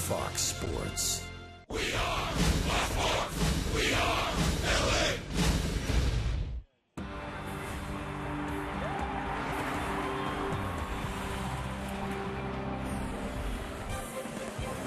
Fox Sports. We are Fox Sports. We are LA.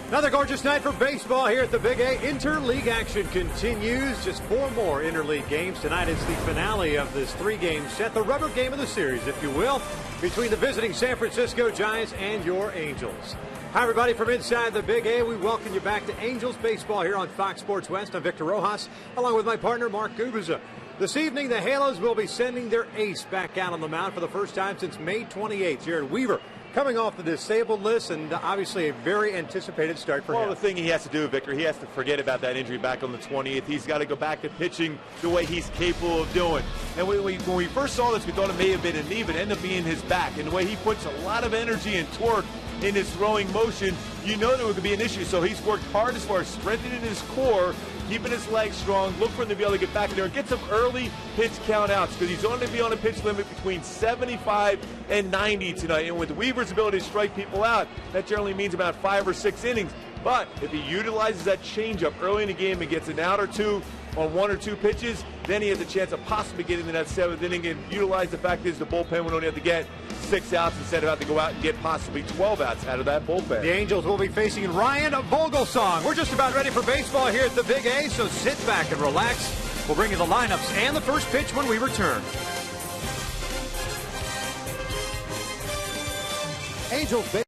Another gorgeous night for baseball here at the Big A. Interleague action continues. Just 4 more interleague games. Tonight is the finale of this 3-game set, the rubber game of the series, if you will, between the visiting San Francisco Giants and your Angels. Hi, everybody, from inside the Big A. We welcome you back to Angels baseball here on Fox Sports West. I'm Victor Rojas, along with my partner, Mark Gubiza. This evening, the Halos will be sending their ace back out on the mound for the first time since May 28th here at Weaver. Coming off the disabled list, and obviously a very anticipated start for him. Well, the thing he has to do, Victor, he has to forget about that injury back on the 20th. He's got to go back to pitching the way he's capable of doing. And when we first saw this, we thought it may have been a knee, but it ended up being his back. And the way he puts a lot of energy and torque in his throwing motion, you know there could be an issue. So he's worked hard as far as strengthening his core, keeping his legs strong, look for him to be able to get back in there and get some early pitch count outs, because he's only going to be on a pitch limit between 75 and 90 tonight. And with Weaver's ability to strike people out, that generally means about 5 or 6 innings. But if he utilizes that changeup early in the game and gets an out or two on 1 or 2 pitches, then he has a chance of possibly getting to that 7th inning and utilize the fact that the bullpen would only have to get 6 outs instead of having to go out and get possibly 12 outs out of that bullpen. The Angels will be facing Ryan Vogelsong. We're just about ready for baseball here at the Big A, so sit back and relax. We'll bring you the lineups and the first pitch when we return. Angels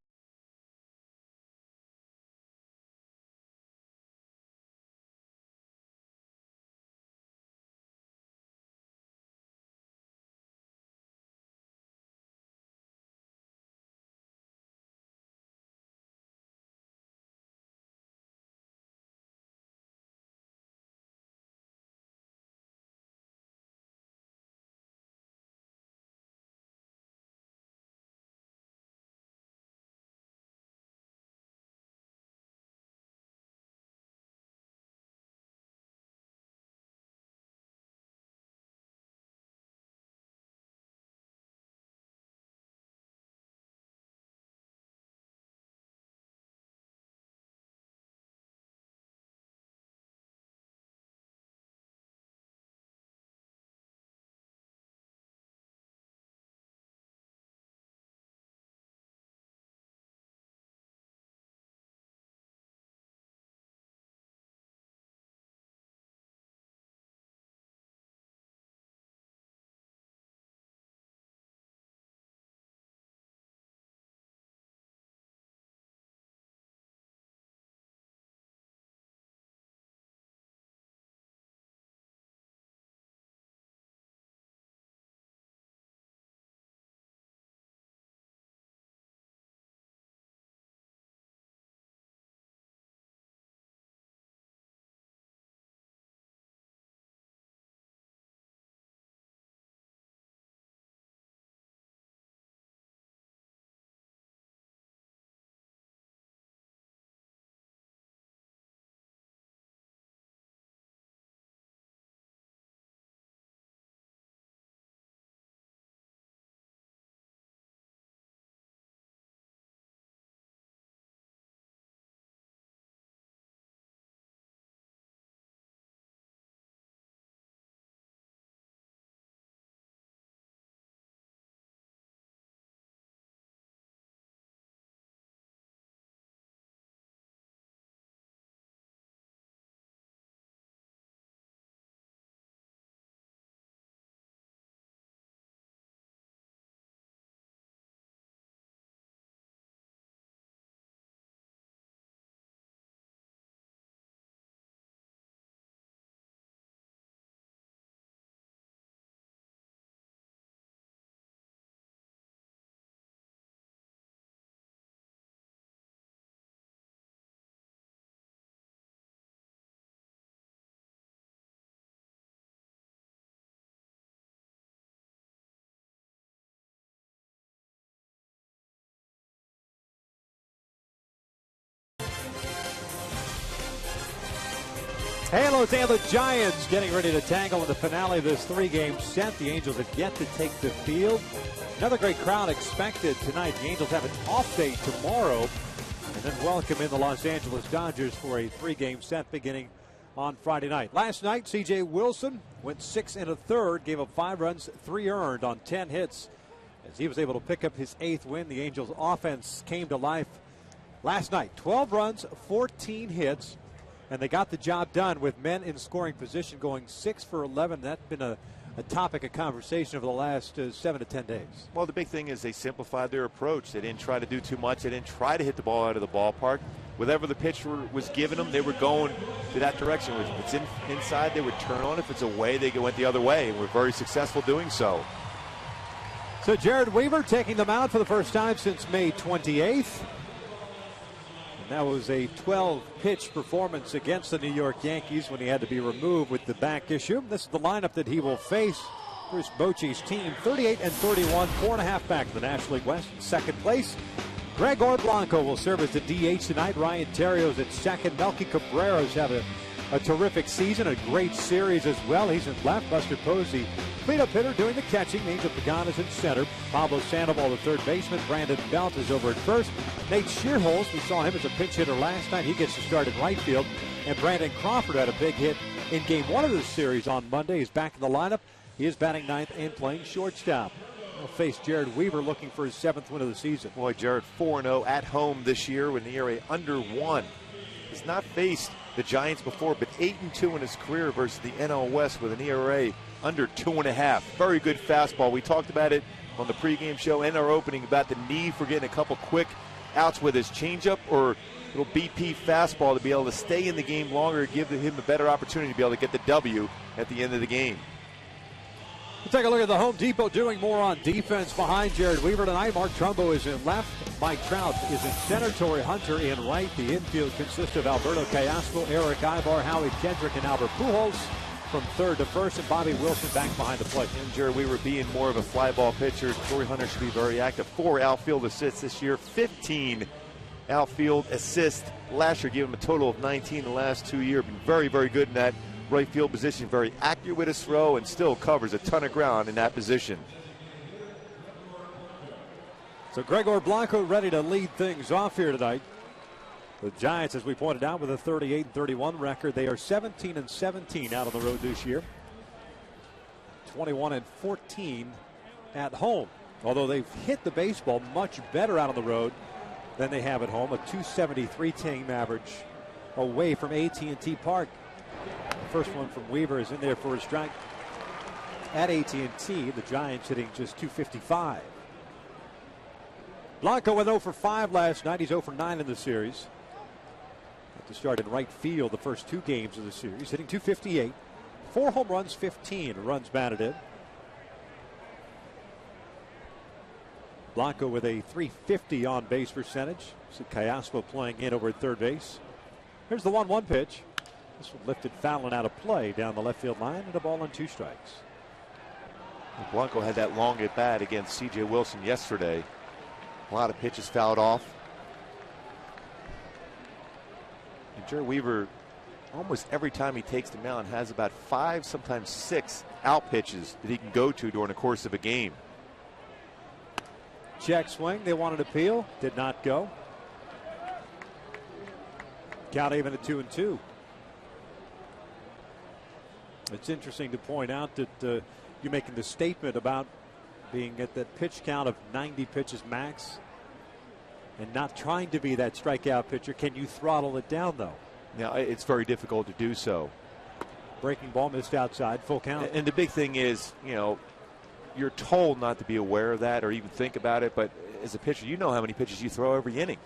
Halos and the Giants getting ready to tangle in the finale of this 3-game set. The Angels have yet to take the field. Another great crowd expected tonight. The Angels have an off day tomorrow and then welcome in the Los Angeles Dodgers for a 3-game set beginning on Friday night. Last night, C.J. Wilson went 6 1/3, gave up 5 runs, 3 earned on 10 hits. As he was able to pick up his 8th win, the Angels offense came to life last night. 12 runs, 14 hits, and they got the job done with men in scoring position going 6 for 11. That's been a topic of conversation over the last 7 to 10 days. Well, the big thing is they simplified their approach. They didn't try to do too much. They didn't try to hit the ball out of the ballpark. Whatever the pitcher was giving them, they were going to that direction. If it's inside, they would turn on. If it's away, they went the other way, and were very successful doing so. So Jared Weaver taking the mound for the first time since May 28th. And that was a 12-pitch performance against the New York Yankees when he had to be removed with the back issue. This is the lineup that he will face. Bruce Bochy's team, 38 and 31, 4.5 back to the National League West in second place. Gregor Blanco will serve as the DH tonight. Ryan Terrio's at second. Melky Cabrera's had a terrific season, a great series as well. He's in left. Buster Posey, cleanup hitter, doing the catching. Angel Pagano's in center. Pablo Sandoval, the third baseman. Brandon Belt is over at first. Nate Shearholz, we saw him as a pinch hitter last night. He gets to start in right field. And Brandon Crawford had a big hit in game 1 of this series on Monday. He's back in the lineup. He is batting 9th and playing shortstop. He'll face Jared Weaver, looking for his 7th win of the season. Boy, Jared 4-0 at home this year with an ERA under 1. He's not faced the Giants before, but 8-2 in his career versus the NL West with an ERA under 2.5. Very good fastball. We talked about it on the pregame show and our opening about the need for getting a couple quick outs with his changeup or little BP fastball to be able to stay in the game longer, give him a better opportunity to be able to get the W at the end of the game. We'll take a look at the Home Depot doing more on defense behind Jared Weaver tonight. Mark Trumbo is in left. Mike Trout is in center. Torrey Hunter in right. The infield consists of Alberto Callasco, Eric Ibar, Howie Kendrick, and Albert Pujols from third to first, and Bobby Wilson back behind the plate. And Jared Weaver being more of a fly ball pitcher. Torrey Hunter should be very active. 4 outfield assists this year, 15 outfield assists. Last year gave him a total of 19 the last 2 years. Been very, very good in that right field position, very accurate with his throw, and still covers a ton of ground in that position. So Gregor Blanco ready to lead things off here tonight. The Giants, as we pointed out, with a 38-31 record. They are 17-17 out on the road this year. 21-14 at home. Although they've hit the baseball much better out on the road than they have at home. A 273 team average away from AT&T Park. The first one from Weaver is in there for a strike at AT&T. The Giants hitting just 255. Blanco went 0 for 5 last night. He's 0 for 9 in the series. Got to start in right field the first 2 games of the series. Hitting 258. 4 home runs, 15 runs batted in. Blanco with a .350 on base percentage. See Callasco playing in over at third base. Here's the 1-1 pitch. This one lifted fouling out of play down the left field line, and a ball on 2 strikes. Blanco had that long at bat against C.J. Wilson yesterday. A lot of pitches fouled off. And Jared Weaver, almost every time he takes the mound, has about 5, sometimes 6 out pitches that he can go to during the course of a game. Check swing. They wanted appeal. Did not go. Count even at 2-2. It's interesting to point out that you're making the statement about being at that pitch count of 90 pitches max and not trying to be that strikeout pitcher. Can you throttle it down, though? Now, it's very difficult to do so. Breaking ball missed outside, full count. And the big thing is, you know, you're told not to be aware of that or even think about it, but as a pitcher, you know how many pitches you throw every inning.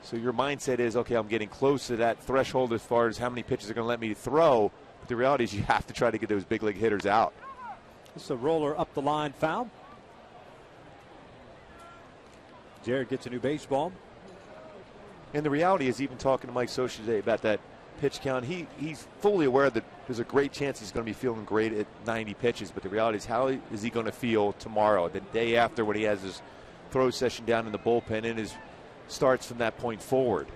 So your mindset is, okay, I'm getting close to that threshold as far as how many pitches are going to let me throw. But the reality is you have to try to get those big league hitters out. It's a roller up the line foul. Jared gets a new baseball. And the reality is, even talking to Mike Socha today about that pitch count, he's fully aware that there's a great chance he's going to be feeling great at 90 pitches. But the reality is, how is he going to feel tomorrow, the day after, when he has his throw session down in the bullpen and his starts from that point forward?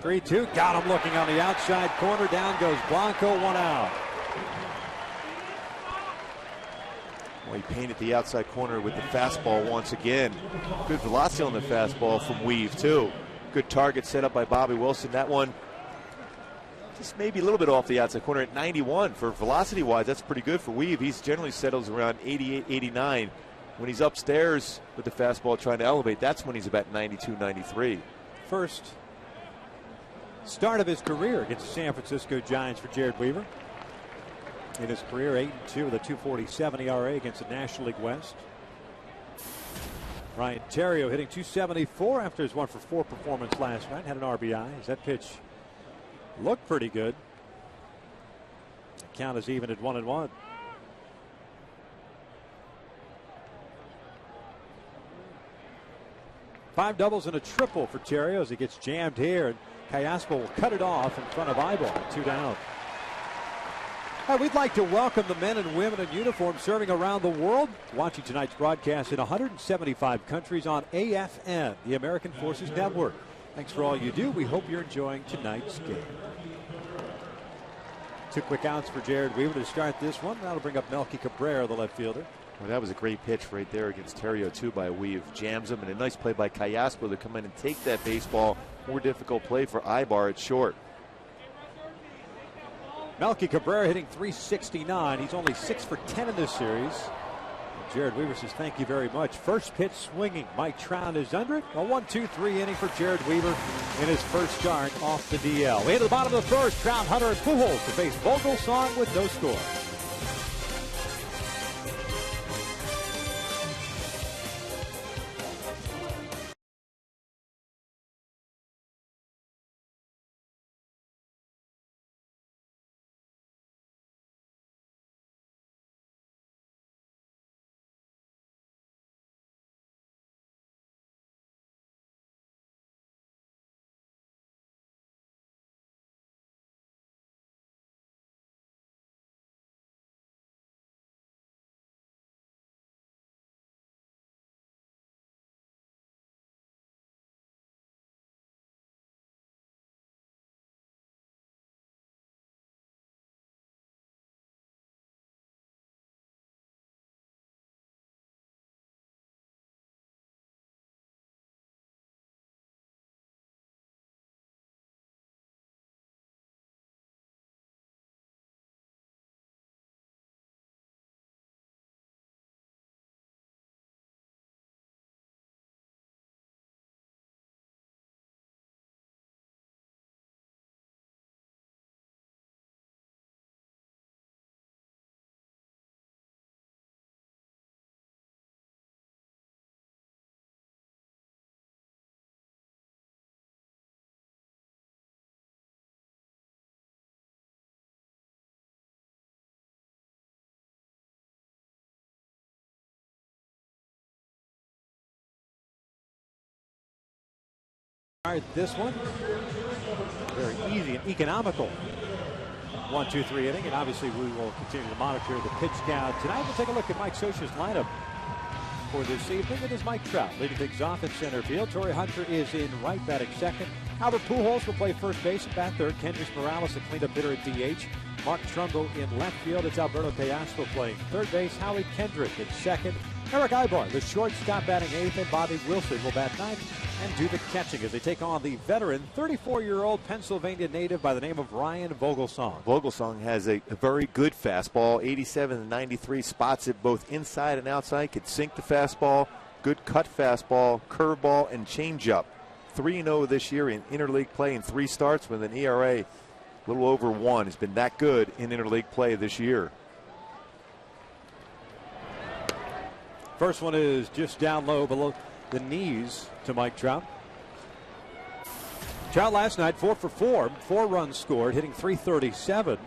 3-2. Got him looking on the outside corner. Down goes Blanco. 1 out. Well, he painted the outside corner with the fastball once again. Good velocity on the fastball from Weave, too. Good target set up by Bobby Wilson. That one just maybe a little bit off the outside corner at 91. For velocity-wise, that's pretty good for Weave. He's generally settles around 88, 89. When he's upstairs with the fastball trying to elevate, that's when he's about 92, 93. First start of his career against the San Francisco Giants for Jared Weaver. In his career, 8-2 with a 2.47 ERA against the National League West. Ryan Theriot hitting 274 after his 1-for-4 performance last night. Had an RBI as that pitch looked pretty good. The count is even at 1-1. Five doubles and a triple for Theriot as he gets jammed here. And Callaspo will cut it off in front of Eyeball. 2 down. We'd like to welcome the men and women in uniform serving around the world, watching tonight's broadcast in 175 countries on AFN, the American Forces Network. Thanks for all you do. We hope you're enjoying tonight's game. 2 quick outs for Jared Weaver to start this one. That'll bring up Melky Cabrera, the left fielder. Well, that was a great pitch right there against Theriot, too, by Weave. Jams him, and a nice play by Callaspo to come in and take that baseball. More difficult play for Ibar at short. Melky Cabrera hitting 369. He's only 6 for 10 in this series. And Jared Weaver says thank you very much. First pitch swinging. Mike Trout is under it. A 1-2-3 inning for Jared Weaver in his first start off the DL. Into the bottom of the first. Trout, Hunter, and Pujols to face Vogelsong with no score. All right, this one, very easy and economical 1-2-3 inning, and obviously we will continue to monitor the pitch count tonight. We'll take a look at Mike Scioscia's lineup for this evening. It is Mike Trout leading things off in center field. Torrey Hunter is in right, batting second. Albert Pujols will play first base and bat third. Kendrys Morales, a cleanup hitter at DH. Mark Trumbo in left field. It's Alberto Callaspo playing third base. Howie Kendrick in second. Eric Ibar, the shortstop, batting eighth, and Bobby Wilson will bat ninth and do the catching as they take on the veteran 34-year-old Pennsylvania native by the name of Ryan Vogelsong. Vogelsong has a very good fastball, 87 and 93, spots it both inside and outside, could sink the fastball, good cut fastball, curveball, and changeup. 3-0 this year in interleague play in 3 starts with an ERA a little over 1. Has been that good in interleague play this year. First one is just down low below the knees to Mike Trout. Trout last night 4 for 4, 4 runs scored, hitting .337,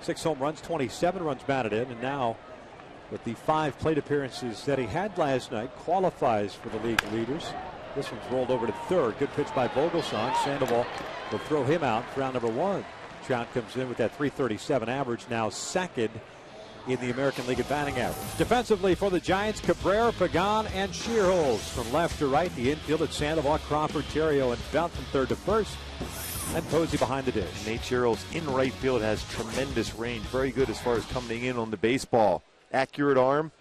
6 home runs, 27 runs batted in, and now with the 5 plate appearances that he had last night, qualifies for the league leaders. This one's rolled over to third. Good pitch by Vogelsong. Sandoval will throw him out for round number 1. Trout comes in with that .337 average, now second in the American League at batting average. Defensively for the Giants, Cabrera, Pagan, and Shearholes. From left to right, the infield at Sandoval, Crawford, Theriot, and Belt from third to first. And Posey behind the dish. Nate Shearholes in right field has tremendous range. Very good as far as coming in on the baseball. Accurate arm.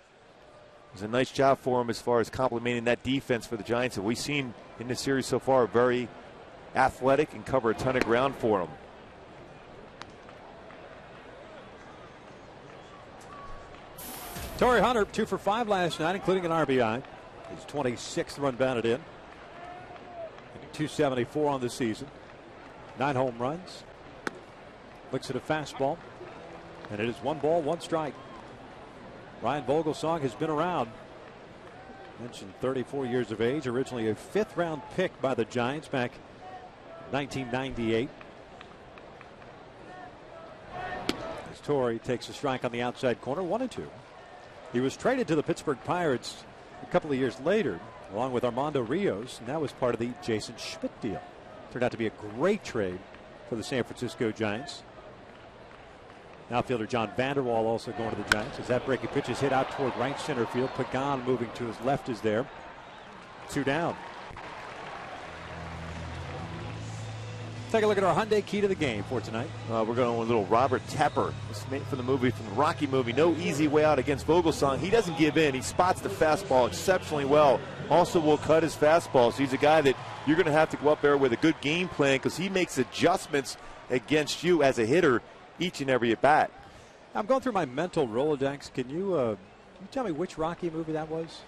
It's a nice job for him as far as complementing that defense for the Giants that we've seen in this series so far. Very athletic and cover a ton of ground for him. Torrey Hunter, 2 for 5 last night, including an RBI. His 26th run batted in. 274 on the season. 9 home runs. Looks at a fastball. And it is 1 ball, 1 strike. Ryan Vogelsong has been around. Mentioned 34 years of age. Originally a 5th round pick by the Giants back in 1998. As Torrey takes a strike on the outside corner, 1-2. He was traded to the Pittsburgh Pirates a couple of years later, along with Armando Rios, and that was part of the Jason Schmidt deal. Turned out to be a great trade for the San Francisco Giants. Outfielder John Vanderwall also going to the Giants as that breaking pitch is hit out toward right center field. Pagan moving to his left is there. 2 down. Take a look at our Hyundai key to the game for tonight. We're going with a little Robert Tepper. This is from the Rocky movie. No easy way out against Vogelsong. He doesn't give in. He spots the fastball exceptionally well. Also will cut his fastball. So he's a guy that you're going to have to go up there with a good game plan because he makes adjustments against you as a hitter each and every at bat. I'm going through my mental Rolodex. Can you tell me which Rocky movie that was?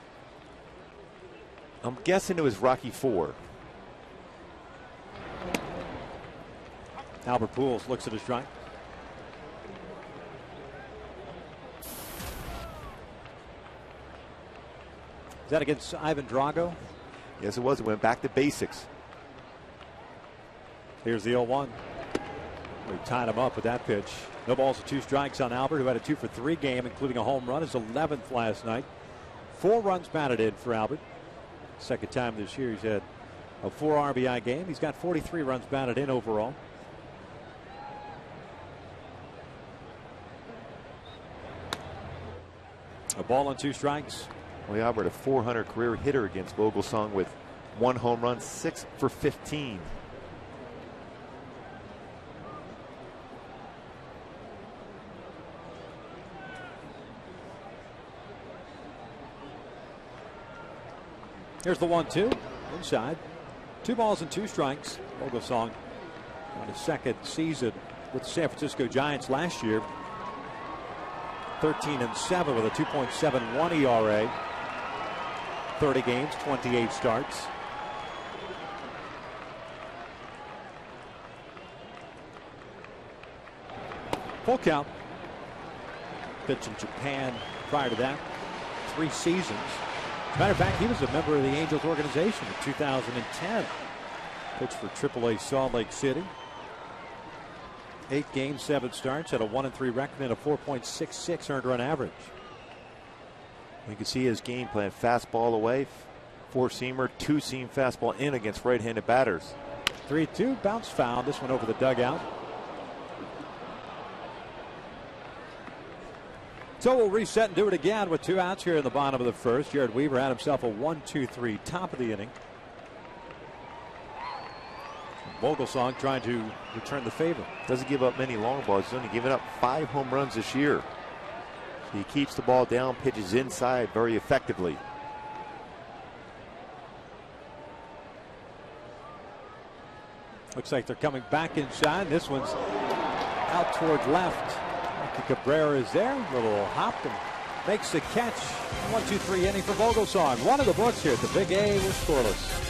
I'm guessing it was Rocky IV. Albert Pujols looks at his strike. Is that against Ivan Drago? Yes, it was. It went back to basics. Here's the 0-1. We tied him up with that pitch. No balls and 2 strikes on Albert, who had a 2 for 3 game, including a home run, his 11th last night. 4 runs batted in for Albert. Second time this year he's had a 4 RBI game. He's got 43 runs batted in overall. A ball and 2 strikes. Well, Albert, a 400 career hitter against Vogelsong with 1 home run, 6 for 15. Here's the 1-2 inside. 2 balls and 2 strikes. Vogelsong on his 2nd season with the San Francisco Giants last year. 13-7 with a 2.71 ERA. 30 games, 28 starts. Full count. Pitched in Japan prior to that. 3 seasons. As a matter of fact, he was a member of the Angels organization in 2010. Pitched for AAA Salt Lake City. 8 games, 7 starts, had a 1-3 record and a 4.66 earned run average. You can see his game plan. Fastball away, 4-seamer, 2-seam fastball in against right-handed batters. 3-2, bounce foul. This one over the dugout. So we'll reset and do it again with 2 outs here in the bottom of the first. Jared Weaver had himself a 1-2-3 top of the inning. Vogelsong trying to return the favor. Doesn't give up many long balls. He's only given up 5 home runs this year. So he keeps the ball down, pitches inside very effectively. Looks like they're coming back inside. This one's out toward left. Cabrera is there. Little hop and makes the catch. 1-2-3 inning for Vogelsong. One of the books here at the Big A was scoreless.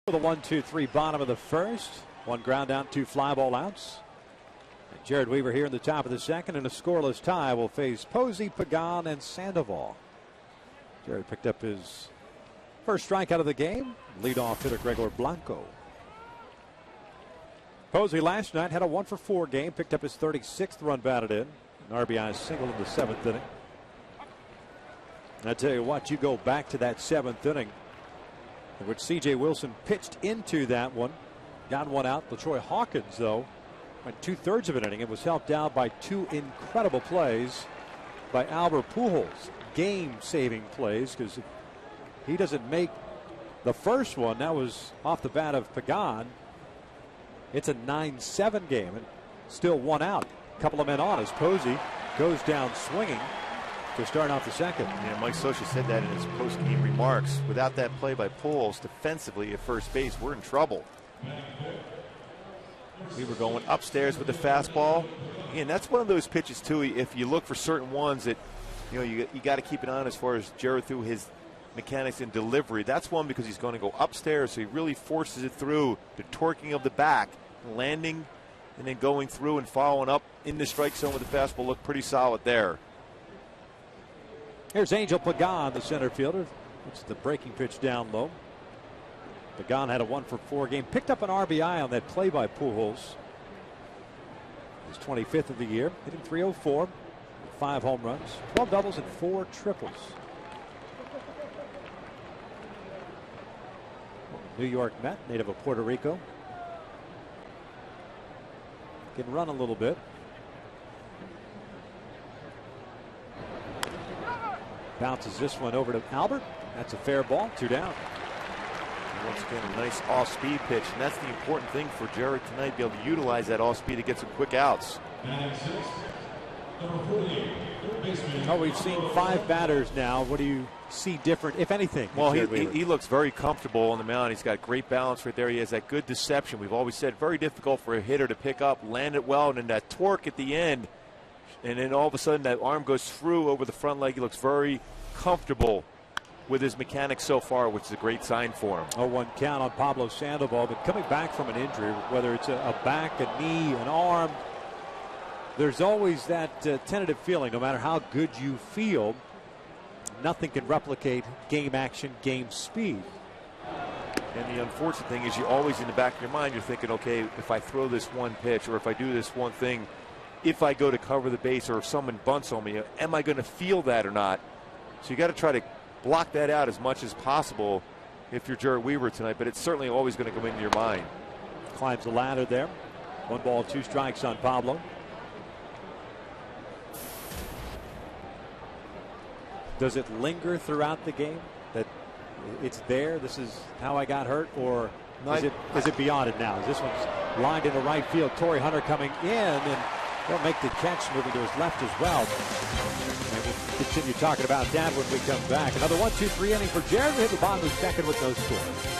The 1-2-3 bottom of the first. One ground out, two fly ball outs. And Jared Weaver here in the top of the second, and a scoreless tie will face Posey, Pagan, and Sandoval. Jared picked up his first strikeout of the game. Leadoff hitter Gregor Blanco. Posey last night had a 1-for-4 game, picked up his 36th run batted in. An RBI single in the 7th inning. And I tell you what, you go back to that 7th inning, in which C.J. Wilson pitched into that one, got one out. LaTroy Hawkins, though, went 2/3 of an inning and was helped out by two incredible plays by Albert Pujols. Game-saving plays, because if he doesn't make the first one, that was off the bat of Pagan. It's a 9-7 game, and still one out. A couple of men on as Posey goes down swinging to start off the second. Yeah, Mike Scioscia said that in his post-game remarks. Without that play by Pujols defensively at first base, we're in trouble. We were going upstairs with the fastball, and that's one of those pitches too. If you look for certain ones that you got to keep an eye on as far as Jared through his mechanics and delivery. That's one because he's going to go upstairs, so he really forces it through the torquing of the back, landing, and then going through and following up in the strike zone with the fastball. Looked pretty solid there. Here's Angel Pagan, the center fielder. It's the breaking pitch down low. Pagan had a 1-for-4 game. Picked up an RBI on that play by Pujols. His 25th of the year. Hitting .304. 5 home runs, 12 doubles, and 4 triples. New York Met, native of Puerto Rico. Can run a little bit. Bounces this one over to Albert. That's a fair ball. 2 down. Once again, a nice off-speed pitch, and that's the important thing for Jared tonight, be able to utilize that off-speed to get some quick outs. Oh, we've seen 5 batters now. What do you see different, if anything? Well, he looks very comfortable on the mound. He's got great balance right there. He has that good deception. We've always said very difficult for a hitter to pick up, land it well, and then that torque at the end. And then all of a sudden that arm goes through over the front leg. He looks very comfortable with his mechanics so far, which is a great sign for him. 0-1 count on Pablo Sandoval, but coming back from an injury, whether it's a back, a knee, an arm, there's always that tentative feeling. No matter how good you feel, nothing can replicate game action, game speed. And the unfortunate thing is, you always in the back of your mind, you're thinking, okay, if I throw this one pitch or if I do this one thing, if I go to cover the base or if someone bunts on me, am I going to feel that or not? So you got to try to block that out as much as possible if you're Jared Weaver tonight, but it's certainly always going to come into your mind. Climbs the ladder there. 1 ball, 2 strikes on Pablo. Does it linger throughout the game that it's there? This is how I got hurt, or is it beyond it now? This one's lined into right field. Torrey Hunter coming in, and they'll make the catch, moving to his left as well. And we'll continue talking about that when we come back. Another 1-2-3 inning for Jared. We hit the bottom of the second with no score.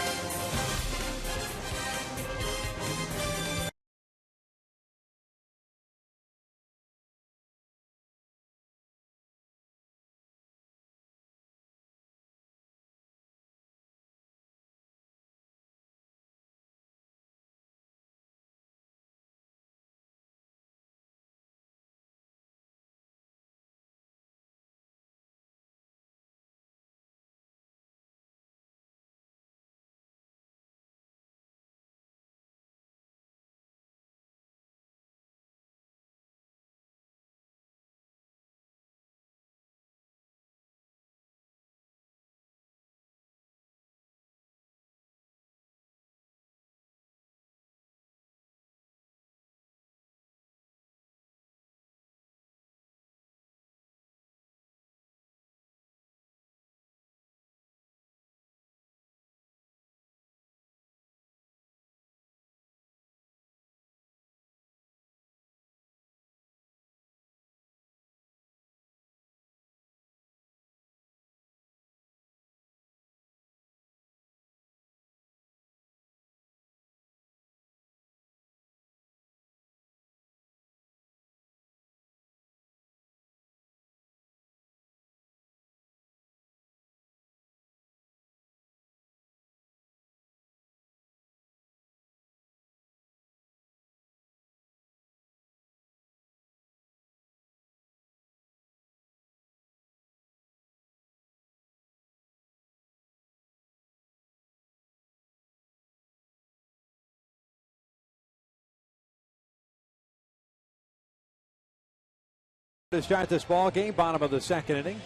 To start this ball game, bottom of the second inning.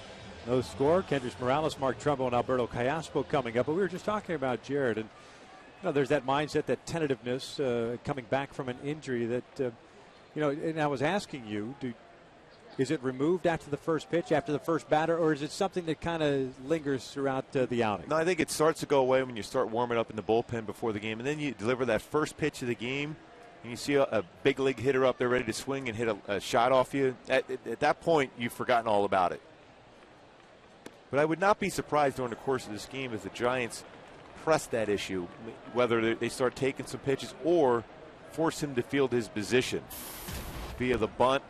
No score. Kendrys Morales, Mark Trumbo, and Alberto Callaspo coming up. But we were just talking about Jared, and there's that mindset, that tentativeness coming back from an injury that, and I was asking you, is it removed after the first pitch, after the first batter, or is it something that kind of lingers throughout the outing? No, I think it starts to go away when you start warming up in the bullpen before the game, and then you deliver that first pitch of the game, and you see a big league hitter up there ready to swing and hit a shot off you. At that point, you've forgotten all about it. But I would not be surprised during the course of this game if the Giants press that issue, whether they start taking some pitches or force him to field his position via the bunt.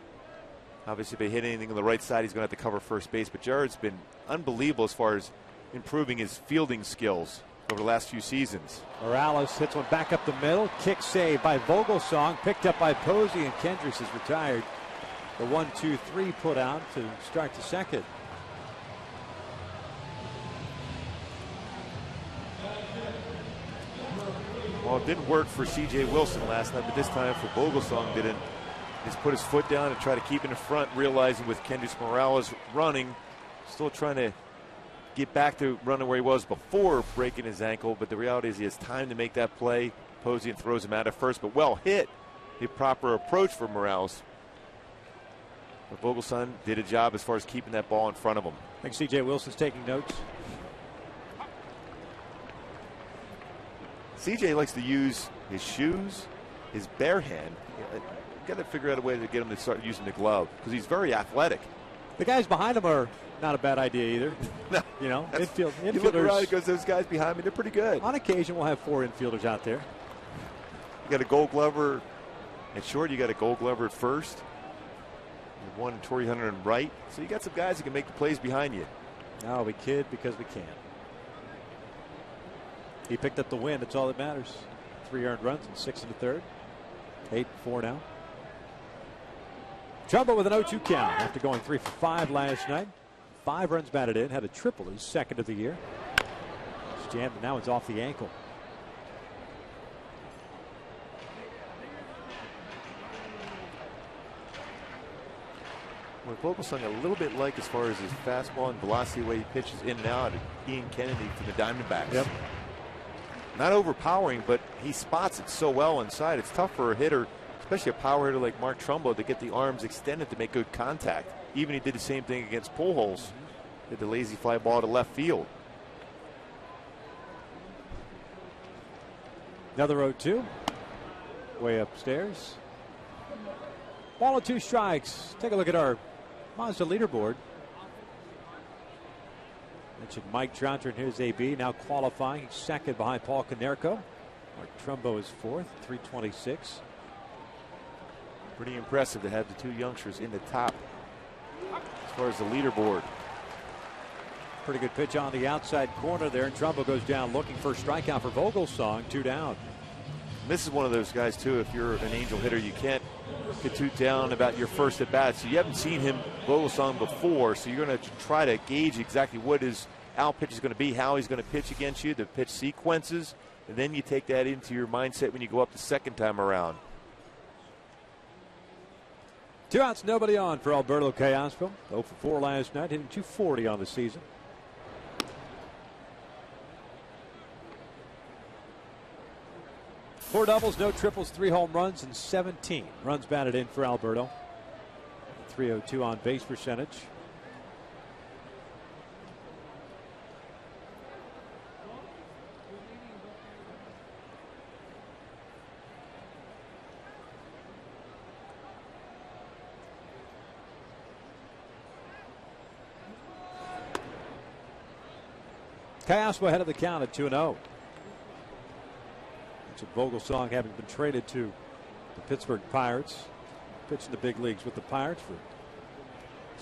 Obviously, if they hit anything on the right side, he's going to have to cover first base. But Jared's been unbelievable as far as improving his fielding skills over the last few seasons. Morales hits one back up the middle. Kick save by Vogelsong. Picked up by Posey, and Kendrys is retired. The 1-2-3 put out to start the second. Well, it didn't work for C.J. Wilson last night, but this time for Vogelsong didn't. He's put his foot down and try to keep in the front, realizing with Kendrys Morales running, still trying to get back to running where he was before breaking his ankle. But the reality is he has time to make that play. Posey throws him out at first, but well hit. The proper approach for Morales. But Vogelsong did a job as far as keeping that ball in front of him. I think C.J. Wilson's taking notes. C.J. likes to use his shoes, his bare hand. Got to figure out a way to get him to start using the glove because he's very athletic. The guys behind him are not a bad idea either. No, infielders. You look around because those guys behind me, they're pretty good. On occasion, we'll have 4 infielders out there. You got a Gold Glover at short. You got a Gold Glover at first. One Torrey Hunter in right. So you got some guys that can make the plays behind you. No, we kid because we can. He picked up the win. That's all that matters. 3 earned runs and 6 in the third. 8-4 now. Trumbo with an 0-2 count after going 3 for 5 last night. 5 runs batted in. Had a triple his second of the year. It's jammed, and now it's off the ankle. Well, Vogelsong a little bit like as far as his fastball and velocity, the way he pitches in and out, Ian Kennedy from the Diamondbacks. Yep. Not overpowering, but he spots it so well inside. It's tough for a hitter, especially a power hitter like Mark Trumbo, to get the arms extended to make good contact. Even he did the same thing against Pujols. Did the lazy fly ball to left field. Another 0-2. Way upstairs. Ball and 2 strikes. Take a look at our Mazda leaderboard. Mentioned Mike Trout in his AB, now qualifying. He's second behind Paul Konerko. Mark Trumbo is 4th, 326. Pretty impressive to have the 2 youngsters in the top as far as the leaderboard. Pretty good pitch on the outside corner there, and Trumbo goes down looking for a strikeout for Vogelsong. 2 down. This is one of those guys, too, if you're an Angel hitter, you can't get too down about your first at bat. So you haven't seen him, Vogelsong, before, so you're going to try to gauge exactly what his out pitch is going to be, how he's going to pitch against you, the pitch sequences, and then you take that into your mindset when you go up the second time around. 2 outs, nobody on for Alberto Callaspo. 0 for 4 last night, hitting .240 on the season. Four doubles, no triples, 3 home runs, and 17 runs batted in for Alberto. 302 on base percentage. Callaspo ahead of the count at 2-0. Vogelsong having been traded to the Pittsburgh Pirates, pitched in the big leagues with the Pirates for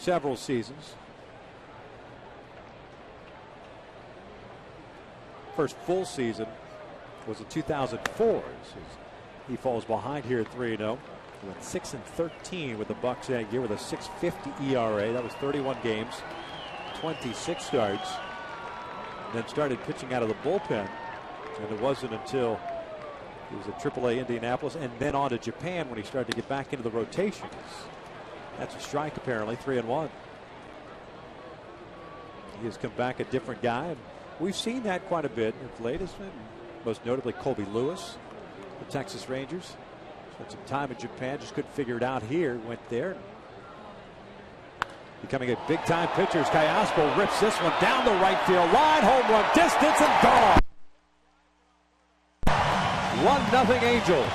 several seasons. First full season was in 2004. He falls behind here at 3-0. He went 6-13 with the Bucks that year with a 6.50 ERA. That was 31 games, 26 starts. Then started pitching out of the bullpen, and it wasn't until he was at AAA Indianapolis and then on to Japan when he started to get back into the rotations. That's a strike, apparently. 3-1. He has come back a different guy. And we've seen that quite a bit of late, most notably Colby Lewis, the Texas Rangers. Spent some time in Japan, just couldn't figure it out here. Went there. Becoming a big-time pitcher as Callaspo rips this one down the right field line. Home run distance and gone. 1-0 Angels.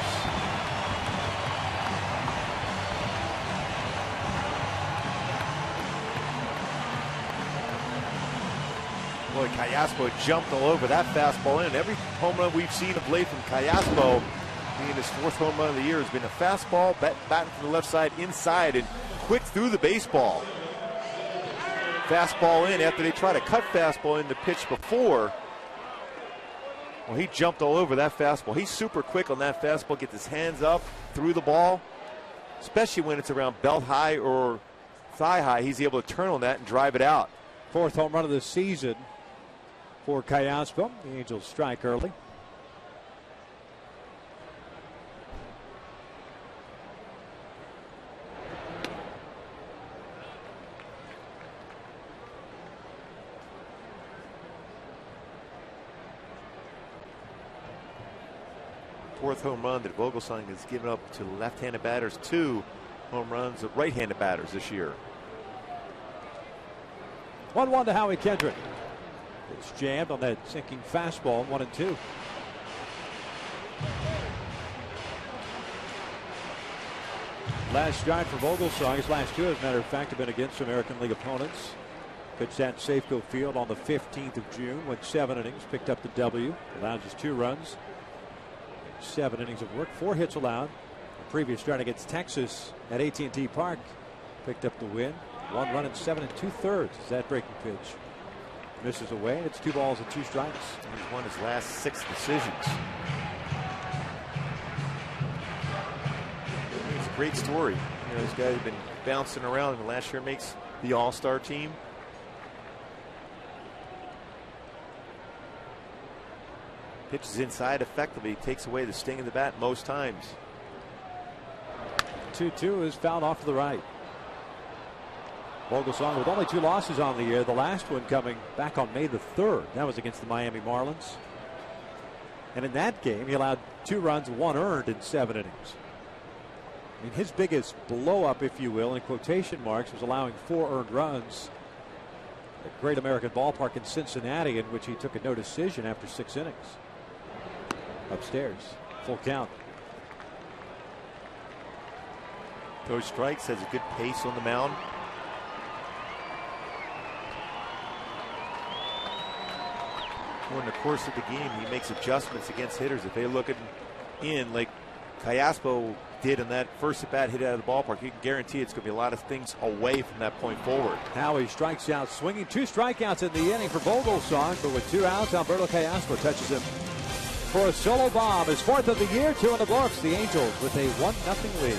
Boy, Callaspo jumped all over that fastball in. Every home run we've seen of late from Callaspo, being his 4th home run of the year, has been a fastball, batting from the left side inside and quick through the baseball. Fastball in after they try to cut fastball in the pitch before. Well, he jumped all over that fastball. He's super quick on that fastball, gets his hands up through the ball, especially when it's around belt high or thigh high. He's able to turn on that and drive it out. 4th home run of the season for Callaspo. The Angels strike early. Fourth home run that Vogelsong has given up to left-handed batters. 2 home runs of right-handed batters this year. 1-1 to Howie Kendrick. It's jammed on that sinking fastball. 1-2. Last stride for Vogelsong. His last 2, as a matter of fact, have been against American League opponents. Pitched at Safeco Field on the 15th of June. Went 7 innings. Picked up the W. Allowed just 2 runs. 7 innings of work. 4 hits allowed. The previous start against Texas at AT&T Park. Picked up the win. 1 run in 7 2/3 is that breaking pitch. Misses away. It's 2 balls and 2 strikes. He's won his last 6 decisions. It's a great story. You know, this guy has been bouncing around, and last year makes the All-Star team. Pitches inside effectively, takes away the sting of the bat most times. 2-2 is fouled off to the right. Vogelsong with only 2 losses on the year. The last one coming back on May the 3rd. That was against the Miami Marlins. And in that game, he allowed 2 runs, 1 earned in 7 innings. I mean, his biggest blow up, if you will, in quotation marks, was allowing 4 earned runs at Great American Ballpark in Cincinnati, in which he took a no decision after 6 innings. Upstairs, full count. Those strikes, has a good pace on the mound. During the course of the game, he makes adjustments against hitters. If they look at in like Callaspo did in that first at bat hit out of the ballpark, you can guarantee it's going to be a lot of things away from that point forward. Howie strikes out swinging. 2 strikeouts in the inning for Vogelsong, but with 2 outs, Alberto Callaspo touches him for a solo bomb. His 4th of the year, 2 in the books. The Angels with a 1-0 lead.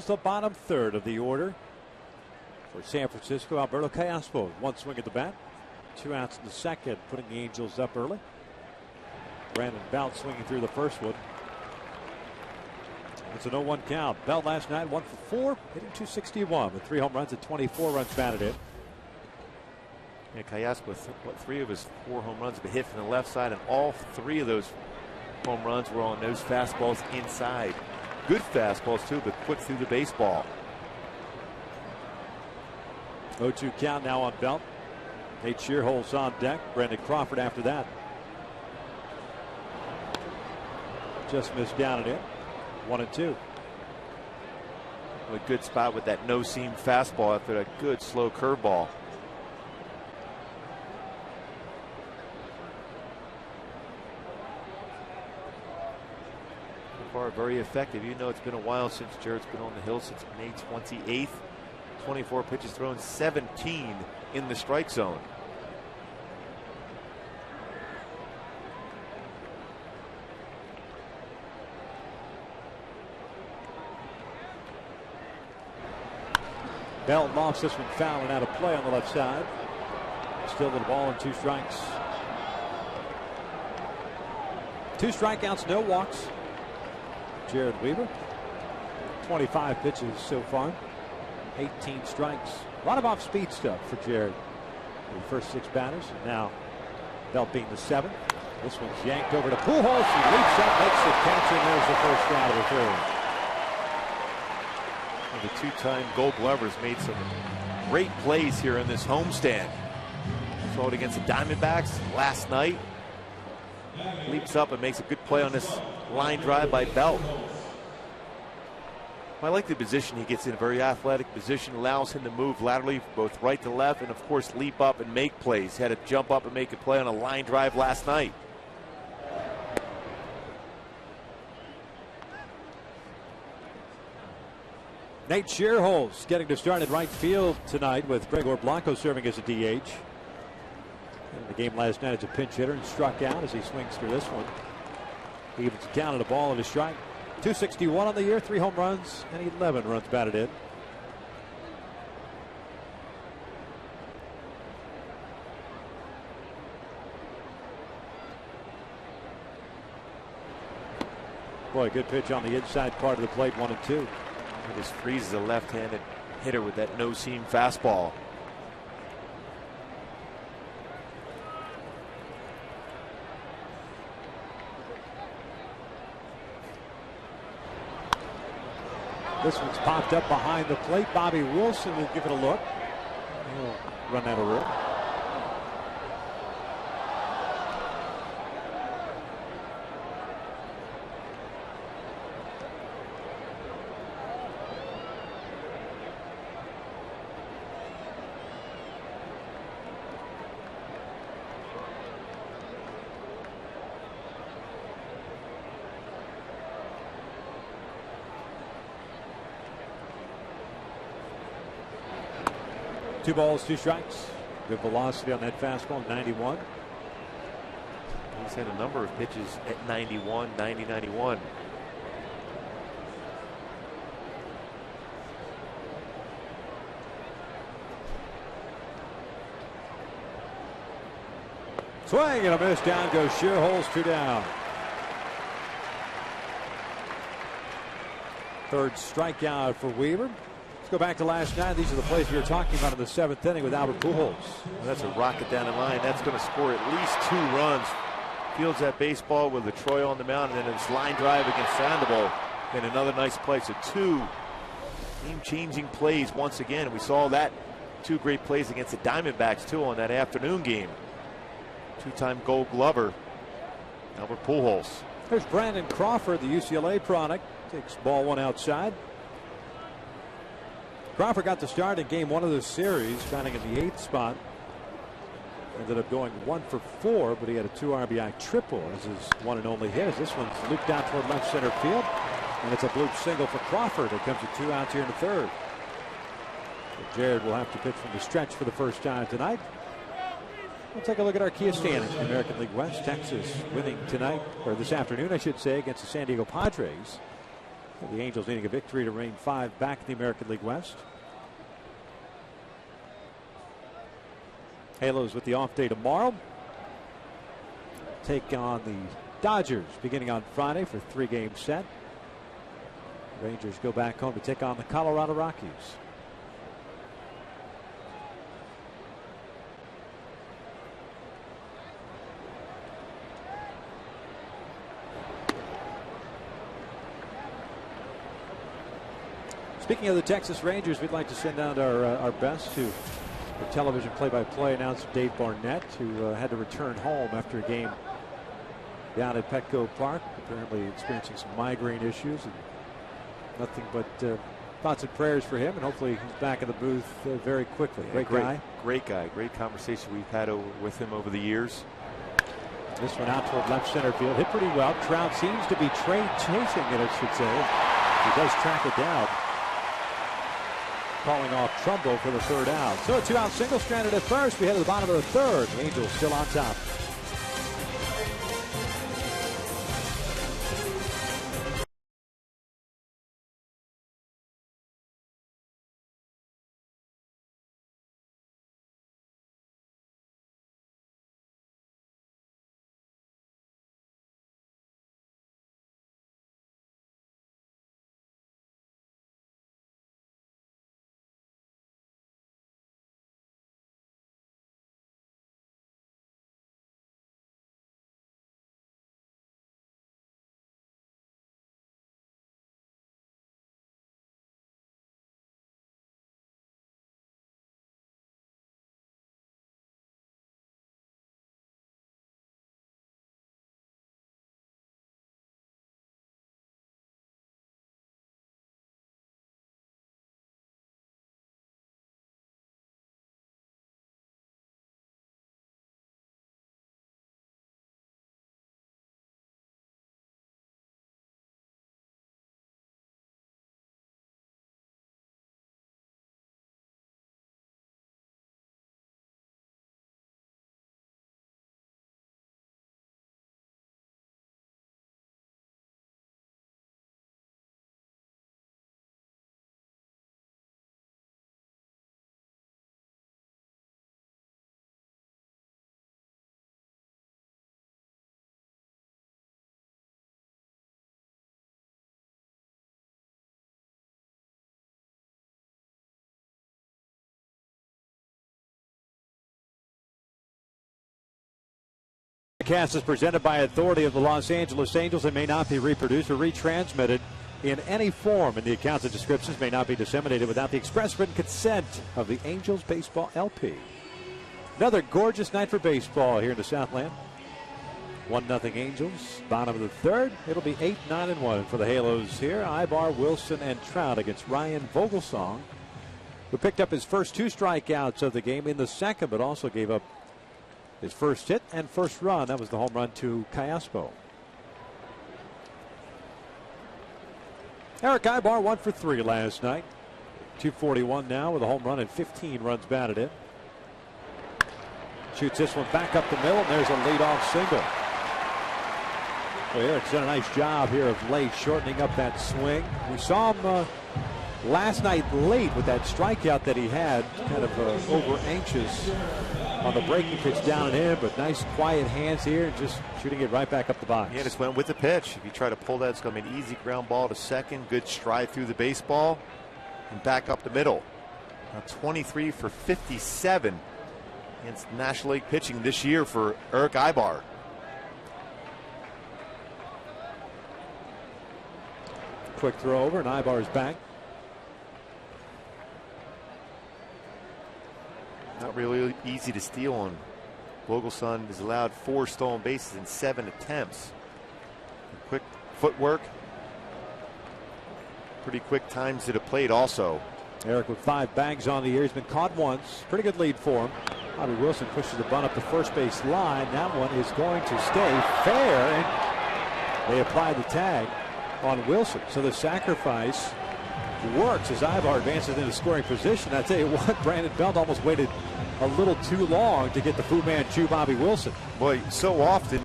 The bottom third of the order for San Francisco. Alberto Callaspo, one swing at the bat, 2 outs in the second, putting the Angels up early. Brandon Belt swinging through the first one. It's an 0-1 count. Belt last night 1 for 4, hitting .261 with 3 home runs and 24 runs batted in. Yeah, Callaspo, 3 of his 4 home runs have been hit from the left side, and all 3 of those home runs were on those fastballs inside. Good fastballs too, but put through the baseball. 0-2 count now on Belt. Nate Shearholt's on deck. Brandon Crawford after that. Just missed down and in. 1-2. A good spot with that no-seam fastball after that good slow curveball. Very effective. You know, it's been a while since Jared's been on the hill, since May 28th. 24 pitches thrown, 17 in the strike zone. Bell lofts this one foul and out of play on the left side. Still with the ball and 2 strikes. 2 strikeouts, no walks. Jared Weaver, 25 pitches so far, 18 strikes. A lot of off-speed stuff for Jared. The first 6 batters, and now Belt being the 7th. This one's yanked over to Pujols. He leaps up, makes the catch, and there's the first out of the third. And the 2-time Gold Glovers made some great plays here in this homestand. Saw it against the Diamondbacks last night. Leaps up and makes a good play on this line drive by Belt. I like the position he gets in. A very athletic position, allows him to move laterally both right to left and of course leap up and make plays. He had to jump up and make a play on a line drive last night. Nate Shearholt's getting to start at right field tonight with Gregor Blanco serving as a DH. In the game last night as a pinch hitter and struck out as he swings through this one. He evens the count at a ball and a strike. 261 on the year, 3 home runs and 11 runs batted in. Boy, good pitch on the inside part of the plate, 1-2. He just freezes a left-handed hitter with that no-seam fastball. This one's popped up behind the plate. Bobby Wilson will give it a look. He'll run out of room. Two balls, 2 strikes. Good velocity on that fastball, 91. He's had a number of pitches at 91, 90, 91. Swing and a miss. Down goes Shearholt's, 2 down. Third strikeout for Weaver. Let's go back to last night. These are the plays we were talking about in the 7th inning with Albert Pujols. Well, that's a rocket down the line. That's going to score at least 2 runs. Fields that baseball with the Troy on the mound, and then his line drive against Sandoval. And another nice play. So 2 game-changing plays once again. We saw that 2 great plays against the Diamondbacks too on that afternoon game. 2-time Gold Glover, Albert Pujols. There's Brandon Crawford, the UCLA product. Takes ball 1 outside. Crawford got the start in game 1 of this series, batting in the 8th spot. Ended up going 1 for 4, but he had a 2 RBI triple as his one and only hit. As this one's looped out toward left center field, and it's a bloop single for Crawford. It comes to 2 outs here in the 3rd. So Jared will have to pitch from the stretch for the first time tonight. We'll take a look at our Kia standings. The American League West, Texas winning tonight, or this afternoon, I should say, against the San Diego Padres. The Angels needing a victory to remain 5 back in the American League West. Halos with the off day tomorrow. Take on the Dodgers beginning on Friday for 3-game set. Rangers go back home to take on the Colorado Rockies. Speaking of the Texas Rangers, we'd like to send out our best to the television play-by-play announcer Dave Barnett, who had to return home after a game down at Petco Park, apparently experiencing some migraine issues, and nothing but thoughts and prayers for him, and hopefully he's back in the booth very quickly. Yeah, great guy. Great guy. Great conversation we've had with him over the years. This one out toward left center field. Hit pretty well. Trout seems to be chasing it, I should say. He does track it down. Calling off Trumbo for the 3rd out. So a 2-out single stranded at first. We head to the bottom of the 3rd. The Angels still on top. Broadcast is presented by authority of the Los Angeles Angels and may not be reproduced or retransmitted in any form, and the accounts and descriptions may not be disseminated without the express written consent of the Angels Baseball LP. Another gorgeous night for baseball here in the Southland. 1-0 Angels, bottom of the 3rd. It'll be 8-9-1 for the Halos here. Ibar, Wilson, and Trout against Ryan Vogelsong, who picked up his first 2 strikeouts of the game in the 2nd, but also gave up his first hit and first run. That was the home run to Callaspo. Eric Ibar 1 for 3 last night. 241 now with a home run and 15 runs batted in. Shoots this one back up the middle, and there's a leadoff single. Well, Eric's done a nice job here of late shortening up that swing. We saw him last night late with that strikeout that he had, kind of over anxious on the breaking pitch down at him, but nice quiet hands here and just shooting it right back up the box. Yeah, just went with the pitch. If you try to pull that, it's going to be an easy ground ball to second. Good stride through the baseball and back up the middle. Now 23 for 57 against National League pitching this year for Eric Ibar. Quick throw over, and Ibar's back. Not really easy to steal on. Vogelsong has allowed 4 stolen bases in 7 attempts. Quick footwork. Pretty quick times to the plate also. Eric with 5 bags on the year. He's been caught once. Pretty good lead for him. Bobby Wilson pushes the bunt up the first base line. That one is going to stay fair. And they apply the tag on Wilson. So the sacrifice works as Ibar advances into scoring position. I tell you what, Brandon Belt almost waited a little too long to get the Fu Manchu Bobby Wilson. Boy, so often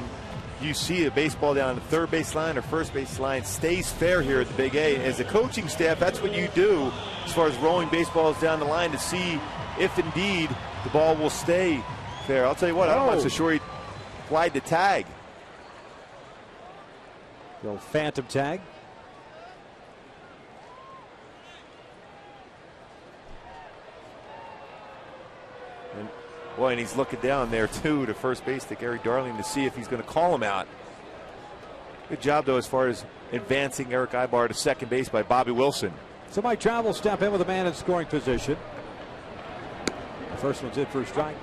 you see a baseball down the third base line or first base line stays fair here at the Big A. As a coaching staff, that's what you do as far as rolling baseballs down the line to see if indeed the ball will stay fair. I'll tell you what, I'm not so sure he flied the tag. Little phantom tag. And boy, and he's looking down there too to first base to Gary Darling to see if he's going to call him out. Good job though as far as advancing Eric Ibar to second base by Bobby Wilson. So Mike Trout will step in with a man in scoring position. The first one's in for a strike.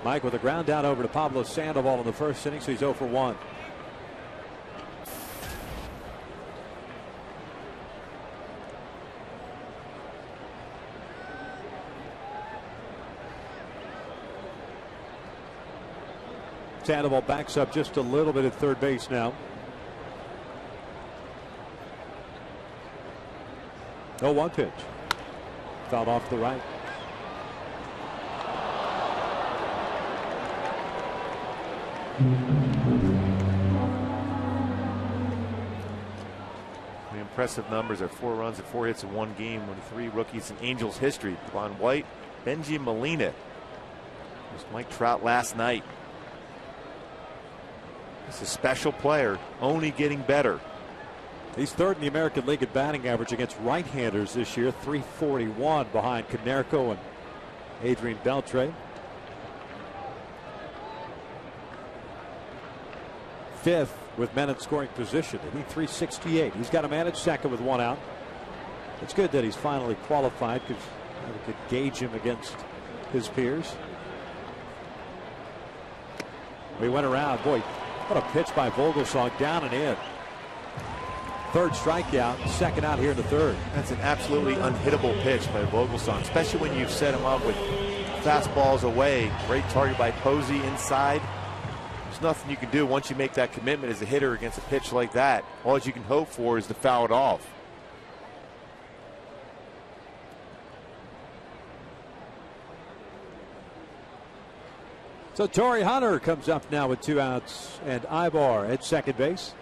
Mike with a ground down over to Pablo Sandoval in the first inning, so he's 0 for 1. Sandoval backs up just a little bit at third base now. 0-1 pitch. Fouled off the right. The impressive numbers are 4 runs and 4 hits in one game with 3 rookies in Angels history. Devon White, Benji Molina. It was Mike Trout last night. He's a special player, only getting better. He's third in the American League at batting average against right-handers this year, 341 behind Konerko and Adrian Beltre. Fifth with men in scoring position, hitting 368. He's got a man at second with 1 out. It's good that he's finally qualified because we could gauge him against his peers. We went around. Boy, what a pitch by Vogelsong, down and in. Third strikeout, second out here in the third. That's an absolutely unhittable pitch by Vogelsong, especially when you've set him up with fastballs away. Great target by Posey inside. There's nothing you can do once you make that commitment as a hitter against a pitch like that. All you can hope for is to foul it off. So Torrey Hunter comes up now with 2 outs and Ibar at second base.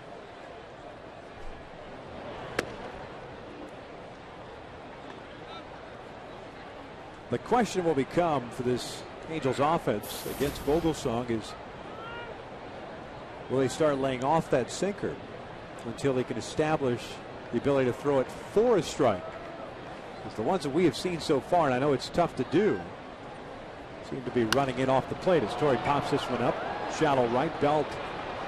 The question will become for this Angels offense against Vogelsong is, will they start laying off that sinker until they can establish the ability to throw it for a strike? Because the ones that we have seen so far, and I know it's tough to do, seem to be running in off the plate as Torrey pops this one up. Shallow right. Belt,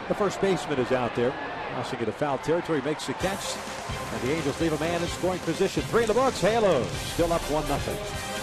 the first baseman, is out there. Crossing into foul territory, makes the catch. And the Angels leave a man in scoring position. 3 in the books. Halos still up 1-0.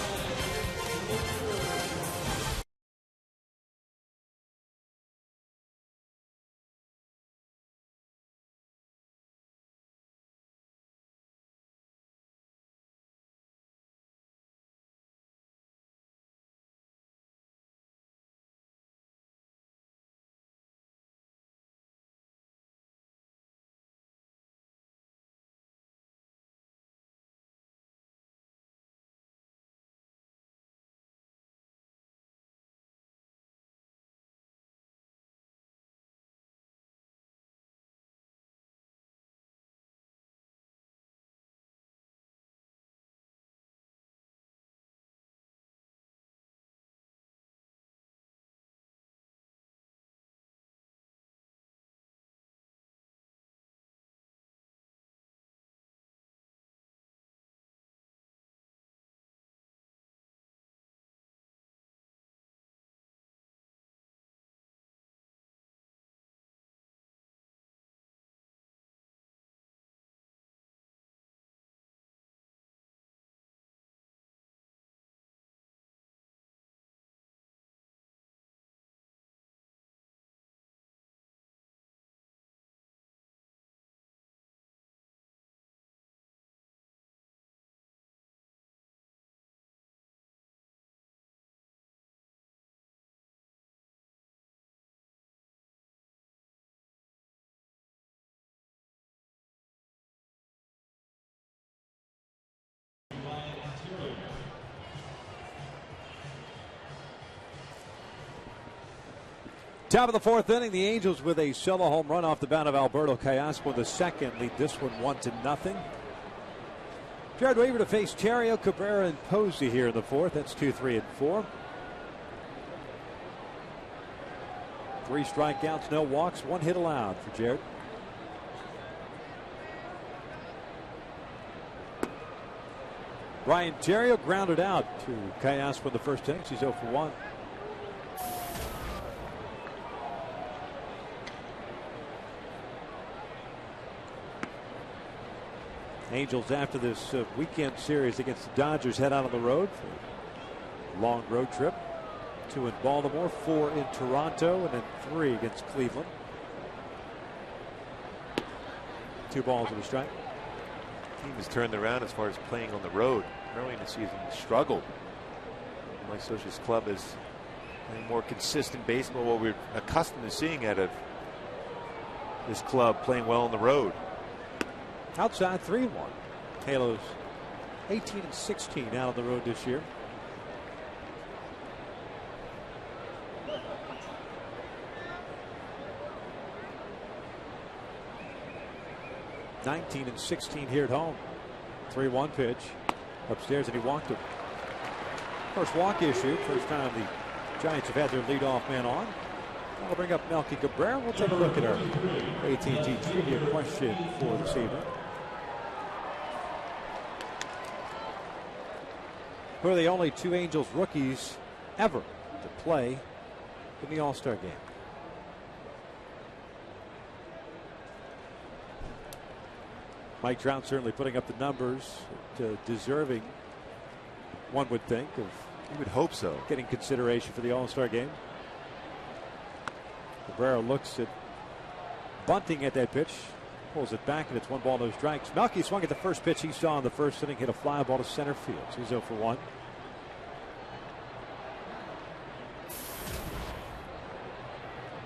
Top of the fourth inning, the Angels with a solo home run off the bat of Alberto Callasco. The second lead this one 1-0. Jared Weaver to face Terrio, Cabrera, and Posey here in the fourth. That's 2, 3, and 4. 3 strikeouts, no walks, 1 hit allowed for Jared. Ryan Terrio grounded out to Callasco in the first inning. He's 0 for 1. Angels, after this weekend series against the Dodgers, head out on the road for a long road trip. 2 in Baltimore, 4 in Toronto, and then 3 against Cleveland. 2 balls and a strike. Team has turned around as far as playing on the road. Early in the season, struggled. My Socialist Club is playing more consistent baseball, what we're accustomed to seeing out of this club, playing well on the road. Outside 3-1. Halos 18-16 out on the road this year. (19-16) here at home. 3-1 pitch upstairs, and he walked him. First walk issued. First time the Giants have had their leadoff man on. I'll bring up Melky Cabrera. We'll take a look at our AT&T trivia question for this evening. Who are the only 2 Angels rookies ever to play in the All-Star game? Mike Trout certainly putting up the numbers, deserving, one would think, of You would hope so. getting consideration for the All-Star game. Cabrera looks at bunting at that pitch, pulls it back, and it's 1 ball, no strikes. Melky swung at the first pitch he saw in the first inning, hit a fly ball to center field. So he's 0 for 1.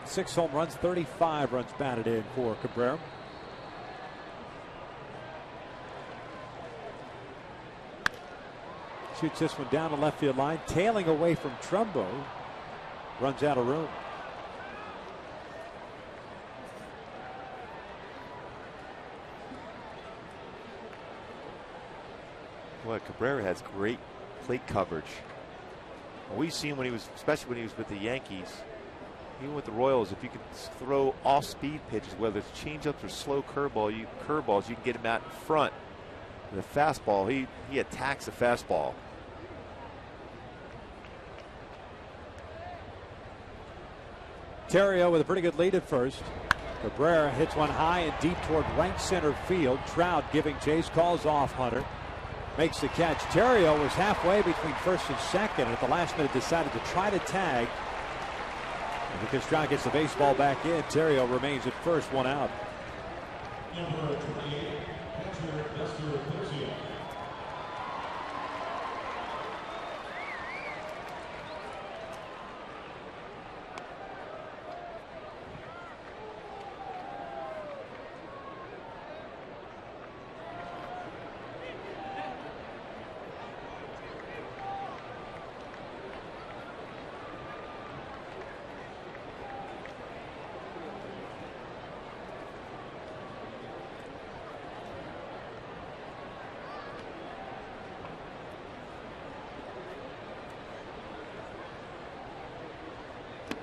Six home runs, 35 runs batted in for Cabrera. Shoots this one down the left field line, tailing away from Trumbo. Runs out of room. Boy, Cabrera has great plate coverage. We've seen when he was, especially when he was with the Yankees, even with the Royals, if you can throw off-speed pitches, whether it's changeups or slow curveballs, you can get him out in front. The fastball, he attacks the fastball. Terrio with a pretty good lead at first. Cabrera hits one high and deep toward right center field. Trout giving chase, calls off Hunter. Makes the catch. Terrio was halfway between first and second, and at the last minute decided to try to tag. And because Trout gets the baseball back in, Terrio remains at first, 1 out. Number 28, catcher Nestor Garcia.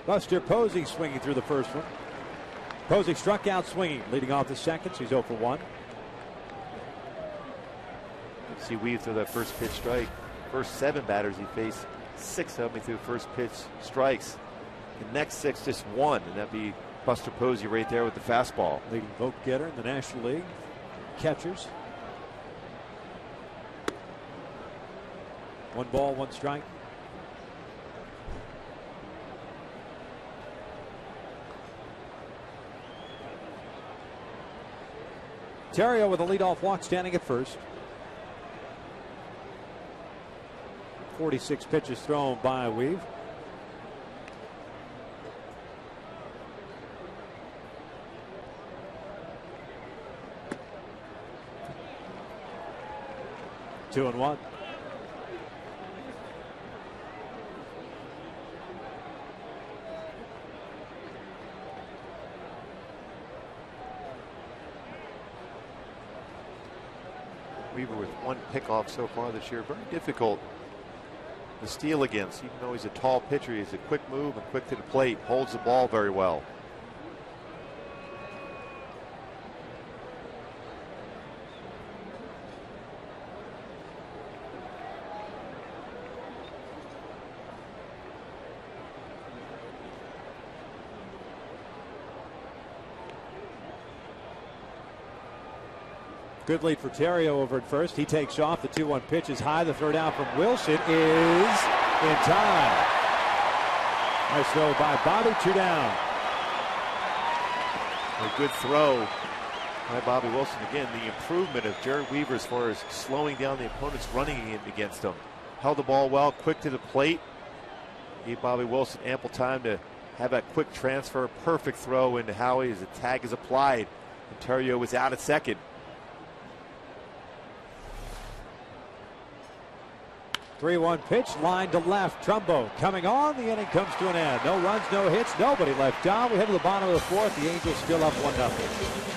Buster Posey swinging through the first one. Posey struck out swinging, leading off the second. So he's 0 for 1. See Weave through that first pitch strike. First 7 batters he faced, 6 of them through first pitch strikes. The next 6 just 1, and that'd be Buster Posey right there with the fastball. Leading vote getter in the National League. Catchers. 1 ball, 1 strike. Terrio with a leadoff walk, standing at first. 46 pitches thrown by Weave. Two and 1. Weaver with 1 pickoff so far this year. Very difficult to steal against, even though he's a tall pitcher. He's a quick move and quick to the plate, holds the ball very well. Good lead for Terrio over at first. He takes off. The 2-1 pitch is high. The throw down from Wilson is in time. Nice throw by Bobby. 2 down. A good throw by Bobby Wilson. Again, the improvement of Jared Weaver as far as slowing down the opponent's running against him. Held the ball well, quick to the plate. Gave Bobby Wilson ample time to have that quick transfer. Perfect throw into Howie as the tag is applied. And Terrio was out at second. 3-1 pitch, line to left. Trumbo coming on. The inning comes to an end. No runs, no hits, nobody left on. We head to the bottom of the 4th. The Angels still up 1-0.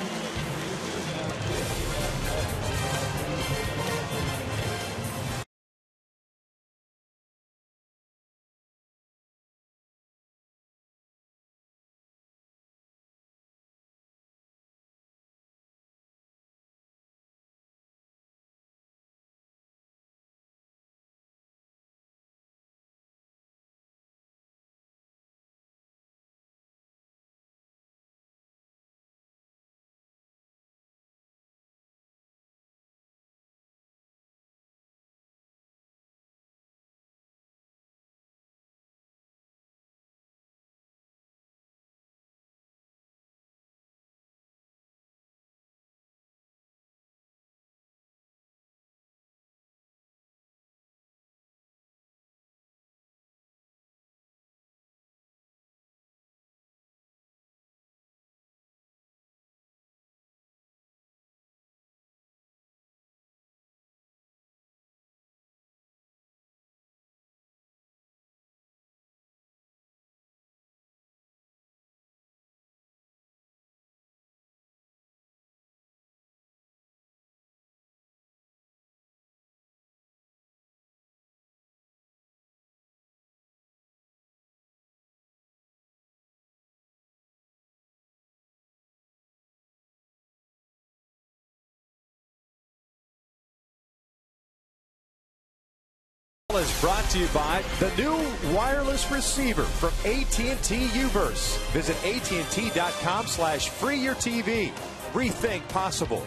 Is brought to you by the new wireless receiver from AT&T Uverse. Visit AT&T.com/free your TV. Rethink possible.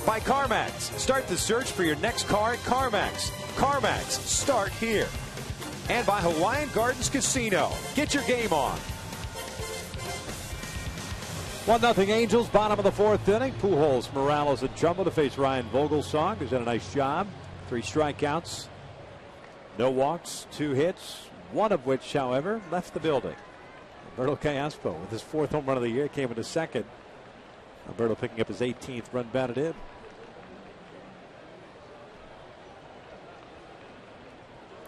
By CarMax. Start the search for your next car at CarMax. CarMax. Start here. And by Hawaiian Gardens Casino. Get your game on. 1-0 Angels, bottom of the 4th inning. Pujols, Morales, and Trumbo to face Ryan Vogelsong, who's done a nice job. 3 strikeouts. No walks, 2 hits, one of which, however, left the building. Alberto Callaspo with his 4th home run of the year came into 2nd. Alberto picking up his 18th run batted in.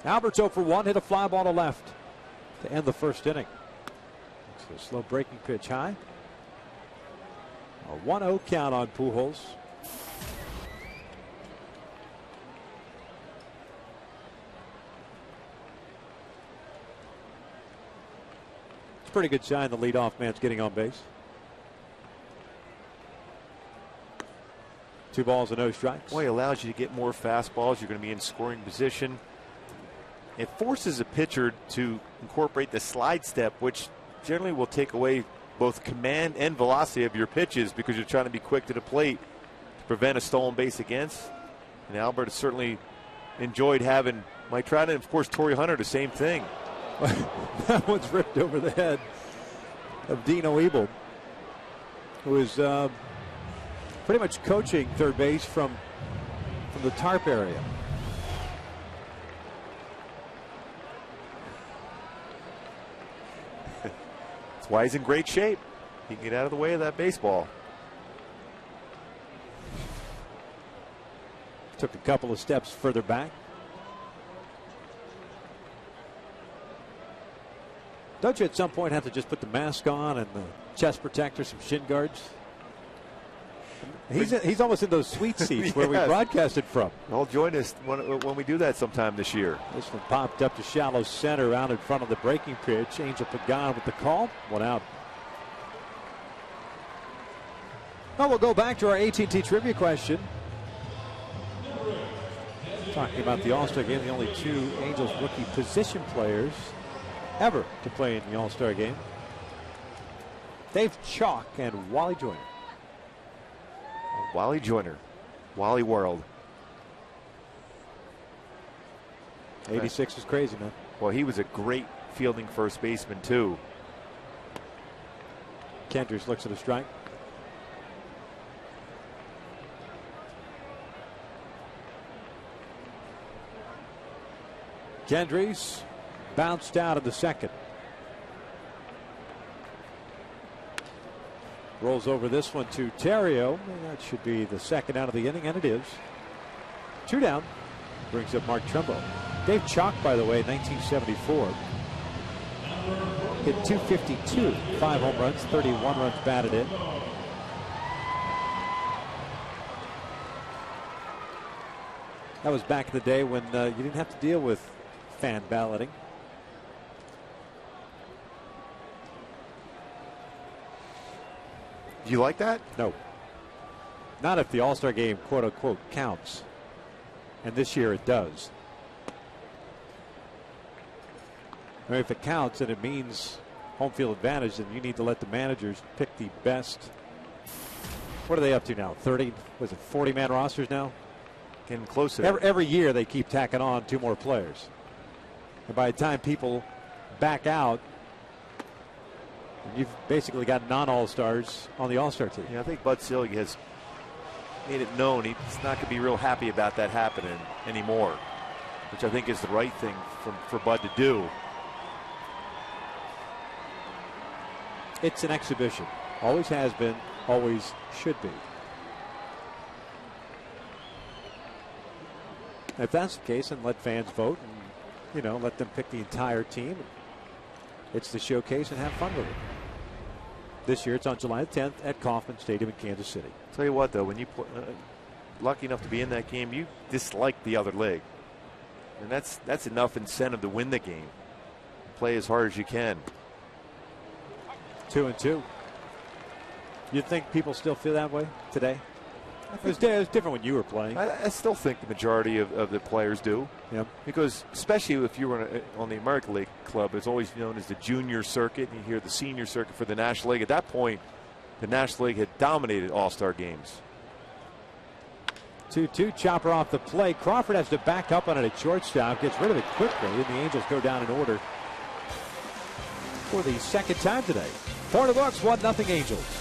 Albert's 0 for 1, hit a fly ball to left to end the 1st inning. So a slow breaking pitch high. A 1-0 count on Pujols. Pretty good sign the leadoff man's getting on base. 2 balls and no strikes. Boy, it allows you to get more fastballs. You're going to be in scoring position. It forces a pitcher to incorporate the slide step, which generally will take away both command and velocity of your pitches because you're trying to be quick to the plate to prevent a stolen base against. And Albert has certainly enjoyed having Mike Trout and, of course, Torrey Hunter, the same thing. That one's ripped over the head of Dino Ebel, who is pretty much coaching third base from the tarp area. That's why he's in great shape. He can get out of the way of that baseball. Took a couple of steps further back. Don't you at some point have to just put the mask on and the chest protector, some shin guards? He's almost in those sweet seats where we broadcasted from. Well, join us when we do that sometime this year. This one popped up to shallow center out in front of the breaking pitch. Angel Pagan with the call. 1 out. Well, we'll go back to our AT&T trivia question. Talking about the All-Star game, the only 2 Angels rookie position players ever to play in the All-Star game. Dave Chalk and Wally Joyner. Wally Joyner. Wally World. 86 is crazy, man. Well, he was a great fielding first baseman, too. Kendricks looks at a strike. Kendricks bounced out of the second. Rolls over this one to Terrio. That should be the second out of the inning, and it is. 2 down. Brings up Mark Trumbo. Dave Chalk, by the way, 1974. Hit .252, 5 home runs, 31 runs batted in. That was back in the day when you didn't have to deal with fan balloting. Do you like that? No. Not if the All-Star game, quote unquote, counts. And this year it does. I mean, if it counts and it means home field advantage, then you need to let the managers pick the best. What are they up to now? 30, was it 40-man rosters now? Getting close to that. Every year they keep tacking on 2 more players. And by the time people back out, you've basically got non-All-Stars on the All-Star team. Yeah, I think Bud Selig has made it known he's not going to be real happy about that happening anymore, which I think is the right thing for Bud to do. It's an exhibition. Always has been, always should be. If that's the case, then let fans vote and, let them pick the entire team. It's the showcase and have fun with it. This year it's on July 10th at Kauffman Stadium in Kansas City. Tell you what, though, when you lucky enough to be in that game, you dislike the other leg. And that's enough incentive to win the game. Play as hard as you can. 2-2. You think people still feel that way today? It was different when you were playing. I still think the majority of the players do. Yep. Because especially if you were on the American League club, it's always known as the junior circuit. You hear the senior circuit for the National League. At that point, the National League had dominated All-Star games. 2-2, chopper off the plate. Crawford has to back up on it at shortstop. Gets rid of it quickly, and the Angels go down in order for the second time today. 4 to books, 1-0 Angels.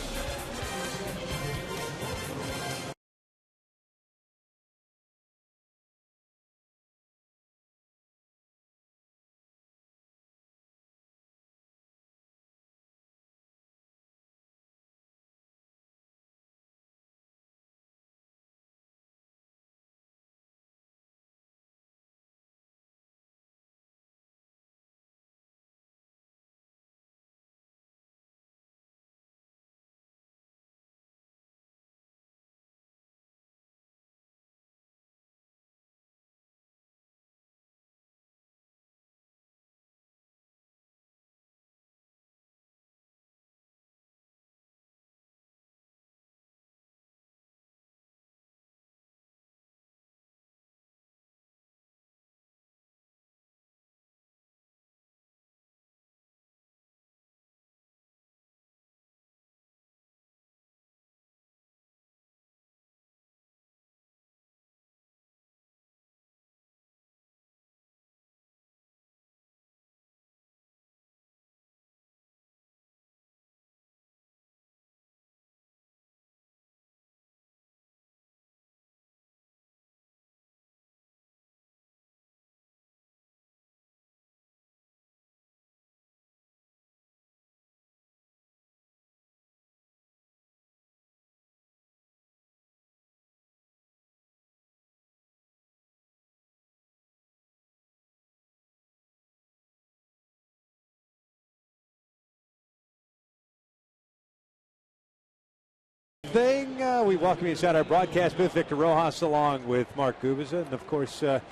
thing. We welcome you inside our broadcast booth. Victor Rojas along with Mark Gubiza. And, of course, one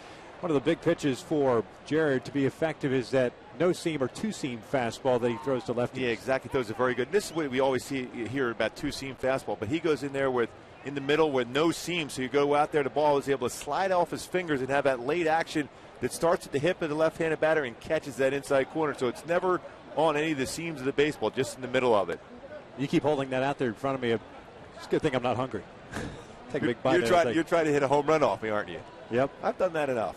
of the big pitches for Jared to be effective is that no-seam or two-seam fastball that he throws to lefties. Yeah, exactly. Those are very good. This is what we always hear about two-seam fastball, but he goes in there in the middle with no seam, so you go out there, the ball is able to slide off his fingers and have that late action that starts at the hip of the left-handed batter and catches that inside corner. So it's never on any of the seams of the baseball, just in the middle of it. You keep holding that out there in front of me. It's a good thing I'm not hungry. Take a big bite. You're trying to hit a home run off me, aren't you? Yep. I've done that enough.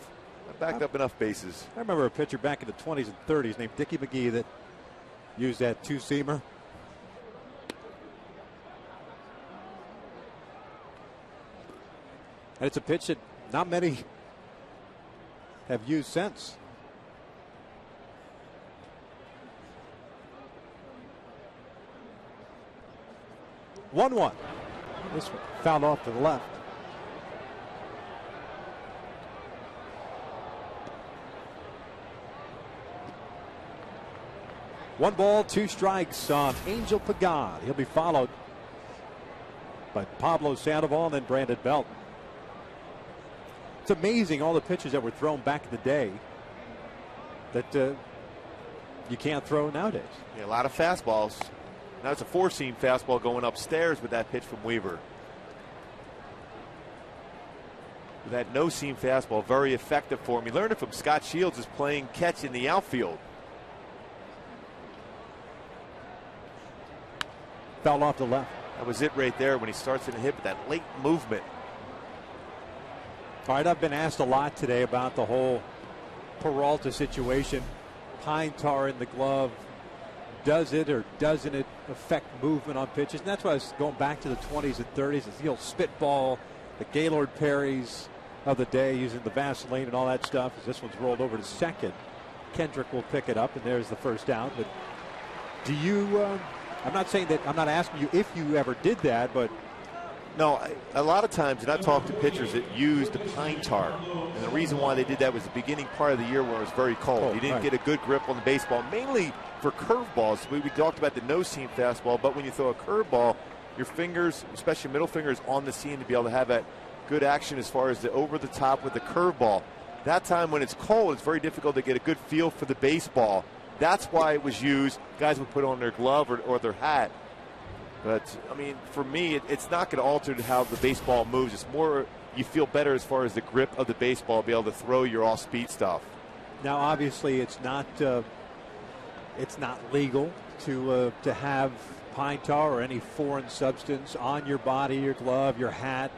I've backed up enough bases. I remember a pitcher back in the 20s and 30s named Dickie McGee that used that two-seamer. And it's a pitch that not many have used since. One. This one fouled off to the left. One ball, two strikes on Angel Pagad. He'll be followed by Pablo Sandoval and then Brandon Belton. It's amazing all the pitches that were thrown back in the day that you can't throw nowadays. Yeah, a lot of fastballs. Now it's a four-seam fastball going upstairs with that pitch from Weaver. With that no-seam fastball, very effective for him. He learned it from Scott Shields, is playing catch in the outfield. Foul off the left. That was it right there when he starts in the hip with that late movement. All right, I've been asked a lot today about the whole Peralta situation. Pine tar in the glove. Does it or doesn't it affect movement on pitches? And that's why I was going back to the 20s and 30s. It's the old spitball, the Gaylord Perrys of the day using the Vaseline and all that stuff. As this one's rolled over to second, Kendrick will pick it up, and there's the first down. But do you, I'm not saying that, I'm not asking you if you ever did that, but. No, a lot of times, and I've talked to pitchers that used the pine tar, and the reason why they did that was the beginning part of the year where it was very cold. You didn't get a good grip on the baseball, mainly for curveballs. We talked about the no-seam fastball, but when you throw a curveball, your fingers, especially middle fingers, on the seam to be able to have that good action as far as the over the top with the curveball. That time when it's cold, it's very difficult to get a good feel for the baseball. That's why it was used. Guys would put on their glove or their hat. But, I mean, for me, it's not going to alter how the baseball moves. It's more you feel better as far as the grip of the baseball, be able to throw your off-speed stuff. Now, obviously, it's not legal to have pine tar or any foreign substance on your body, your glove, your hat.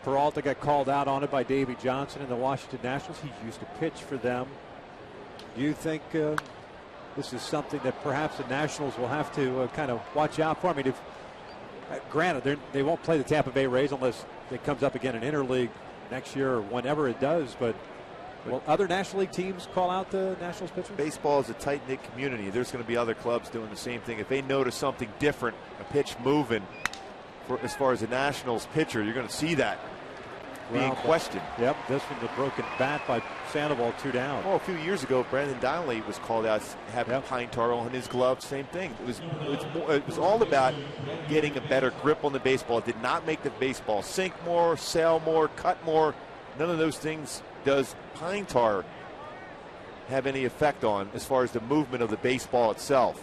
Peralta got called out on it by Davey Johnson in the Washington Nationals. He used to pitch for them. Do you think this is something that perhaps the Nationals will have to kind of watch out for? I mean, granted, they won't play the Tampa Bay Rays unless it comes up again in interleague next year or whenever it does. But will other National League teams call out the Nationals pitchers? Baseball is a tight-knit community. There's going to be other clubs doing the same thing. If they notice something different, a pitch moving, as far as the Nationals pitcher, you're going to see that being questioned. Yep, this one's a broken bat by Sandoval, 2 down. Well, a few years ago, Brandon Donnelly was called out having pine tar on his glove. Same thing. It was all about getting a better grip on the baseball. It did not make the baseball sink more, sail more, cut more. None of those things does pine tar have any effect on as far as the movement of the baseball itself.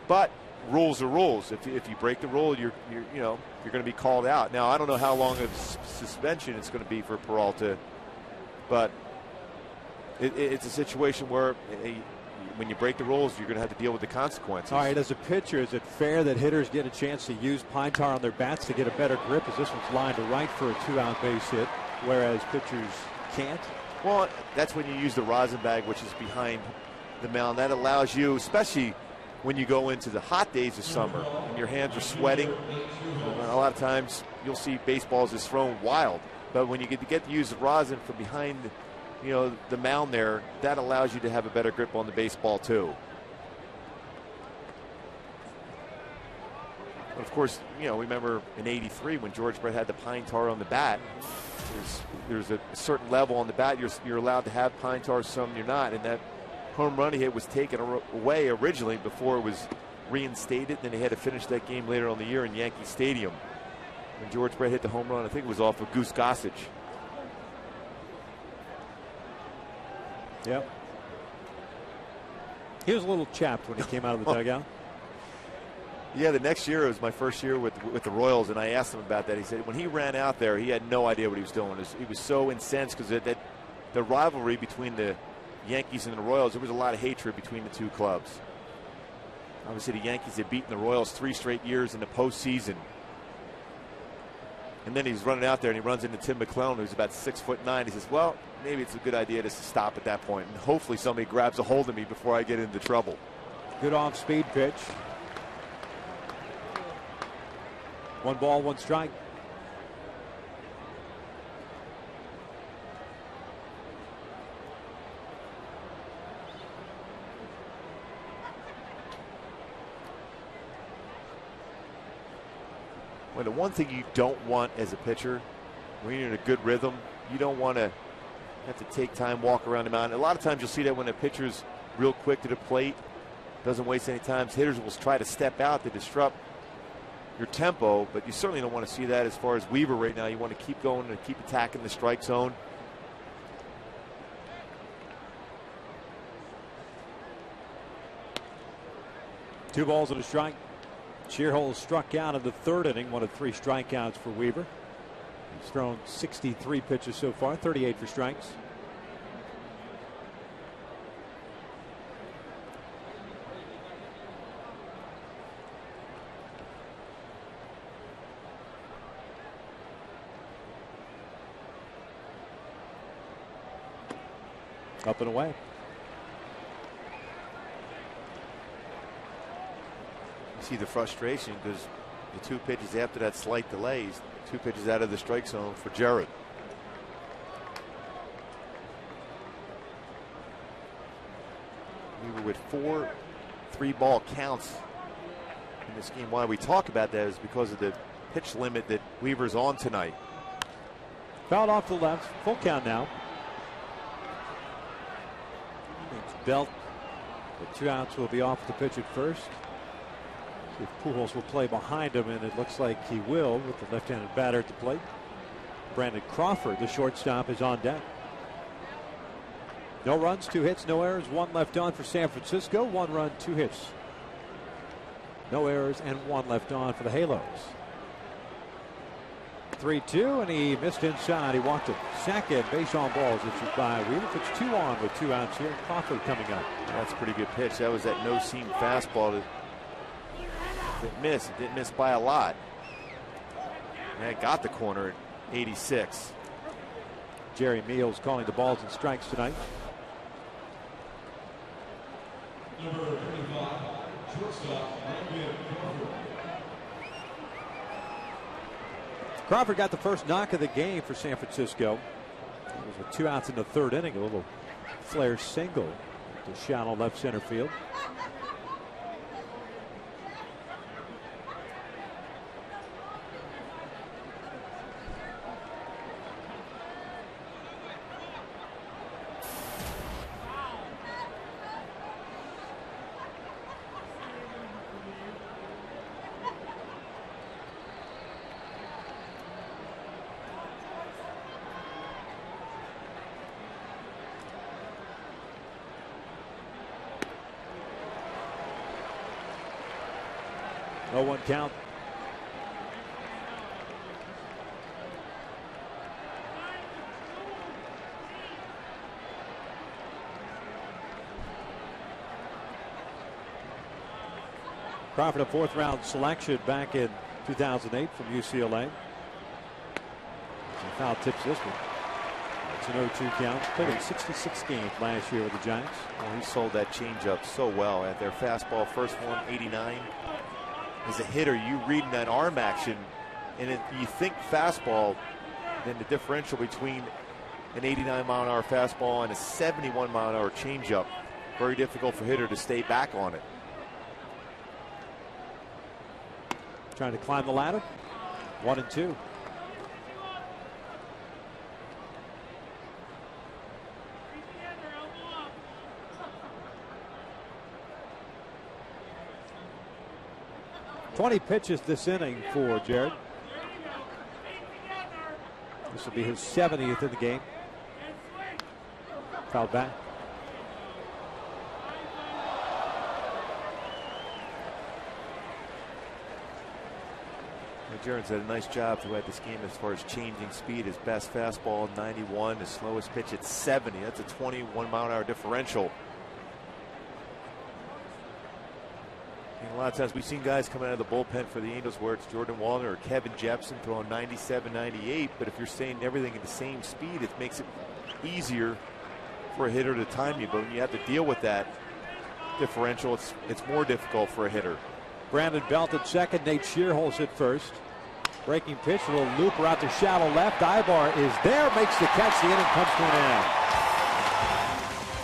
But rules are rules. If you break the rule, you're going to be called out. Now, I don't know how long of suspension it's going to be for Peralta, but it's a situation where when you break the rules, you're going to have to deal with the consequences. All right, as a pitcher, is it fair that hitters get a chance to use pine tar on their bats to get a better grip, as this one's lined to right for a 2-out base hit, whereas pitchers can't? Well, that's when you use the rosin bag, which is behind the mound. That allows you, especially when you go into the hot days of summer and your hands are sweating, a lot of times you'll see baseballs is thrown wild. But when you get to use the rosin from behind the mound there, that allows you to have a better grip on the baseball too. But of course, remember in '83 when George Brett had the pine tar on the bat. There's a certain level on the bat you're allowed to have pine tar, some you're not, and that home run he hit was taken away originally before it was reinstated. Then they had to finish that game later on the year in Yankee Stadium when George Brett hit the home run. I think it was off of Goose Gossage. Yep. He was a little chapped when he came out of the dugout. Yeah, the next year, it was my first year with the Royals, and I asked him about that. He said when he ran out there, he had no idea what he was doing. He was so incensed because the rivalry between the Yankees and the Royals, there was a lot of hatred between the two clubs. Obviously, the Yankees had beaten the Royals 3 straight years in the postseason. And then he's running out there, and he runs into Tim McClellan, who's about 6'9". He says, well, maybe it's a good idea just to stop at that point, and hopefully somebody grabs a hold of me before I get into trouble. Good off-speed pitch. 1 ball, 1 strike. Well, the one thing you don't want as a pitcher, when you're in a good rhythm, you don't want to have to take time, walk around the mound. A lot of times you'll see that when a pitcher's real quick to the plate, doesn't waste any time. Hitters will try to step out to disrupt your tempo, but you certainly don't want to see that as far as Weaver right now. You want to keep going and keep attacking the strike zone. Two balls and a strike. Shearhole struck out in the 3rd inning, 1 of 3 strikeouts for Weaver. He's thrown 63 pitches so far, 38 for strikes. Up and away. You see the frustration because the 2 pitches after that slight delay, 2 pitches out of the strike zone for Jared. We were with 4 3-ball counts in this game. Why we talk about that is because of the pitch limit that Weaver's on tonight. Fouled off the left. Full count now. Belt. The 2 outs will be off the pitch at first. See if Pujols will play behind him, and it looks like he will with the left-handed batter at the plate. Brandon Crawford, the shortstop, is on deck. No runs, 2 hits, no errors, 1 left on for San Francisco. 1 run, 2 hits. No errors and 1 left on for the Halos. 3-2, and he missed inside. He walked it. Second base on balls issued by Weaver. It's 2 on with 2 outs here. Crawford coming up. That's a pretty good pitch. That was that no-seam fastball that missed. It didn't miss by a lot. And it got the corner at 86. Jerry Meals calling the balls and strikes tonight. Number 25, shortstop, Crawford got the first knock of the game for San Francisco. It was with 2 outs in the 3rd inning. A little flare single to shallow left center field. No 1 count. Crawford, a 4th round selection back in 2008 from UCLA. So foul tips this one. It's an 0-2 count. Played in 66 games last year with the Giants. Well, he sold that changeup so well at their fastball. First one, 89. As a hitter, you read that arm action, and you think fastball, then the differential between an 89-mile-an-hour fastball and a 71-mile-an-hour changeup, very difficult for a hitter to stay back on it. Trying to climb the ladder. 1-2. 20 pitches this inning for Jared. This will be his 70th in the game. Fouled back. Jared's did a nice job throughout this game as far as changing speed. His best fastball 91, his slowest pitch at 70. That's a 21-mile-an-hour differential. And a lot of times we've seen guys coming out of the bullpen for the Angels where it's Jordan Walner or Kevin Jepson throwing 97, 98. But if you're saying everything at the same speed, it makes it easier for a hitter to time you. But when you have to deal with that differential, it's more difficult for a hitter. Brandon Belt at second. Nate Shearholz at first. Breaking pitch, a little looper out to shallow left. Ibar is there, makes the catch. The inning comes to an end.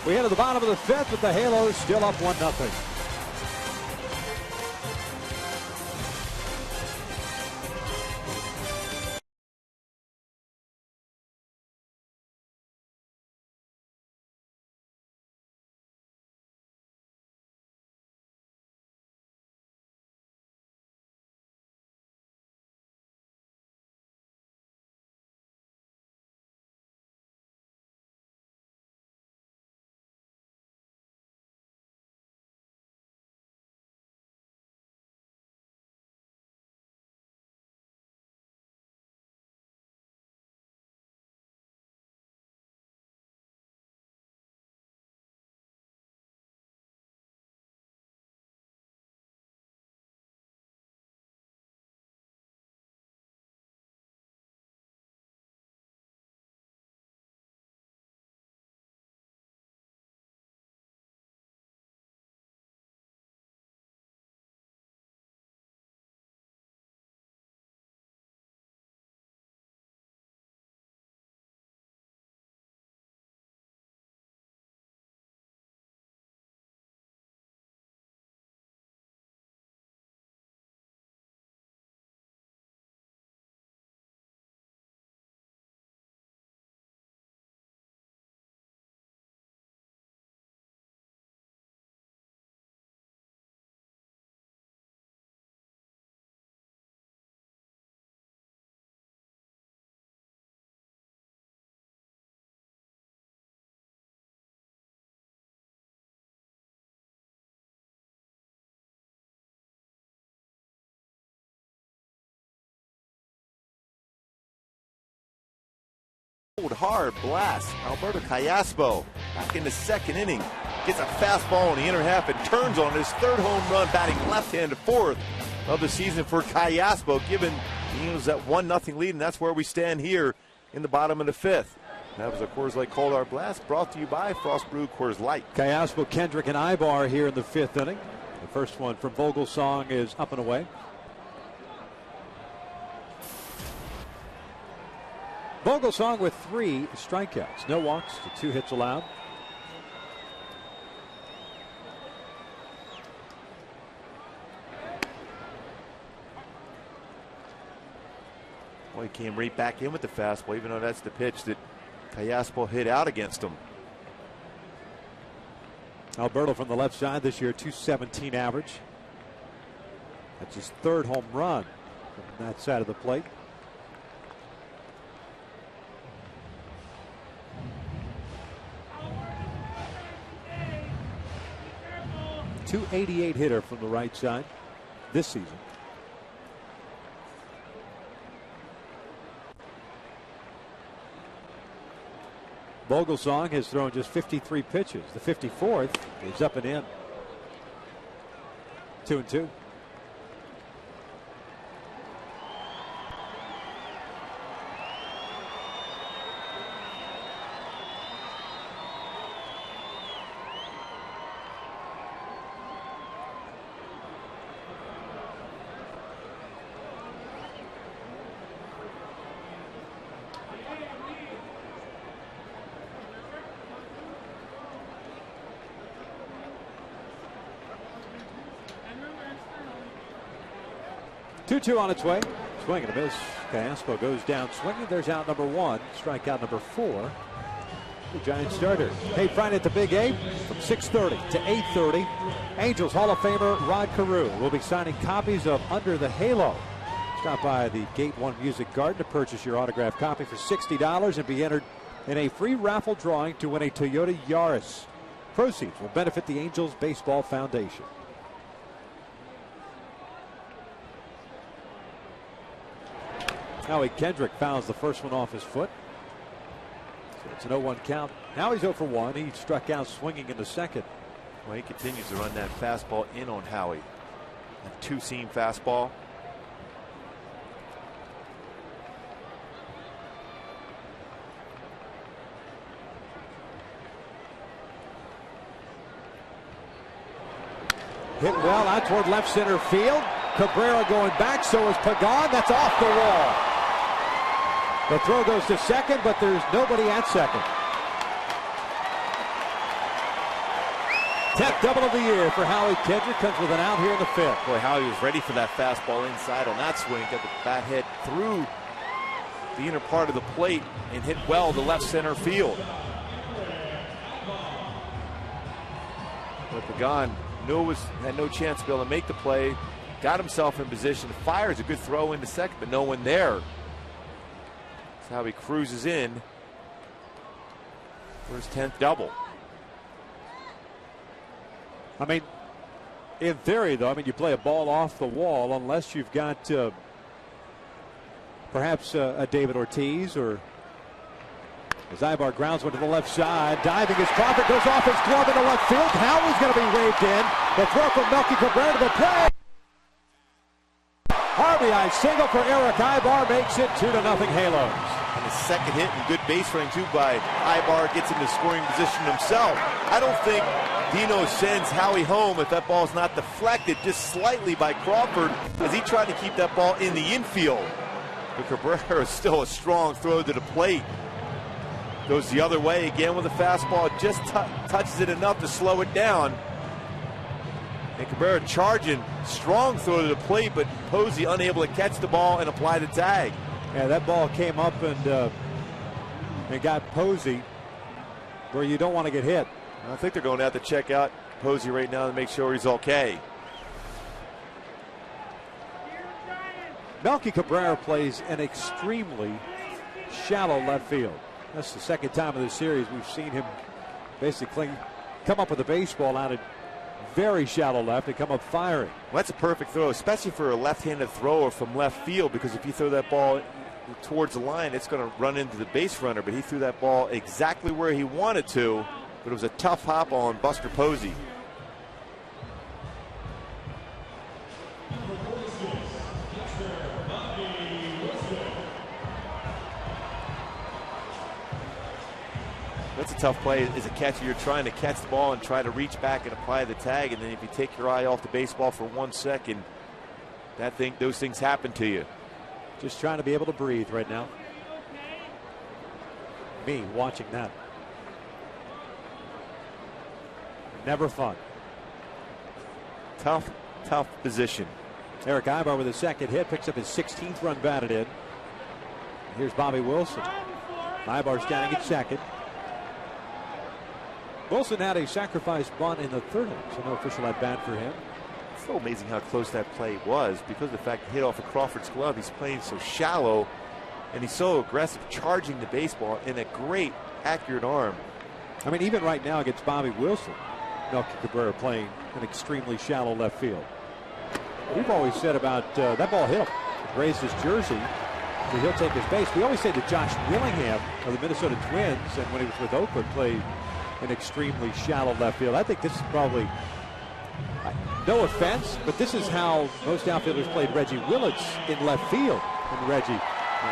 We head to the bottom of the fifth, but the Halos still up 1-0. Hard blast. Alberto Callaspo back in the second inning. Gets a fastball in the inner half and turns on his third home run, batting left-handed fourth of the season for Callaspo, giving the Angels that 1-0 lead, and that's where we stand here in the bottom of the fifth. That was a Coors Light Cold Hard Blast brought to you by Frost Brew Coors Light. Callaspo, Kendrick, and Ibar here in the fifth inning. The first one from Vogelsong is up and away. Vogelsong with 3 strikeouts, no walks to 2 hits allowed. Well, he came right back in with the fastball, even though that's the pitch that Callaspo hit out against him. Alberto from the left side this year, 217 average. That's his 3rd home run from that side of the plate. .288 hitter from the right side this season. Vogelsong has thrown just 53 pitches. The 54th is up and in. 2-2. Two on its way. Swing and a miss. Callaspo goes down swinging. There's out number 1. Strikeout number 4 the Giants starter. Hey, Friday at the Big A from 6:30 to 8:30. Angels Hall of Famer Rod Carew will be signing copies of Under the Halo. Stop by the Gate 1 Music Garden to purchase your autographed copy for $60 and be entered in a free raffle drawing to win a Toyota Yaris. Proceeds will benefit the Angels Baseball Foundation. Howie Kendrick fouls the first one off his foot. So it's an 0-1 count. Now he's 0 for 1. He struck out swinging in the second. Well, he continues to run that fastball in on Howie. A two-seam fastball. Hit well out toward left center field. Cabrera going back, so is Pagan. That's off the wall. The throw goes to second, but there's nobody at second. 10th double of the year for Howie Kendrick. Comes with an out here in the fifth. Boy, Howie was ready for that fastball inside on that swing. Got the bat head through the inner part of the plate and hit well to left center field. But Pagan had no chance to be able to make the play. Got himself in position. Fires a good throw into second, but no one there. That's how he cruises in for his 10th double. I mean, in theory, though, you play a ball off the wall unless you've got perhaps a David Ortiz or Zybar grounds one to the left side. Diving is Crawford, goes off his glove into left field. Howie's going to be waved in. The throw from Melky Cabrera to the play. RBI single for Eric Ibar makes it 2-0 Halos. And the second hit and good base running too by Ibar gets into scoring position himself. I don't think Dino sends Howie home if that ball's not deflected just slightly by Crawford as he tried to keep that ball in the infield. But Cabrera is still a strong throw to the plate. Goes the other way again with a fastball, just touches it enough to slow it down. And Cabrera charging, strong throw to the plate, but Posey unable to catch the ball and apply the tag. Yeah, that ball came up and got Posey where you don't want to get hit. I think they're going to have to check out Posey right now to make sure he's okay. Melky Cabrera plays an extremely shallow left field. That's the second time in the series we've seen him basically come up with a baseball out at very shallow left and come up firing. Well, that's a perfect throw, especially for a left-handed thrower from left field, because if you throw that ball towards the line, it's going to run into the base runner. But he threw that ball exactly where he wanted to, but it was a tough hop on Buster Posey. That's a tough play as a catcher. You're trying to catch the ball and try to reach back and apply the tag, and then if you take your eye off the baseball for 1 second, those things happen to you. Just trying to be able to breathe right now. Me watching that. Never fun. Tough position. Eric Ibar with his second hit, picks up his 16th run batted in. Here's Bobby Wilson. Ibar standing at second. Wilson had a sacrifice bunt in the third inning, so no official at bat for him. It's so amazing how close that play was because of the fact he hit off of Crawford's glove. He's playing so shallow, and he's so aggressive, charging the baseball in a great, accurate arm. Even right now against Bobby Wilson, Melky Cabrera playing an extremely shallow left field. We've always said about that ball hit him. It grazed his jersey, so he'll take his base. We always say that Josh Willingham of the Minnesota Twins, and when he was with Oakland, played an extremely shallow left field. I think this is probably, no offense, but this is how most outfielders played Reggie Willits in left field. And Reggie.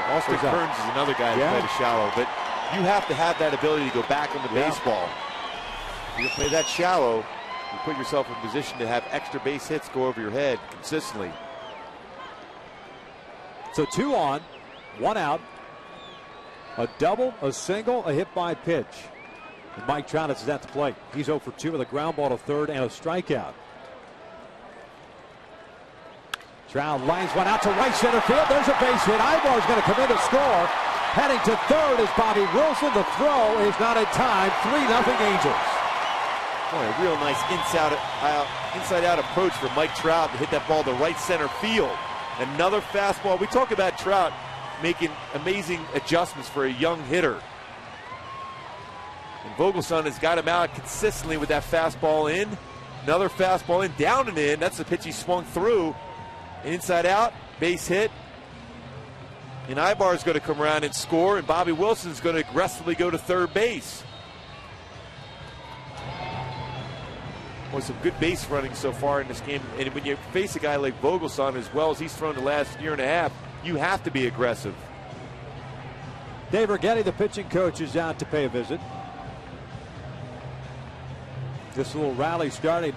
Austin Kearns is another guy who played a shallow, but you have to have that ability to go back on the baseball. If you play that shallow, you put yourself in position to have extra base hits go over your head consistently. So 2 on, 1 out, a double, a single, a hit by pitch. And Mike Trout is at the plate. He's 0 for 2 with a ground ball to third and a strikeout. Trout lines one out to right center field. There's a base hit. Ibar's going to come in to score. Heading to third is Bobby Wilson. The throw is not in time. 3-0 Angels. Boy, a real nice inside-out approach for Mike Trout to hit that ball to right center field. Another fastball. We talk about Trout making amazing adjustments for a young hitter. And Vogelsong has got him out consistently with that fastball in. Another fastball in, down and in. That's the pitch he swung through. Inside out, base hit. And Ibar is going to come around and score, and Bobby Wilson is going to aggressively go to third base. Well, some good base running so far in this game. And when you face a guy like Vogelsong, as well as he's thrown the last year and a half, you have to be aggressive. Dave Righetti, the pitching coach, is out to pay a visit. This little rally started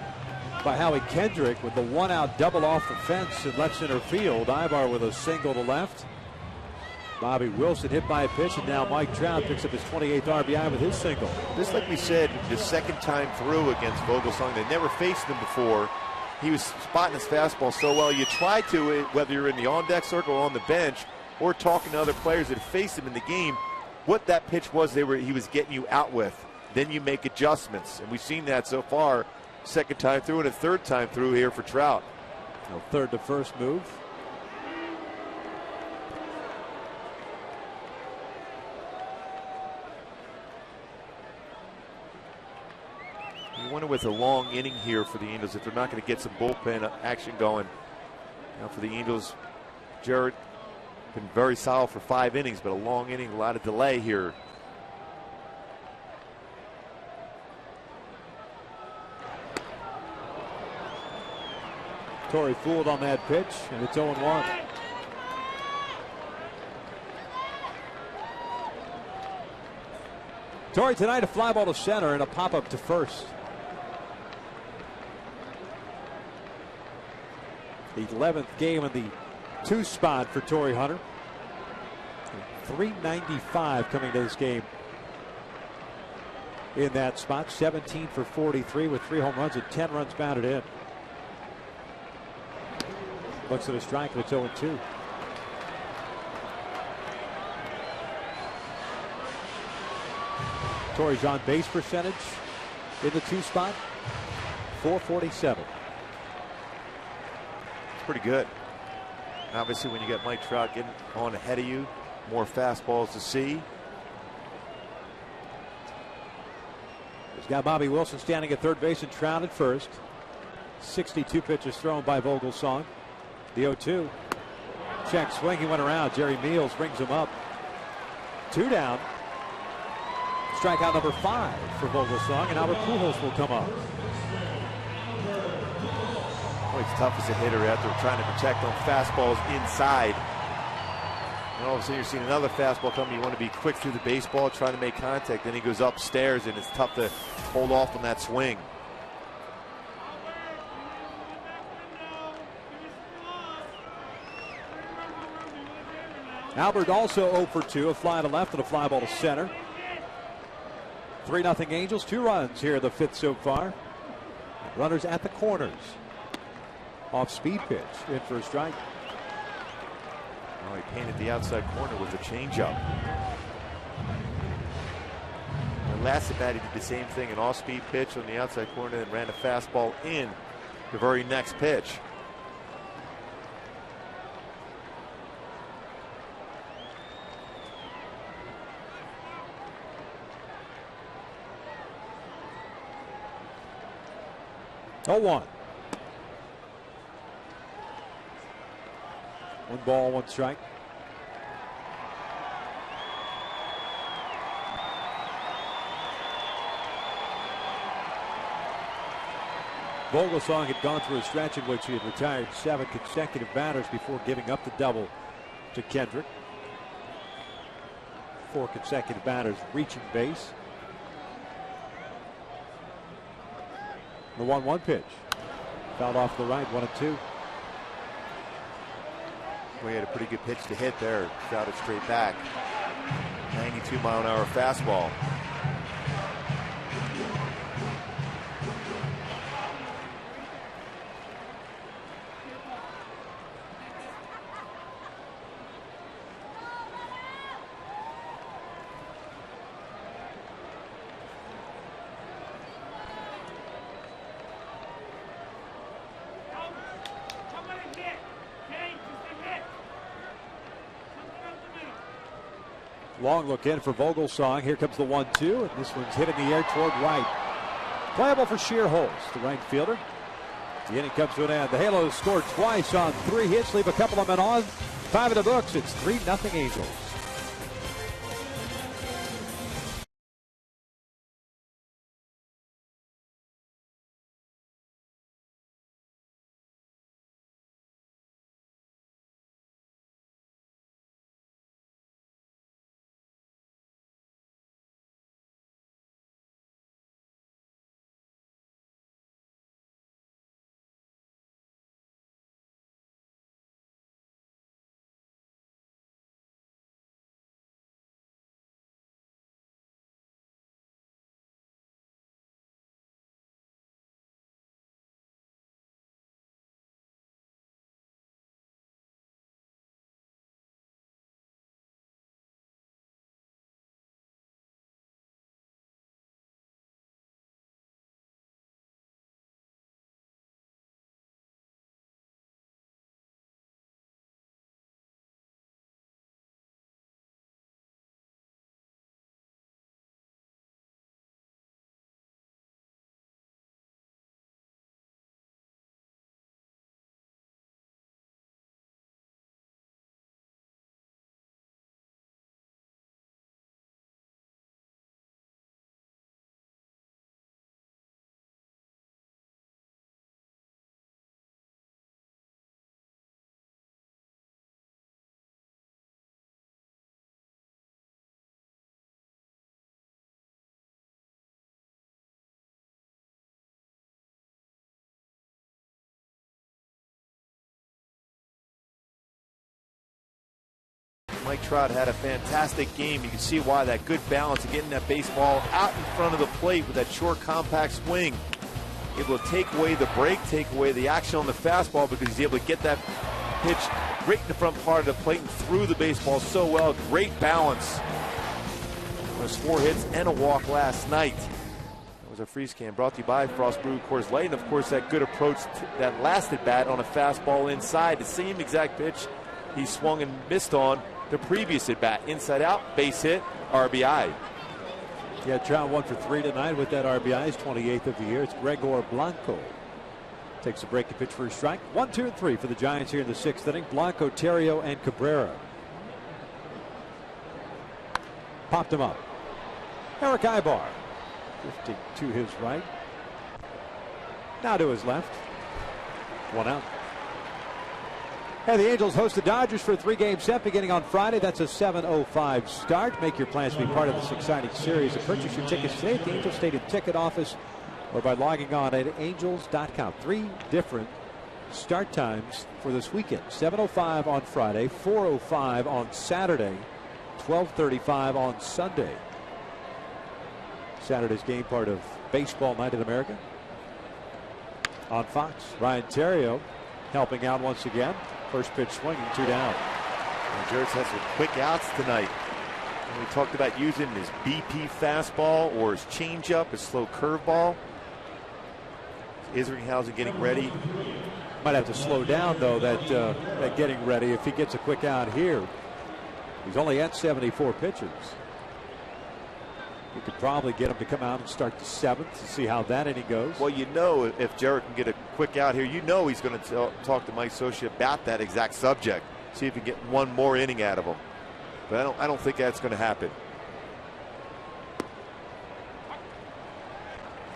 by Howie Kendrick with the one-out double off the fence in left center field. Ibar with a single to left. Bobby Wilson hit by a pitch, and now Mike Trout picks up his 28th RBI with his single. Just like we said, the second time through against Vogelsong, they never faced him before. He was spotting his fastball so well. You try to, whether you're in the on-deck circle or on the bench, or talking to other players that faced him in the game, what that pitch was he was getting you out with. Then you make adjustments, and we've seen that so far. Second time through and a third time through here for Trout. No, third to first move. You wonder with a long inning here for the Angels if they're not going to get some bullpen action going. Now for the Angels, Jarrett been very solid for 5 innings, but a long inning, a lot of delay here. Torrey fooled on that pitch, and it's 0-1. Torrey tonight, a fly ball to center and a pop-up to first. The 11th game in the 2 spot for Torrey Hunter. .395 coming to this game in that spot. 17 for 43 with 3 home runs and 10 runs batted in. Looks at a strike, and it's 0-2. Torrey's on base percentage in the 2 spot, .447. Pretty good. Obviously, when you get Mike Trout getting on ahead of you, more fastballs to see. He's got Bobby Wilson standing at third base and Trout at first. 62 pitches thrown by Vogelsong. The 0-2. Check swing. He went around. Jerry Meals brings him up. 2 down. Strikeout number 5 for Vogelsong, and Albert Pujols will come up. Well, he's tough as a hitter after trying to protect on fastballs inside. And all of a sudden you're seeing another fastball coming. You want to be quick through the baseball, trying to make contact. Then he goes upstairs, and it's tough to hold off on that swing. Albert also 0 for 2, a fly to left and a fly ball to center. 3-0 Angels, 2 runs here in the 5th so far. Runners at the corners. Off speed pitch, in for a strike. Oh, he painted the outside corner with a changeup. Last at bat, he did the same thing, an off-speed pitch on the outside corner, and ran a fastball in the very next pitch. Oh, 1. 1 ball, 1 strike. Vogelsong had gone through a stretch in which he had retired 7 consecutive batters before giving up the double to Kendrick. 4 consecutive batters reaching base. The 1-1 pitch. Fouled off the right, 1-2. We had a pretty good pitch to hit there. Shot it straight back. 92-mile-an-hour fastball. Long look in for Vogelsong. Here comes the 1-2, and this one's hit in the air toward right. Playable for Shearholz, the right fielder. The inning comes to an end. The Halos scored twice on 3 hits, leave a couple of men on. 5 in the books. It's 3-0 Angels. Mike Trout had a fantastic game. You can see why. That good balance of getting that baseball out in front of the plate with that short, compact swing. Able to take away the break, take away the action on the fastball, because he's able to get that pitch right in the front part of the plate and threw the baseball so well. Great balance. Was 4 hits and a walk last night. That was our freeze cam brought to you by Frost Brew Coors Light. And of course, that good approach, that last at bat on a fastball inside, the same exact pitch he swung and missed on the previous at bat. Inside out, base hit, RBI. Yeah, Trout 1 for 3 tonight with that RBI. His 28th of the year. It's Gregor Blanco. Takes a break and pitch for a strike. 1, 2, and 3 for the Giants here in the 6th inning. Blanco, Terrio, and Cabrera. Popped him up. Eric Ibar drifting to his right. Now to his left. 1 out. And the Angels host the Dodgers for a 3-game set beginning on Friday. That's a 7:05 start. Make your plans to be part of this exciting series and purchase your tickets today at the Angels Stadium ticket office or by logging on at angels.com. 3 different start times for this weekend. 7:05 on Friday, 4:05 on Saturday, 12:35 on Sunday. Saturday's game part of Baseball Night in America on Fox. Ryan Terrio helping out once again. First pitch swinging, 2 down. And Jerz has some quick outs tonight. And we talked about using his BP fastball or his changeup, his slow curveball. Isringhausen getting ready. Might have to slow down though that getting ready if he gets a quick out here. He's only at 74 pitches. You could probably get him to come out and start the 7th to see how that inning goes. Well, you know, if Jared can get a quick out here, you know he's going to talk to Mike Scioscia about that exact subject. See if he can get one more inning out of him. But I don't think that's going to happen.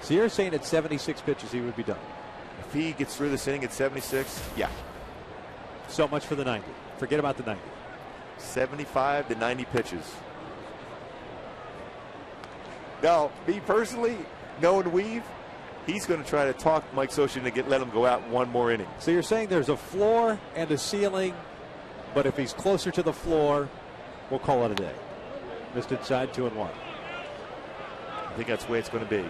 So you're saying at 76 pitches he would be done? If he gets through this inning at 76, yeah. So much for the 90. Forget about the 90. 75 to 90 pitches. Now, me personally, knowing Weave, he's going to try to talk Mike Scioscia to let him go out one more inning. So you're saying there's a floor and a ceiling, but if he's closer to the floor, we'll call it a day. Missed inside, 2-1. I think that's the way it's going to be.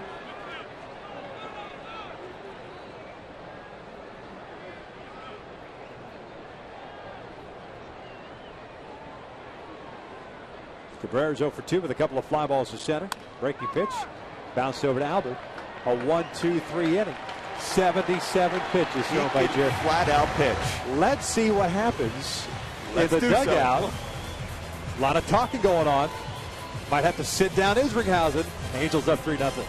Cabrera's 0 for 2 with a couple of fly balls to center. Breaking pitch. Bounced over to Albert. A 1-2-3 inning. 77 pitches thrown by Jerry. Flat out pitch. Let's see what happens in the dugout A lot of talking going on. Might have to sit down Isringhausen. Angels up 3-0.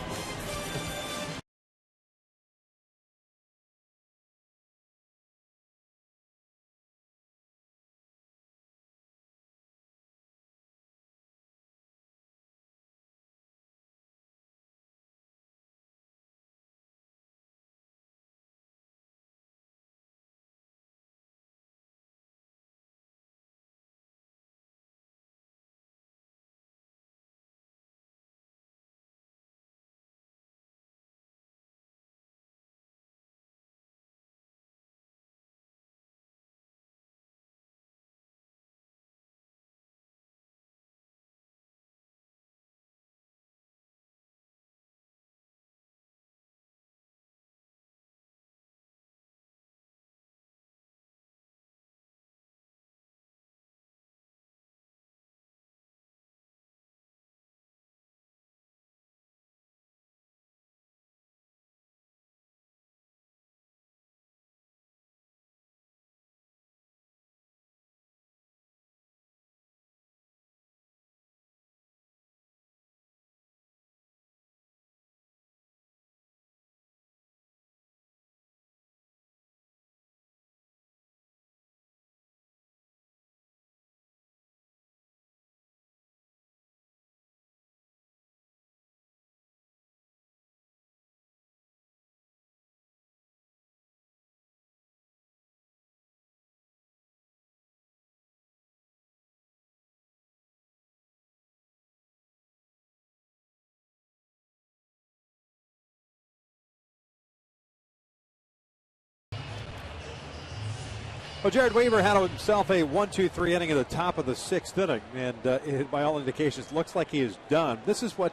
Well, Jared Weaver had himself a 1-2-3 inning at the top of the 6th inning, and it, by all indications, looks like he is done. This is what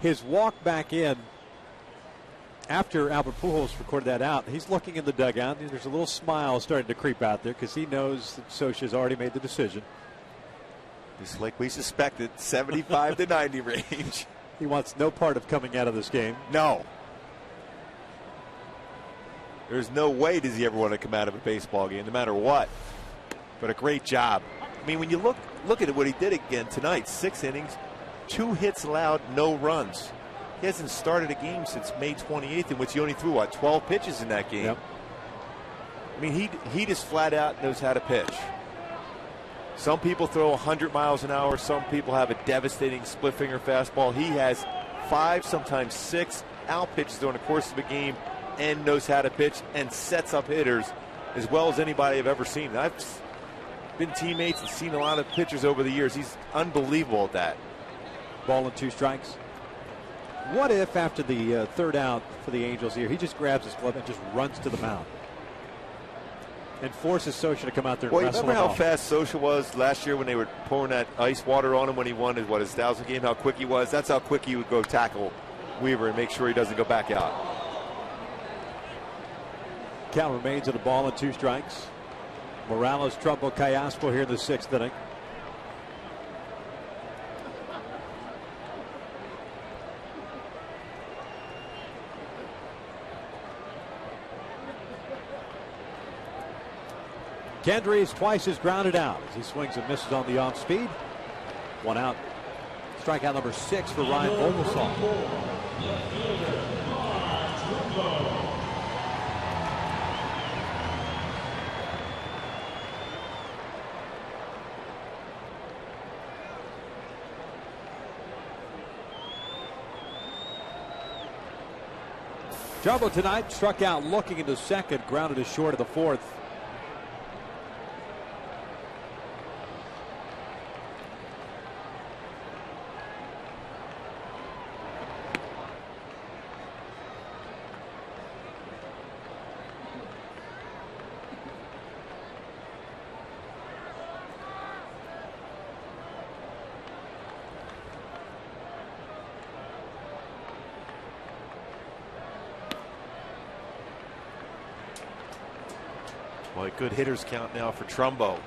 his walk back in after Albert Pujols recorded that out. He's looking in the dugout, and there's a little smile starting to creep out there because he knows that Scioscia's already made the decision. Just like we suspected, 75 to 90 range. He wants no part of coming out of this game. No. There's no way does he ever want to come out of a baseball game, no matter what. But a great job. I mean, when you look at what he did again tonight, 6 innings, 2 hits allowed, no runs. He hasn't started a game since May 28th, in which he only threw, 12 pitches in that game. Yep. I mean, he just flat out knows how to pitch. Some people throw 100 miles an hour. Some people have a devastating split finger fastball. He has 5, sometimes 6 out pitches during the course of a game, and knows how to pitch and sets up hitters as well as anybody I've ever seen. I've been teammates and seen a lot of pitchers over the years. He's unbelievable at that. Ball and 2 strikes. What if after the 3rd out for the Angels here, he just grabs his glove and just runs to the mound and forces Scioscia to come out there and wrestle him remember how off. fast Scioscia was last year when they were pouring that ice water on him when he won his 1,000th game, how quick he was? That's how quick he would go tackle Weaver and make sure he doesn't go back out. Count remains at a ball and 2 strikes. Morales, Trumbo, Callaspo here in the 6th inning. Kendry is twice as grounded out as he swings and misses on the off speed. 1 out. Strikeout number 6 for Ryan Vogelsong. Trumbo tonight struck out looking into 2nd, grounded as short of the 4th. Boy, good hitters count now for Trumbo.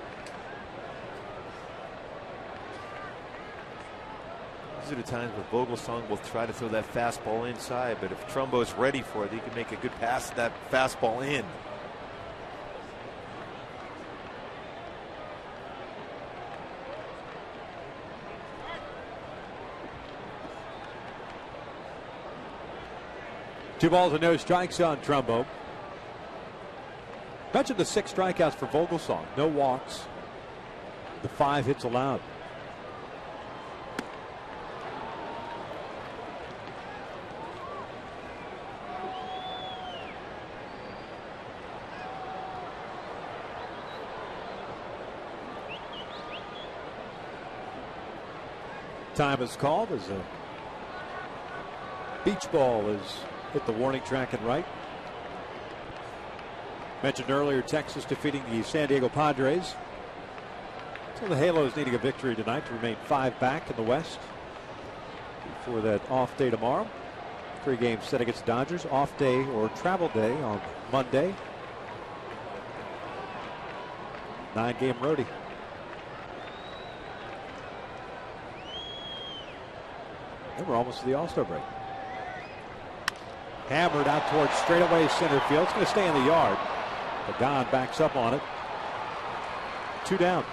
These are the times where Vogelsong will try to throw that fastball inside, but if Trumbo's ready for it, he can make a good pass that fastball in. 2 balls and no strikes on Trumbo. Mentioned the 6 strikeouts for Vogelsong. No walks. The 5 hits allowed. Time is called as a beach ball is hit the warning track and right. Mentioned earlier, Texas defeating the San Diego Padres. So the Halos needing a victory tonight to remain 5 back in the West before that off day tomorrow. 3 games set against the Dodgers. Off day or travel day on Monday. 9-game roadie. And we're almost to the All-Star break. Hammered out towards straightaway center field. It's going to stay in the yard. Pagan backs up on it. 2 down.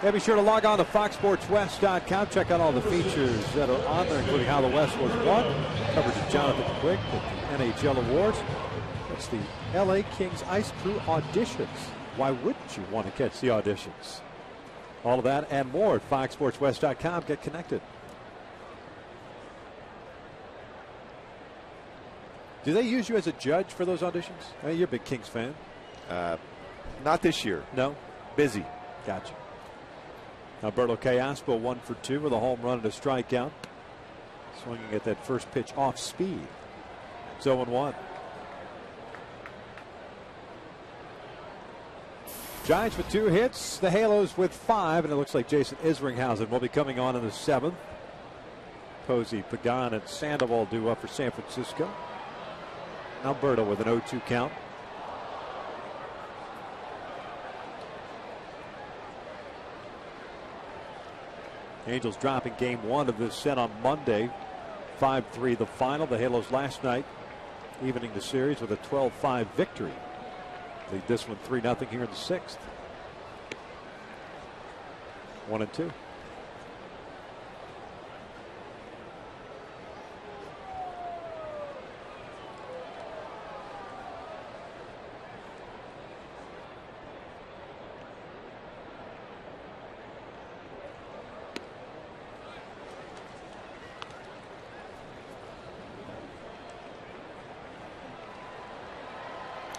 Yeah, be sure to log on to FoxSportsWest.com. Check out all the features that are on there, including how the West was won. Coverage of Jonathan Quick at the NHL Awards. It's the LA Kings Ice Crew auditions. Why wouldn't you want to catch the auditions? All of that and more at FoxSportsWest.com. Get connected. Do they use you as a judge for those auditions? You're a big Kings fan. Not this year. No? Busy. Gotcha. Alberto Callaspo 1 for 2 with a home run and a strikeout. Swinging at that first pitch off speed. 0-1. Giants with 2 hits. The Halos with 5. And it looks like Jason Isringhausen will be coming on in the 7th. Posey, Pagan, and Sandoval due up for San Francisco. Alberto with an 0-2 count. Angels dropping game 1 of this set on Monday. 5-3 the final. The Halos last night evening the series with a 12-5 victory. Lead this one 3-0 here in the 6th. 1-2.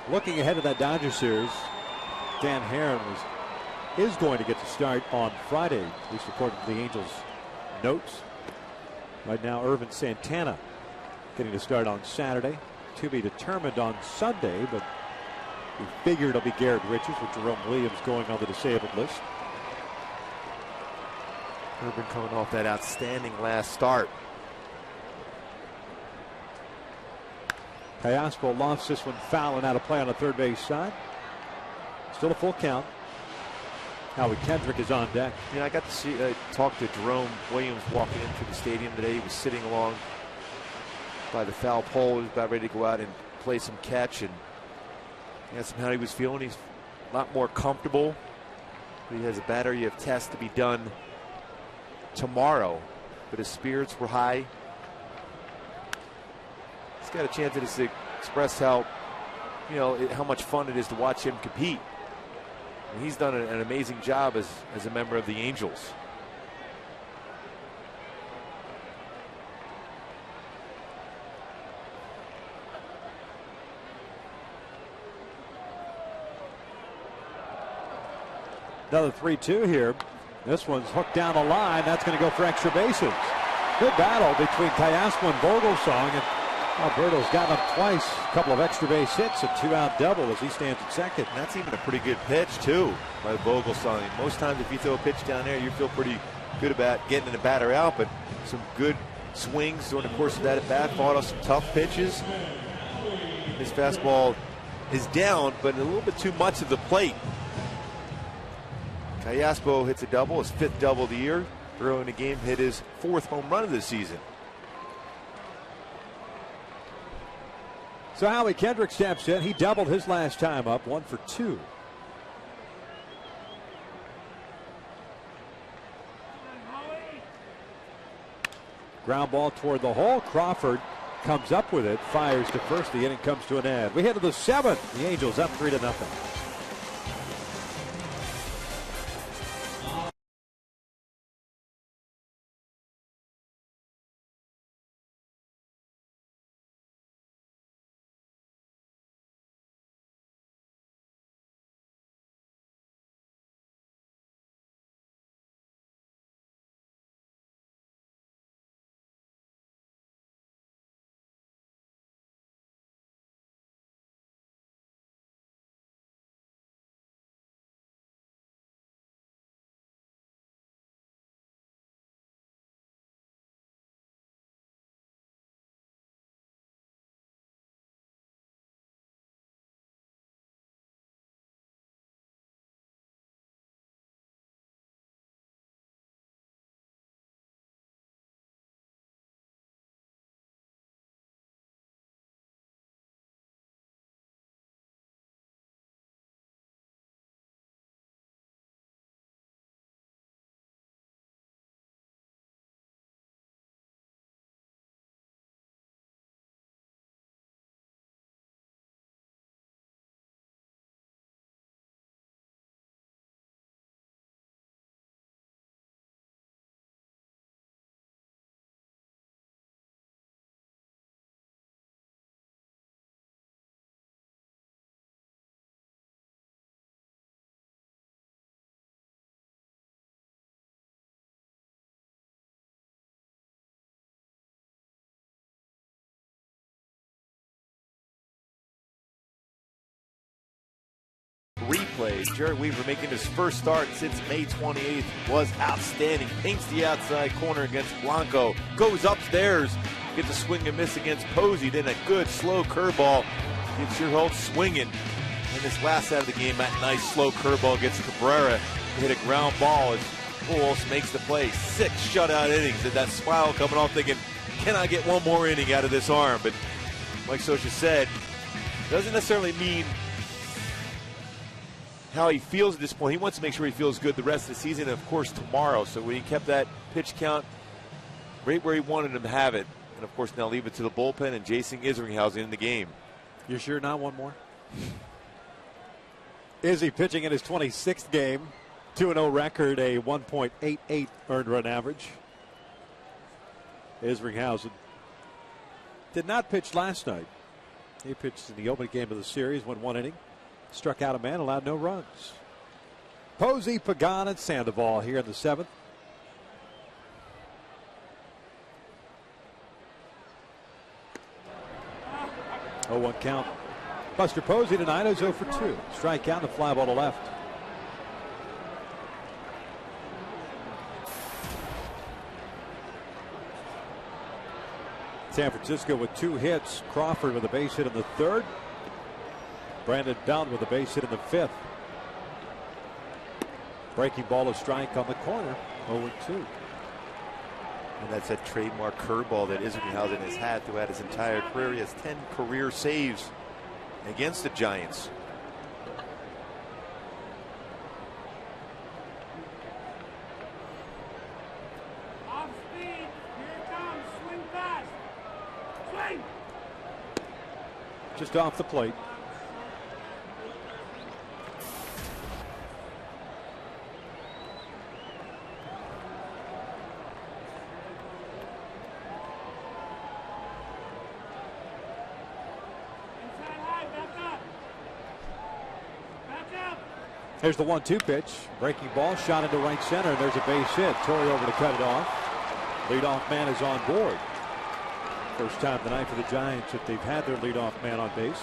Looking ahead to that Dodgers series, Dan Herron is going to get to start on Friday, at least according to the Angels' notes. Right now, Irvin Santana getting to start on Saturday. To be determined on Sunday, but we figure it'll be Garrett Richards with Jerome Williams going on the disabled list. Irvin coming off that outstanding last start. Callaspo lofts this one fouling out of play on the third base side. Still a full count. Howie Kendrick is on deck. I got to see talk to Jerome Williams walking into the stadium today. He was sitting along by the foul pole. He was about ready to go out and play some catch, and asked him how he was feeling. He's a lot more comfortable. He has a battery of tests to be done tomorrow, but his spirits were high. He's got a chance to just express how, how much fun it is to watch him compete. And he's done an amazing job as a member of the Angels. Another 3-2 here. This one's hooked down the line. That's going to go for extra bases. Good battle between Callaspo and Vogelsong, and Alberto's gotten up twice. A couple of extra base hits, a 2-out double as he stands at second. And that's even a pretty good pitch, too, by Vogelsong. Most times if you throw a pitch down there, you feel pretty good about getting the batter out, but some good swings during the course of that at bat. Fought off some tough pitches. His fastball is down, but a little bit too much of the plate. Callaspo hits a double, his 5th double of the year. Early in the game, hit his 4th home run of the season. So Howie Kendrick steps in. He doubled his last time up, 1 for 2. Ground ball toward the hole. Crawford comes up with it, fires to first. The inning comes to an end. We head to the 7th. The Angels up 3-0. Replay. Jared Weaver making his first start since May 28th was outstanding. Paints the outside corner against Blanco. Goes upstairs. Gets a swing and miss against Posey. Then a good slow curveball. Gets your hold swinging. In this last out of the game, that nice slow curveball gets Cabrera to hit a ground ball as Pujols makes the play. 6 shutout innings. And that smile coming off thinking, can I get one more inning out of this arm? But like Sosha said, doesn't necessarily mean how he feels at this point. He wants to make sure he feels good the rest of the season and, of course, tomorrow. So when he kept that pitch count right where he wanted him to have it, and, of course, now leave it to the bullpen and Jason Isringhausen in the game. You're sure not one more? Izzy pitching in his 26th game. 2-0 record, a 1.88 earned run average. Isringhausen did not pitch last night. He pitched in the opening game of the series, went 1 inning. Struck out a man, allowed no runs. Posey, Pagan, and Sandoval here in the 7th. Oh, 1 count. Buster Posey tonight is 0 for 2. Strikeout and a fly ball to left. San Francisco with 2 hits. Crawford with a base hit in the 3rd. Brandon Belt with a base hit in the 5th. Breaking ball, a strike on the corner. 0-2. And that's that trademark curveball that Isringhausen has had throughout his entire career. He has 10 career saves against the Giants. Off speed. Here it comes. Swing fast. Swing. Just off the plate. There's the 1-2 pitch. Breaking ball, shot into right center, and there's a base hit. Torrey over to cut it off. Leadoff man is on board. First time tonight for the Giants that they've had their leadoff man on base.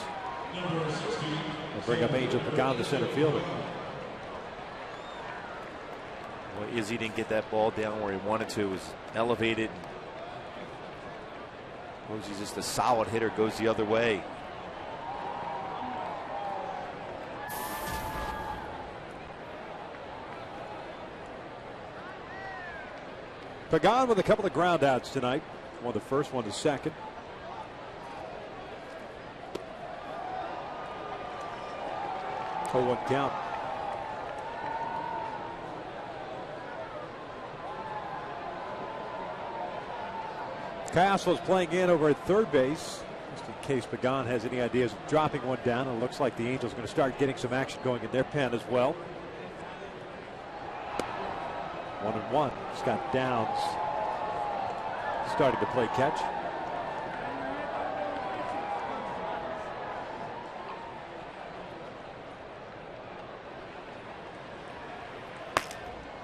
They'll bring up Angel Pagan, the center fielder. Well, Izzy didn't get that ball down where he wanted to. It was elevated. Posey's just a solid hitter, goes the other way. Pagan with a couple of ground outs tonight. One to first, one to second. Oh, 1 count. Castle is playing in over at third base, just in case Pagan has any ideas of dropping one down. And it looks like the Angels are going to start getting some action going in their pen as well. 1-1. Scott Downs starting to play catch.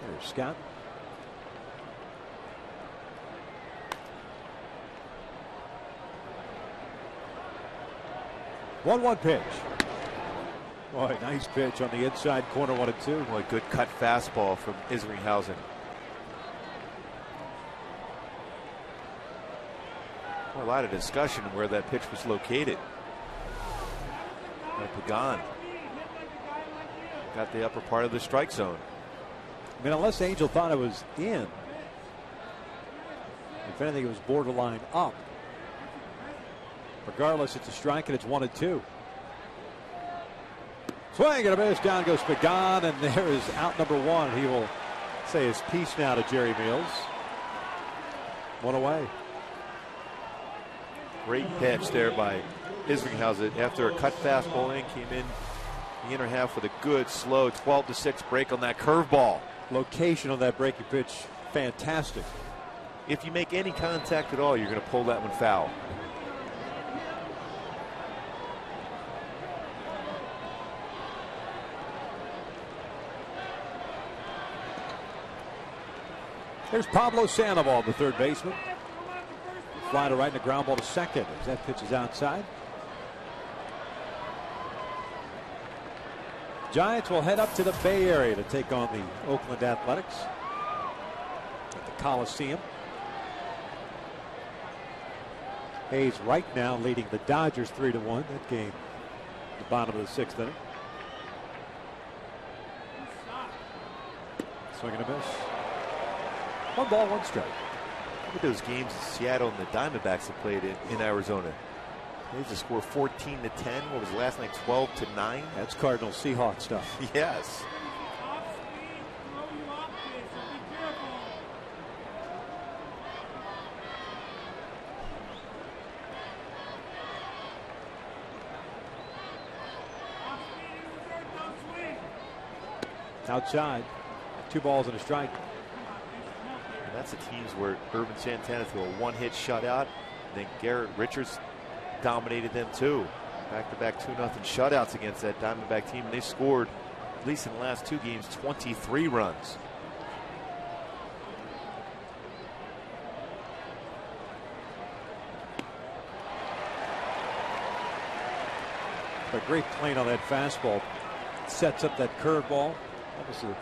There's Scott. One pitch. Boy, nice pitch on the inside corner, 1-2. Boy, good cut fastball from Isringhausen. Well, a lot of discussion where that pitch was located. Pagan got the upper part of the strike zone. I mean, unless Angel thought it was in, if anything, it was borderline up. Regardless, it's a strike and it's 1-2. Swing and a miss. Down goes Pagan, and there is out number one. He will say his piece now to Jerry Mills. One away. Great pitch there by Isringhausen after a cut fastball in, came in the inner half with a good slow 12-6 break on that curveball. Location on that breaking pitch, fantastic. If you make any contact at all, you're going to pull that one foul. There's Pablo Sandoval, the third baseman. Fly to right and a ground ball to second as that pitch is outside. Giants will head up to the Bay Area to take on the Oakland Athletics at the Coliseum. Hayes right now leading the Dodgers 3-1. That game at the bottom of the sixth inning. Swing and a miss. 1 ball, 1 strike. Look at those games Seattle and the Diamondbacks have played in Arizona. They just score 14-10. What was last night? 12-9. That's Cardinal Seahawks stuff. Yes. Outside. 2 balls and a strike. And that's the teams where Urban Santana threw a 1-hit shutout. Then Garrett Richards dominated them too. Back-to-back 2-0 shutouts against that Diamondback team. And they scored, at least in the last 2 games, 23 runs. A great plane on that fastball. Sets up that curveball. Obviously,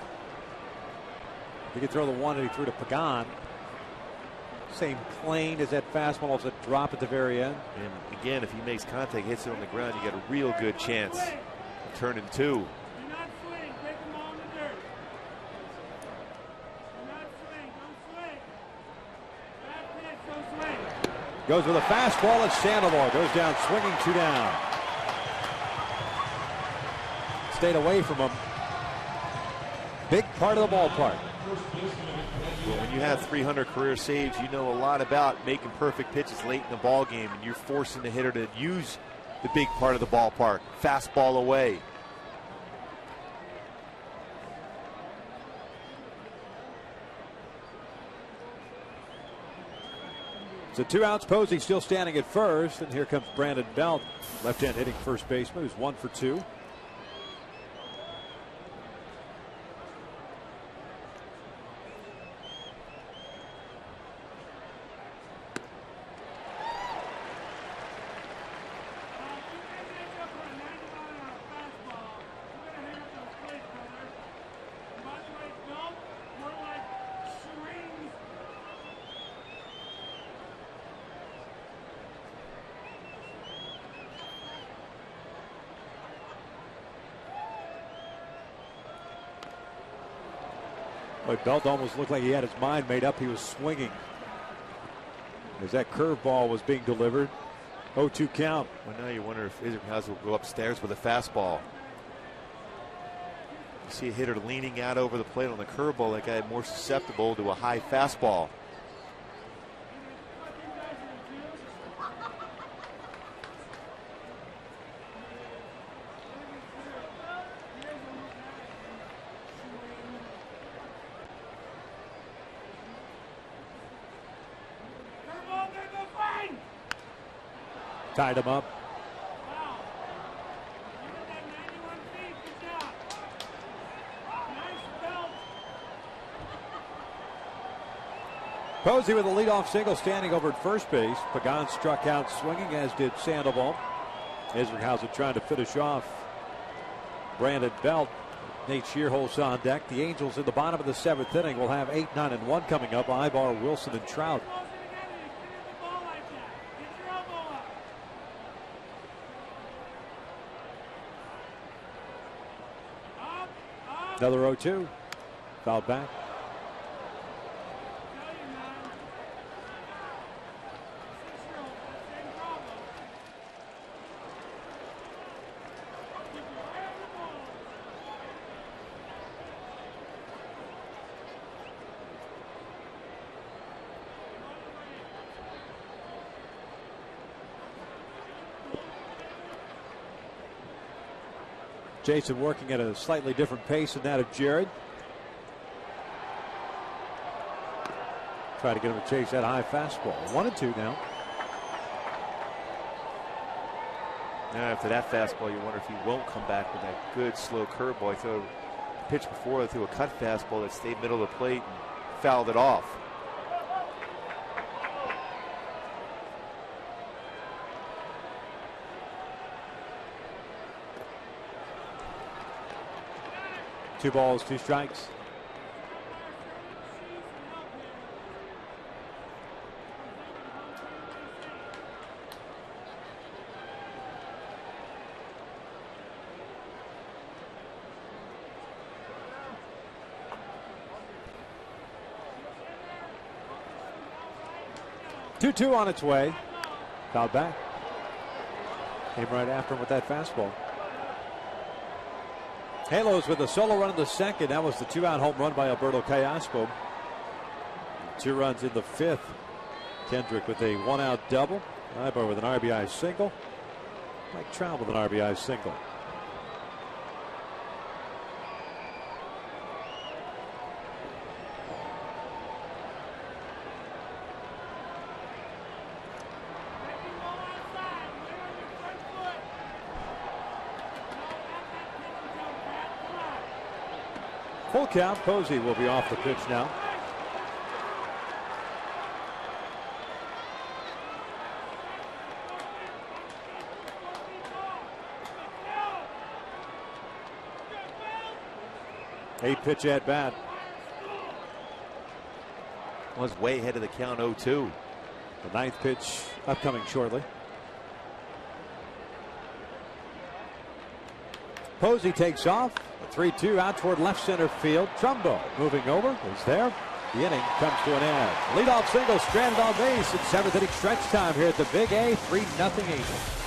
he could throw the one that he threw to Pagan. Same plane as that fastball, also a drop at the very end. And again, if he makes contact, hits it on the ground, you got a real good chance of turning 2. Goes with a fastball, and Sandoval goes down swinging, 2 down. Stayed away from him. Big part of the ballpark. Well, when you have 300 career saves, you know a lot about making perfect pitches late in the ball game, and you're forcing the hitter to use the big part of the ballpark. Fastball away. So 2 outs. Posey still standing at first, and here comes Brandon Belt, left-hand hitting first baseman, who's 1 for 2. But Belt almost looked like he had his mind made up. He was swinging as that curveball was being delivered. 0-2 count. Well, now you wonder if Isringhausen will go upstairs with a fastball. You see a hitter leaning out over the plate on the curveball. That guy more susceptible to a high fastball. Tied him up. Wow. You did that 91 feet. Good job. Nice belt. Posey with a leadoff single standing over at first base. Pagan struck out swinging, as did Sandoval. Isringhausen trying to finish off Brandon Belt. Nate Shearholz on deck. The Angels in the bottom of the 7th inning will have 8, 9, and 1 coming up. Ibar, Wilson, and Trout. Close it together. You clear the ball like that. Get your elbow up. Up. Another 0-2. Fouled back. Tell you, man. 6-year-old, that same problem. Keep your eye on the ball. Jason working at a slightly different pace than that of Jared. Try to get him to chase that high fastball. 1-2 now. Now after that fastball, you wonder if he won't come back with that good slow curveball. He threw a pitch before, threw a cut fastball that stayed middle of the plate and fouled it off. Two balls, two strikes. 2-2 on its way. Fouled back. Came right after him with that fastball. Halos with a solo run in the second. That was the 2-out home run by Alberto Callaspo. 2 runs in the 5th. Kendrick with a 1-out double. Ibar with an RBI single. Mike Trout with an RBI single. Full count. Posey will be off the pitch now. Eight-pitch at bat. Was way ahead of the count. 0-2. The 9th pitch upcoming shortly. Posey takes off. A 3-2 out toward left center field. Trumbo moving over is there. The inning comes to an end. Leadoff single stranded on base. It's 7th inning stretch time here at the Big A. 3-0 Angels.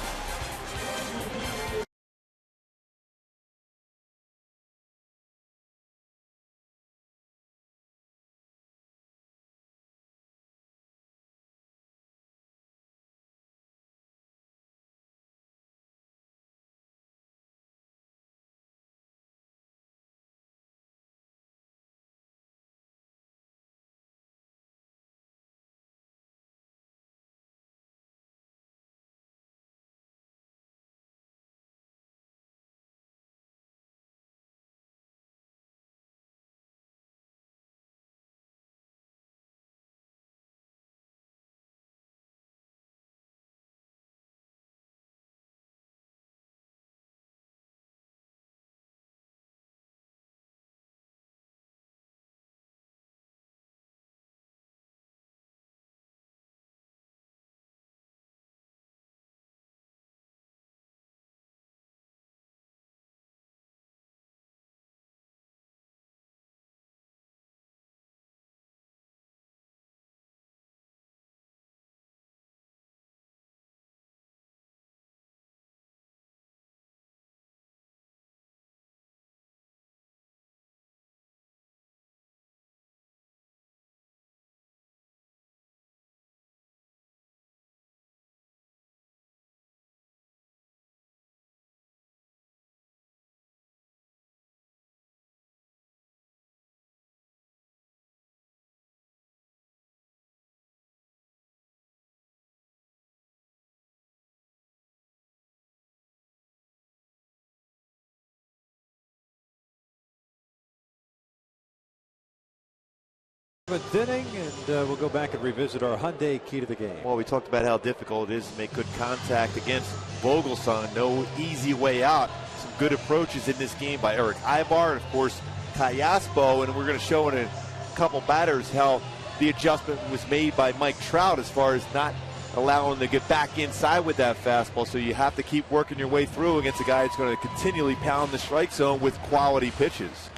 7th inning, and we'll go back and revisit our Hyundai key to the game. Well, we talked about how difficult it is to make good contact against Vogelsong. No easy way out. Some good approaches in this game by Eric Ibar and, of course, Callaspo. And we're going to show in a couple batters how the adjustment was made by Mike Trout as far as not allowing them to get back inside with that fastball. So you have to keep working your way through against a guy that's going to continually pound the strike zone with quality pitches.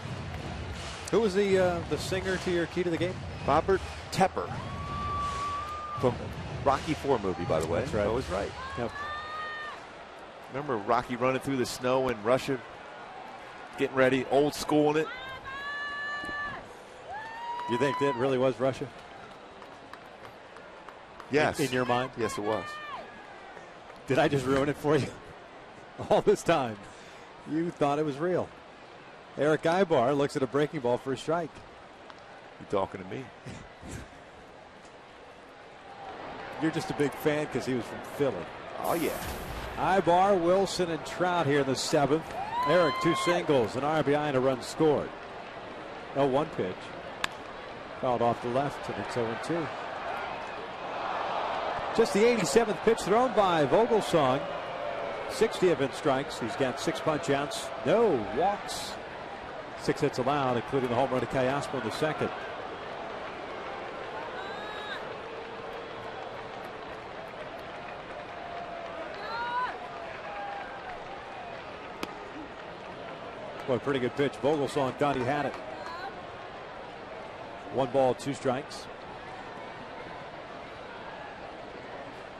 Who was the singer to your key to the game? Robert Tepper from Rocky IV movie, by the way. That's right. I was right. Yep. Remember Rocky running through the snow in Russia, getting ready, old school in it? You think that really was Russia? Yes. In your mind? Yes, it was. Did I just ruin it for you? All this time, you thought it was real. Eric Ibar looks at a breaking ball for a strike. You talking to me? You're just a big fan because he was from Philly. Oh, yeah. Ibar, Wilson, and Trout here in the 7th. Eric, 2 singles, an RBI, and a run scored. 0-1 pitch. Fouled off the left, and it's 0-2. Just the 87th pitch thrown by Vogelsong. 60 have been strikes. He's got 6 punch outs, no walks. 6 hits allowed, including the home run to Callaspo in the 2nd. Boy, a pretty good pitch. Vogelsong thought he had it. 1 ball, 2 strikes.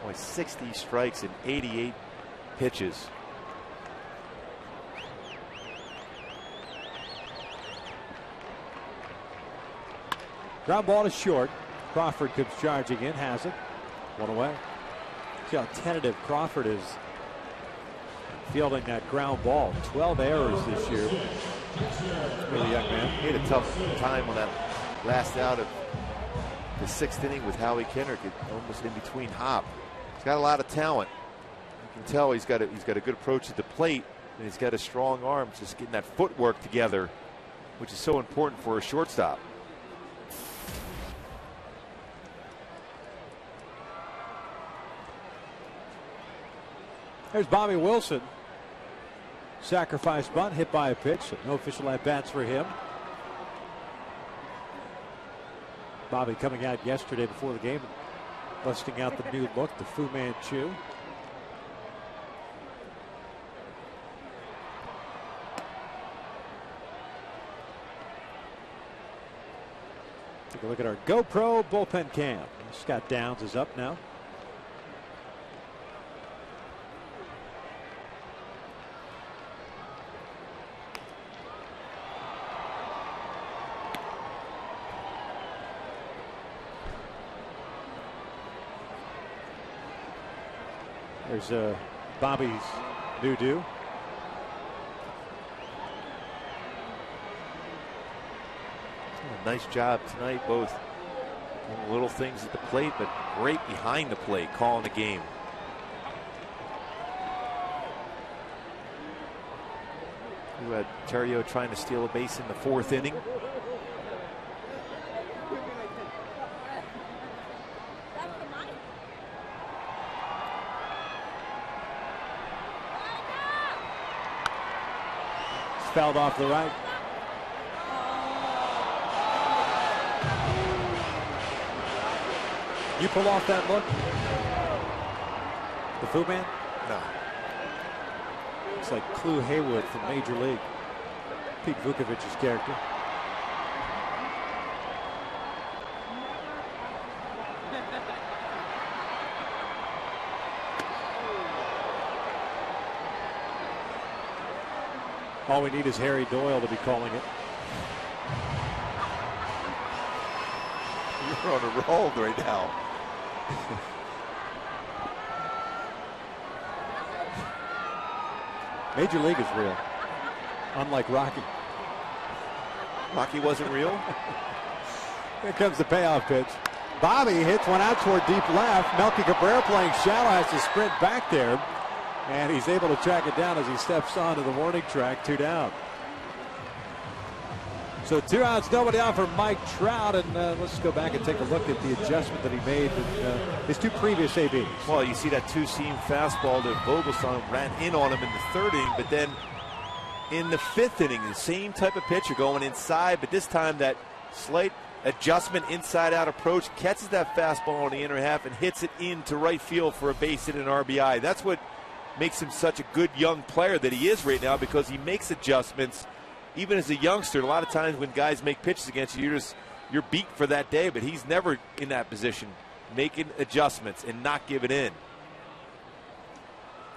Boy, 60 strikes in 88 pitches. Ground ball is short. Crawford comes charging in, has it. 1 away. See how tentative Crawford is fielding that ground ball. 12 errors this year. Really young man. He had a tough time on that last out of the 6th inning with Howie Kendrick, almost in between hop. He's got a lot of talent. You can tell he's got a good approach at the plate, and he's got a strong arm. Just getting that footwork together, which is so important for a shortstop. There's Bobby Wilson. Sacrifice bunt, hit by a pitch. No official at-bats for him. Bobby coming out yesterday before the game, busting out the new look, the Fu Manchu. Take a look at our GoPro bullpen cam. Scott Downs is up now. There's Bobby's new do. Nice job tonight, both little things at the plate, but great behind the plate, calling the game. You had Terrio trying to steal a base in the 4th inning. Fouled off the right. You pull off that look? The Fu Man? No. It's like Clu Haywood from Major League. Pete Vukovic's character. All we need is Harry Doyle to be calling it. You're on a roll right now. Major League is real. Unlike Rocky. Rocky wasn't real? Here comes the payoff pitch. Bobby hits one out toward deep left. Melky Cabrera playing shallow, has to sprint back there. And he's able to track it down as he steps onto the warning track, 2 down. So 2 outs, nobody out for Mike Trout, and let's go back and take a look at the adjustment that he made in his 2 previous ABs. Well, you see that 2-seam fastball that Vogelsong ran in on him in the 3rd inning, but then in the 5th inning, the same type of pitcher going inside, but this time that slight adjustment, inside-out approach, catches that fastball on the inner half and hits it into right field for a base hit and RBI. That's what makes him such a good young player that he is right now, because he makes adjustments. Even as a youngster, a lot of times when guys make pitches against you, you're beat for that day, but he's never in that position, making adjustments and not giving in.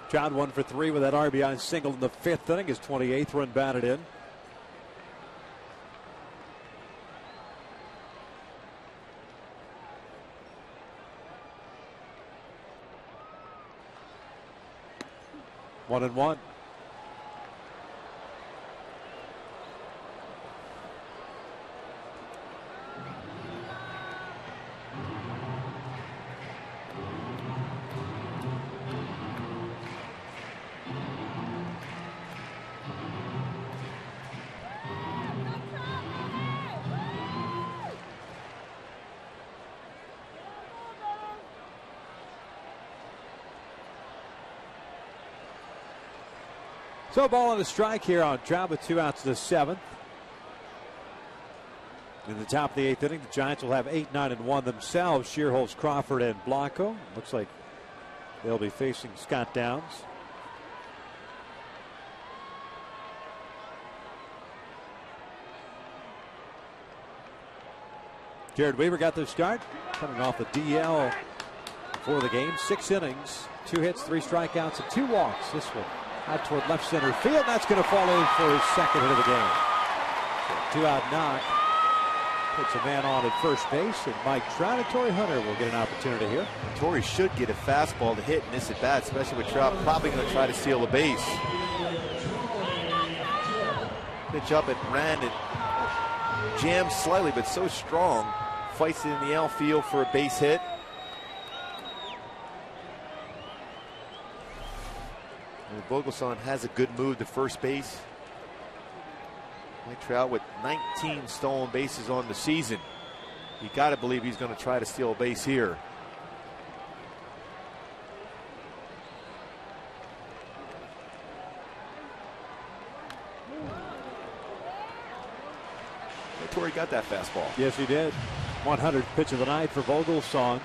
Trout 1 for 3 with that RBI single in the 5th inning, his 28th run batted in. One and one. So ball and a strike here on Trout with 2 outs to the 7th. In the top of the 8th inning, the Giants will have 8, 9, and 1 themselves. Shearholz, Crawford, and Blanco. Looks like they'll be facing Scott Downs. Jared Weaver got the start, coming off a DL for the game. 6 innings, 2 hits, 3 strikeouts, and 2 walks. This one out toward left center field. That's going to fall in for his 2nd hit of the game. So 2-out knock. Puts a man on at first base, and Mike Trout and Torrey Hunter will get an opportunity here. Torrey should get a fastball to hit in this at bat, especially with Trout probably going to try to steal a base. Pitch up, it ran, it jammed slightly, but so strong. Fights it in the outfield for a base hit. And Vogelsong has a good move to first base. Mike Trout with 19 stolen bases on the season. You got to believe he's going to try to steal a base here. Torrey got that fastball. Yes, he did. 100th pitch of the night for Vogelsong.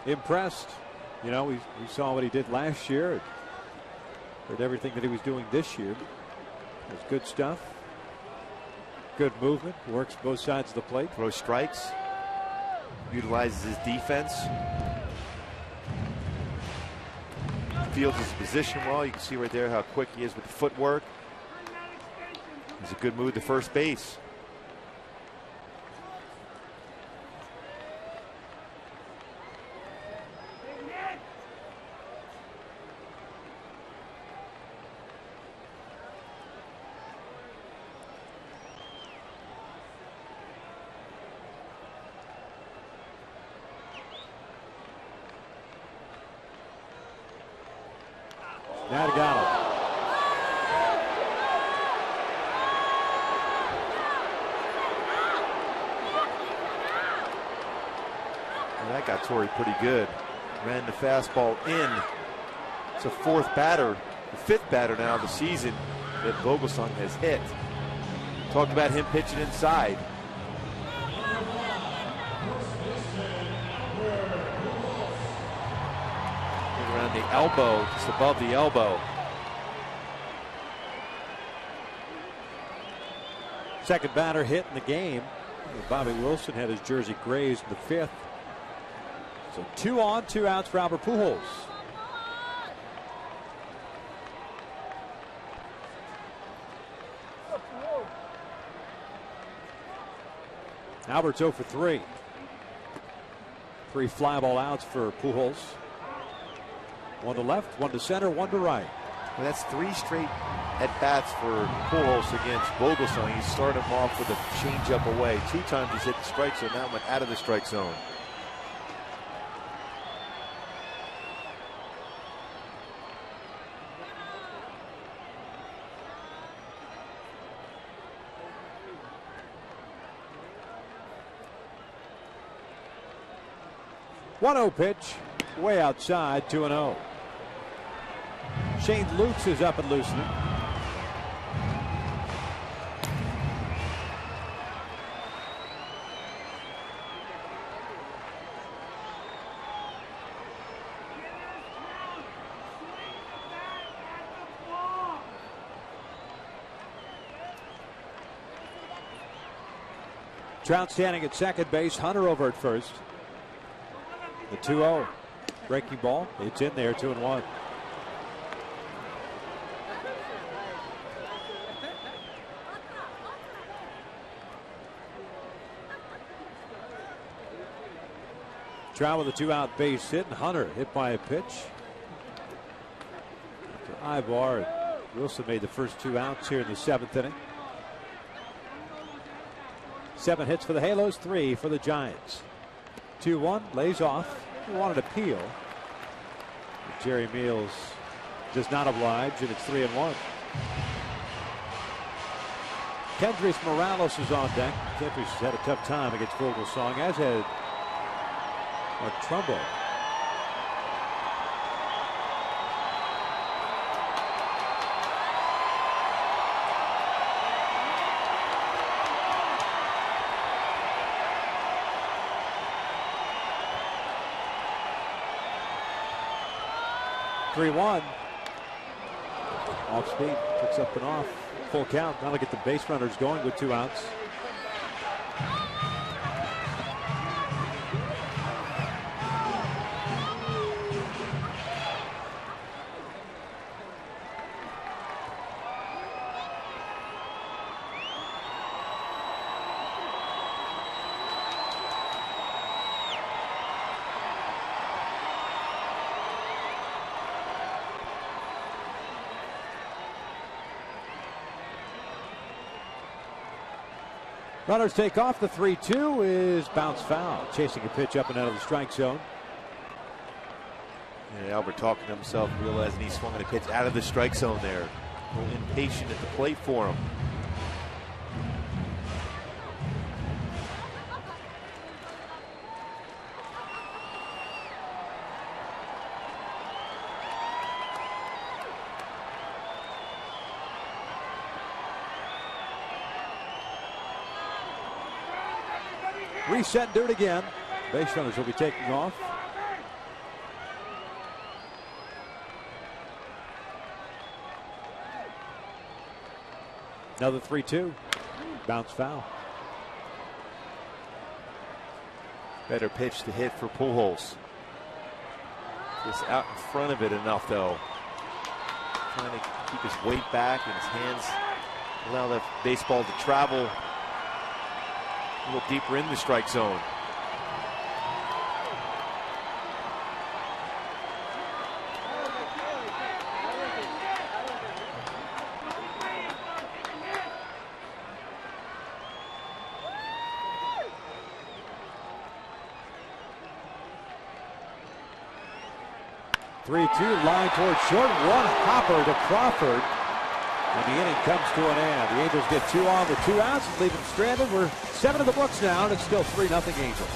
Impressed. You know, we saw what he did last year. Heard everything that he was doing this year. It was good stuff. Good movement. Works both sides of the plate. Throws strikes. Utilizes his defense. Fields his position well. You can see right there how quick he is with the footwork. He's a good move to first base. Now got him. Well, that got Torrey pretty good. Ran the fastball in. It's a 4th batter, the 5th batter now of the season that Vogelsong has hit. Talked about him pitching inside. Around the elbow, just above the elbow. Second batter hit in the game. Bobby Wilson had his jersey grazed in the 5th. So 2 on, 2 outs for Albert Pujols. Albert's 0 for 3. 3 fly ball outs for Pujols. 1 to left, 1 to center, 1 to right. Well, that's 3 straight at-bats for Pujols against Vogelsong. He started him off with a changeup away. 2 times he's hit the strike zone, now went out of the strike zone. One-zero pitch, way outside, 2-0. Shane Lutz is up and loosening. Trout standing at second base, Hunter over at first. The 2-0 breaking ball, it's in there, 2-1. Trout with a 2-out base hit, and Hunter hit by a pitch. After Ibar, Wilson made the first 2 outs here in the 7th inning. 7 hits for the Halos, 3 for the Giants. 2-1, lays off. He wanted to peel. But Jerry Meals does not oblige, and it's 3-1. Kendrys Morales is on deck. Kendrys has had a tough time against Vogelsong, as had Trumbo. Three-one. Off speed, picks up and off. Full count. Now to get the base runners going with 2 outs. Runners take off. The 3-2 is bounce foul. Chasing a pitch up and out of the strike zone. And Albert talking to himself, realizing he swung at a pitch out of the strike zone there. A little impatient at the plate for him. Reset, do it again. Base runners will be taking off. Another 3-2. Bounce foul. Better pitch to hit for Pujols. Just out in front of it enough, though. Trying to keep his weight back and his hands allow that baseball to travel a little deeper in the strike zone. Line towards short. One hopper to Crawford. And the inning comes to an end. The Angels get 2 on with 2 outs and leave them stranded. We're 7 in the books now, and it's still 3-0 Angels.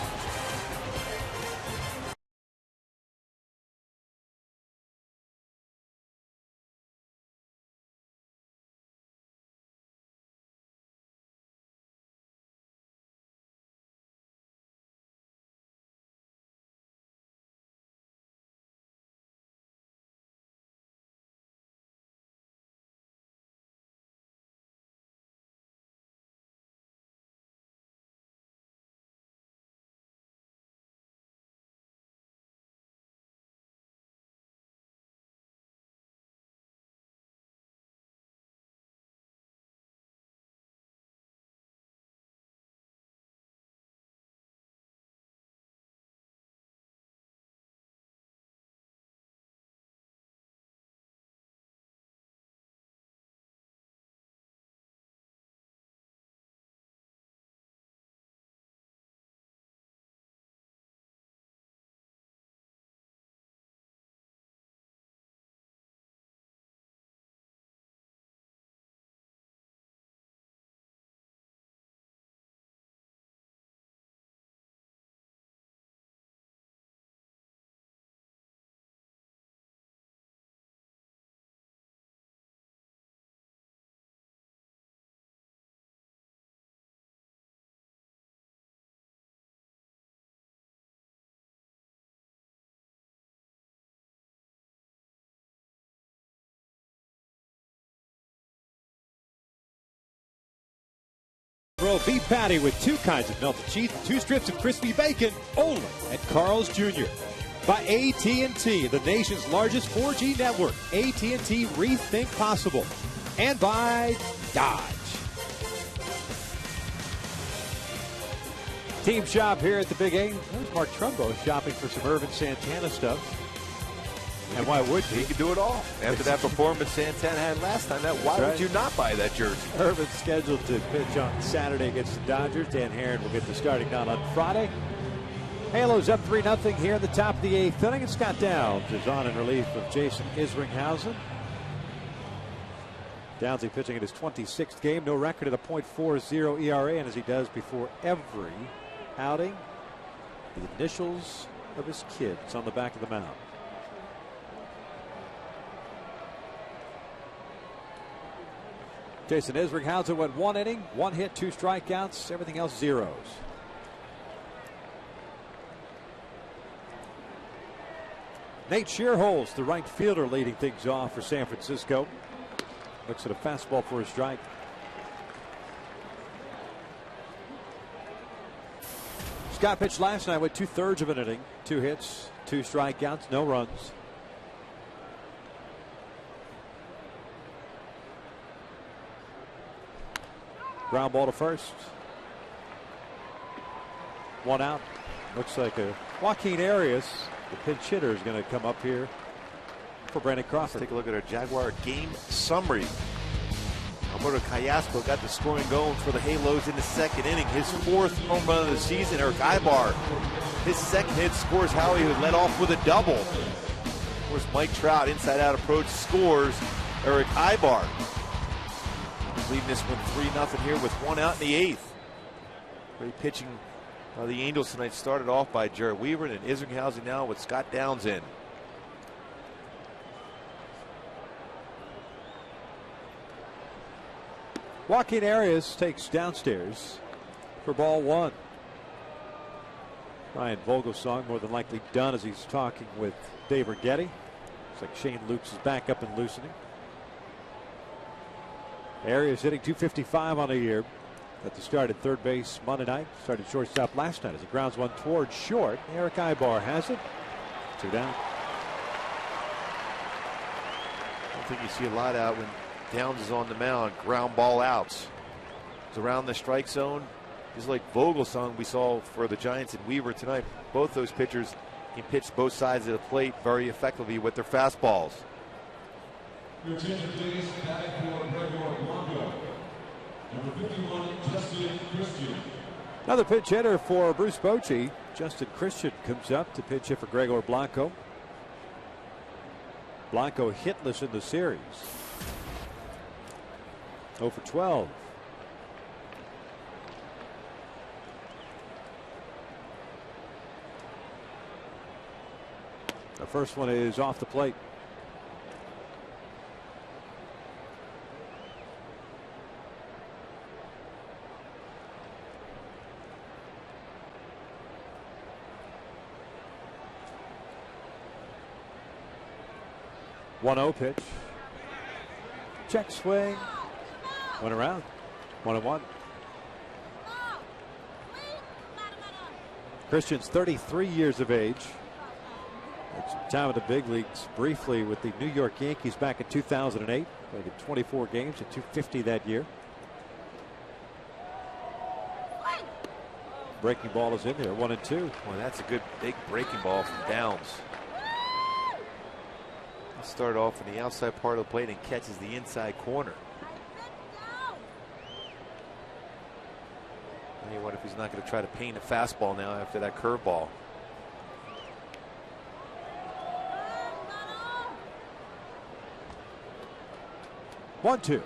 Buffalo beef patty with 2 kinds of melted cheese and 2 strips of crispy bacon, only at Carl's Jr. By AT&T, the nation's largest 4G network. AT&T Rethink Possible. And by Dodge. Team shop here at the Big A. There's Mark Trumbo shopping for some Irvin Santana stuff. And why would he? He could do it all. After that performance Santana had last time, why would you not buy that jersey? Irvin's scheduled to pitch on Saturday against the Dodgers. Dan Herron will get the starting nod on Friday. Halos up 3-0 here in the top of the 8th inning. And Scott Downs is on in relief of Jason Isringhausen. Downsy pitching in his 26th game. No record at a .40 ERA. And as he does before every outing, the initials of his kids on the back of the mound. Jason Isringhausen went 1 inning, 1 hit, 2 strikeouts, everything else zeros. Nate Shearholz, the right fielder, leading things off for San Francisco. Looks at a fastball for a strike. Scott pitched last night with 2/3 of an inning, 2 hits, 2 strikeouts, no runs. Ground ball to first. 1 out. Looks like a Joaquin Arias, the pinch hitter, is going to come up here for Brandon Crawford. Let's take a look at our Jaguar game summary. Alberto Callasco got the scoring going for the Halos in the 2nd inning. His 4th home run of the season. Eric Ibar, his 2nd hit, scores Howie, who led off with a double. Of course, Mike Trout, inside out approach, scores Eric Ibar. Leading this one 3-0 here with 1 out in the 8th. Great pitching by the Angels tonight. Started off by Jared Weaver and Isringhausen now with Scott Downs in. Joaquin Arias takes downstairs for ball 1. Ryan Vogelsong more than likely done as he's talking with Dave Righetti. Looks like Shane Lukes is back up and loosening. Arias hitting .255 on the year. At the start at third base Monday night. Started shortstop last night as he grounds one towards short. Eric Ibar has it. 2 down. I don't think you see a lot out when Downs is on the mound. Ground ball outs. It's around the strike zone. Just like Vogelsong we saw for the Giants and Weaver tonight. Both those pitchers can pitch both sides of the plate very effectively with their fastballs. Your attention, please. Batting for Gregor Blanco. Number 51, Justin Christian. Another pinch hitter for Bruce Bochy. Justin Christian comes up to pitch hit for Gregor Blanco. Blanco hitless in the series. 0 for 12. The first one is off the plate. One 0 pitch. Check swing. Went around. 1-1. Christian's 33 years of age. Had some time in the big leagues briefly with the New York Yankees back in 2008. Played in 24 games at .250 that year. Breaking ball is in there. 1-2. Well, that's a good big breaking ball from Downs. Start off in the outside part of the plate and catches the inside corner. I wonder if he's not going to try to paint a fastball now after that curveball. One, 2.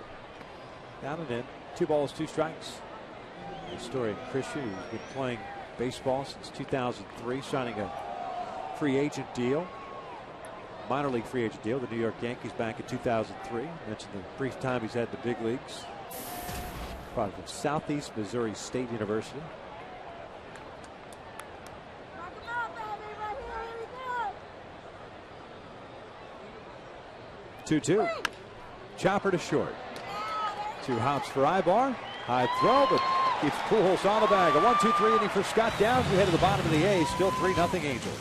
Down and in. 2 balls, 2 strikes. The story of Christian, who's been playing baseball since 2003, signing a free agent deal. Minor league free agent deal. The New York Yankees back in 2003. Mentioned the brief time he's had in the big leagues. Product of Southeast Missouri State University. Two. Chopper to short. 2 hops for Ibar. High throw, but Keeps Pujols on the bag. A 1-2-3 inning for Scott Downs. We head to the bottom of the A. Still 3-0 Angels.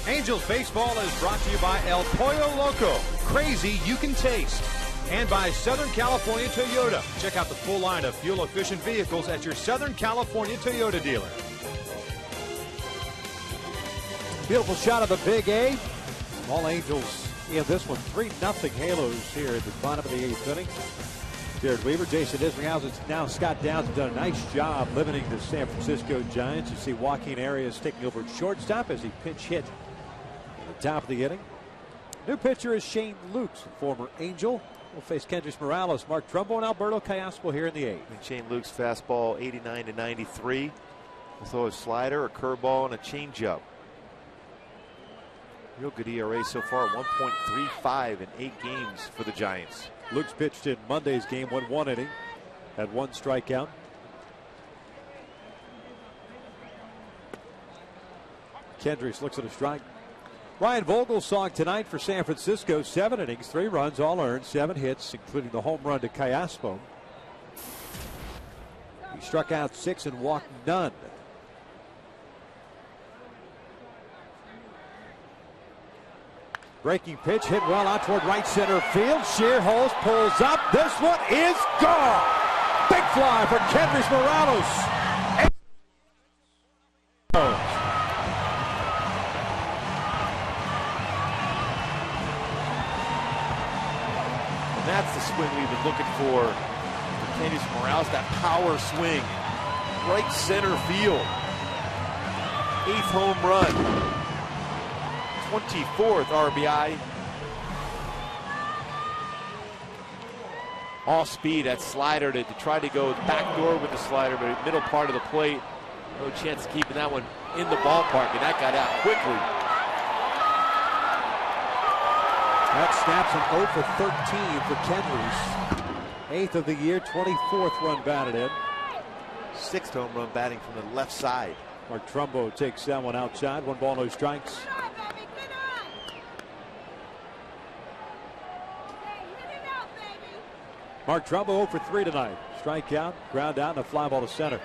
Angels Baseball is brought to you by El Pollo Loco. Crazy you can taste. And by Southern California Toyota. Check out the full line of fuel-efficient vehicles at your Southern California Toyota dealer. Beautiful shot of the Big A. All Angels in this one. 3-0 Halos here at the bottom of the 8th inning. Jared Weaver, Jason Isringhouse, it's now Scott Downs has done a nice job limiting the San Francisco Giants. You see Joaquin Arias taking over at shortstop as he pinch hit at the top of the inning. New pitcher is Shane Lukes, a former Angel. Will face Kendrys Morales, Mark Trumbo, and Alberto Callaspo here in the 8th. And Shane Lukes fastball 89 to 93. Will throw a slider, a curveball, and a changeup. Real good ERA so far, 1.35 in 8 games for the Giants. Lukes pitched in Monday's game, went 1 inning, had 1 strikeout. Kendrys looks at a strike. Ryan Vogel's song tonight for San Francisco, 7 innings, 3 runs, all earned, 7 hits, including the home run to Callaspo. He struck out 6 and walked none. Breaking pitch hit well out toward right center field. Shearholz pulls up. This one is gone. Big fly for Kendrys Morales. And that's the swing we've been looking for Kendrys Morales, that power swing. Right center field. 8th home run. 24th RBI. Off speed, that slider to try to go back door with the slider, but middle part of the plate. No chance of keeping that one in the ballpark, and that got out quickly. That snaps an 0 for 13 for Kendrys. 8th of the year, 24th run batted in. 6th home run batting from the left side. Mark Trumbo takes that one outside. 1 ball, no strikes. Mark Trumbo 0 for 3 tonight. Strikeout, ground out, and a fly ball to center.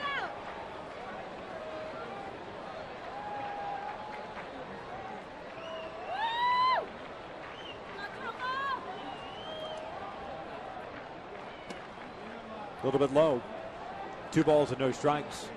A little bit low. 2 balls and no strikes.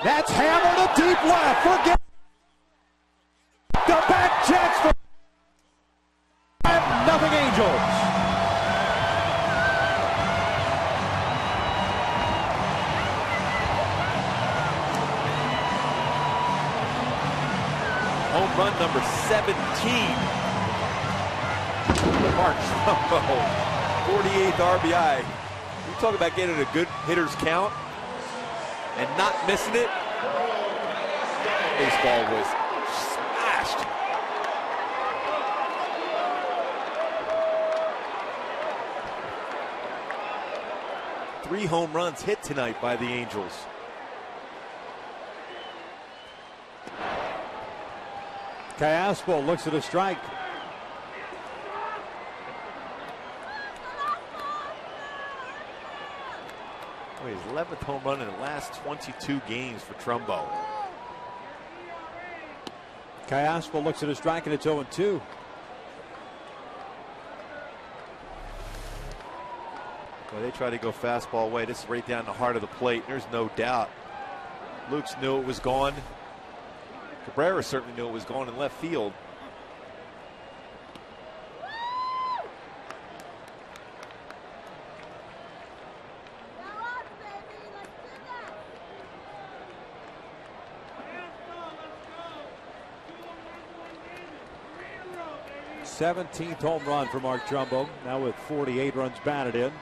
That's hammered to deep left. Forget the back checks for Angels. Home run number 17. Mark Trumbo, 48th RBI. You talk about getting a good hitter's count and not missing it. Baseball was smashed. Three home runs hit tonight by the Angels. Caspo looks at a strike. His 11th home run in the last 22 games for Trumbo. Caspo looks at a strike, and it's 0-2. Well, they try to go fastball away. This is right down the heart of the plate. There's no doubt. Lukes knew it was gone. Cabrera certainly knew it was gone in left field. Let's go. 17th home run for Mark Trumbo, now with 48 runs batted in.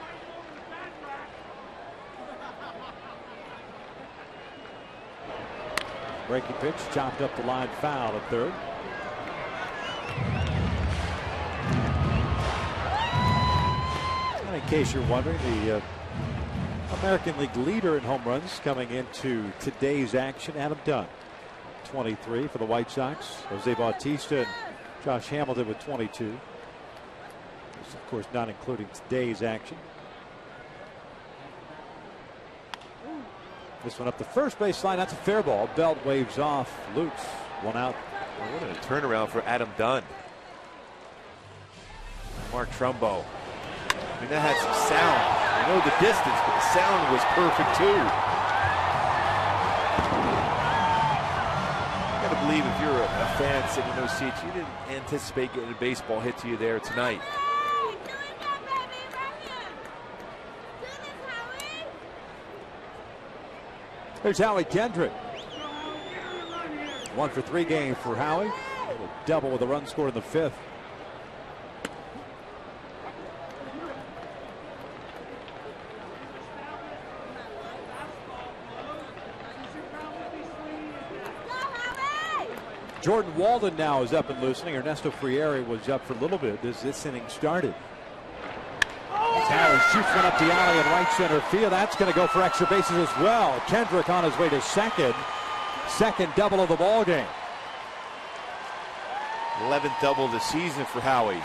Breaking pitch, chopped up the line, foul at third. And in case you're wondering, the American League leader in home runs coming into today's action, Adam Dunn, 23 for the White Sox. Jose Bautista and Josh Hamilton with 22. This, of course, not including today's action. This one up the first base line. That's a fair ball. Belt waves off. Lukes, one out. Well, what a turnaround for Adam Dunn. Mark Trumbo. I mean, that had some sound. I know the distance, but the sound was perfect too. You gotta believe if you're a fan sitting in those seats, you didn't anticipate getting a baseball hit to you there tonight. Here's Howie Kendrick. 1 for 3 game for Howie. A double with a run scored in the 5th. Jordan Walden now is up and loosening. Ernesto Frieri was up for a little bit as this inning started. Towers shoots one up the alley in right center field. That's going to go for extra bases as well. Kendrick on his way to second. Second double of the ball game. 11th double of the season for Howie.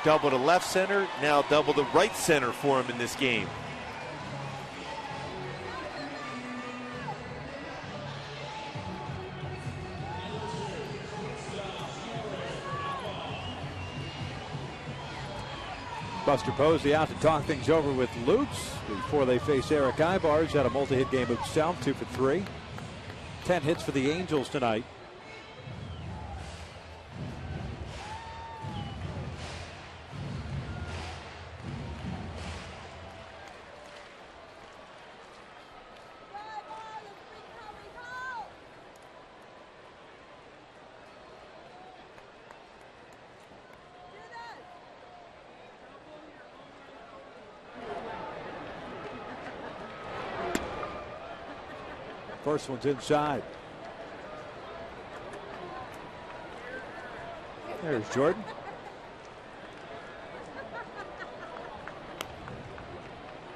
Double to left center, now double to right center for him in this game. Buster Posey out to talk things over with Lukes before they face Eric Ibars. Had a multi-hit game himself, 2 for 3. 10 hits for the Angels tonight. First one's inside. There's Jordan.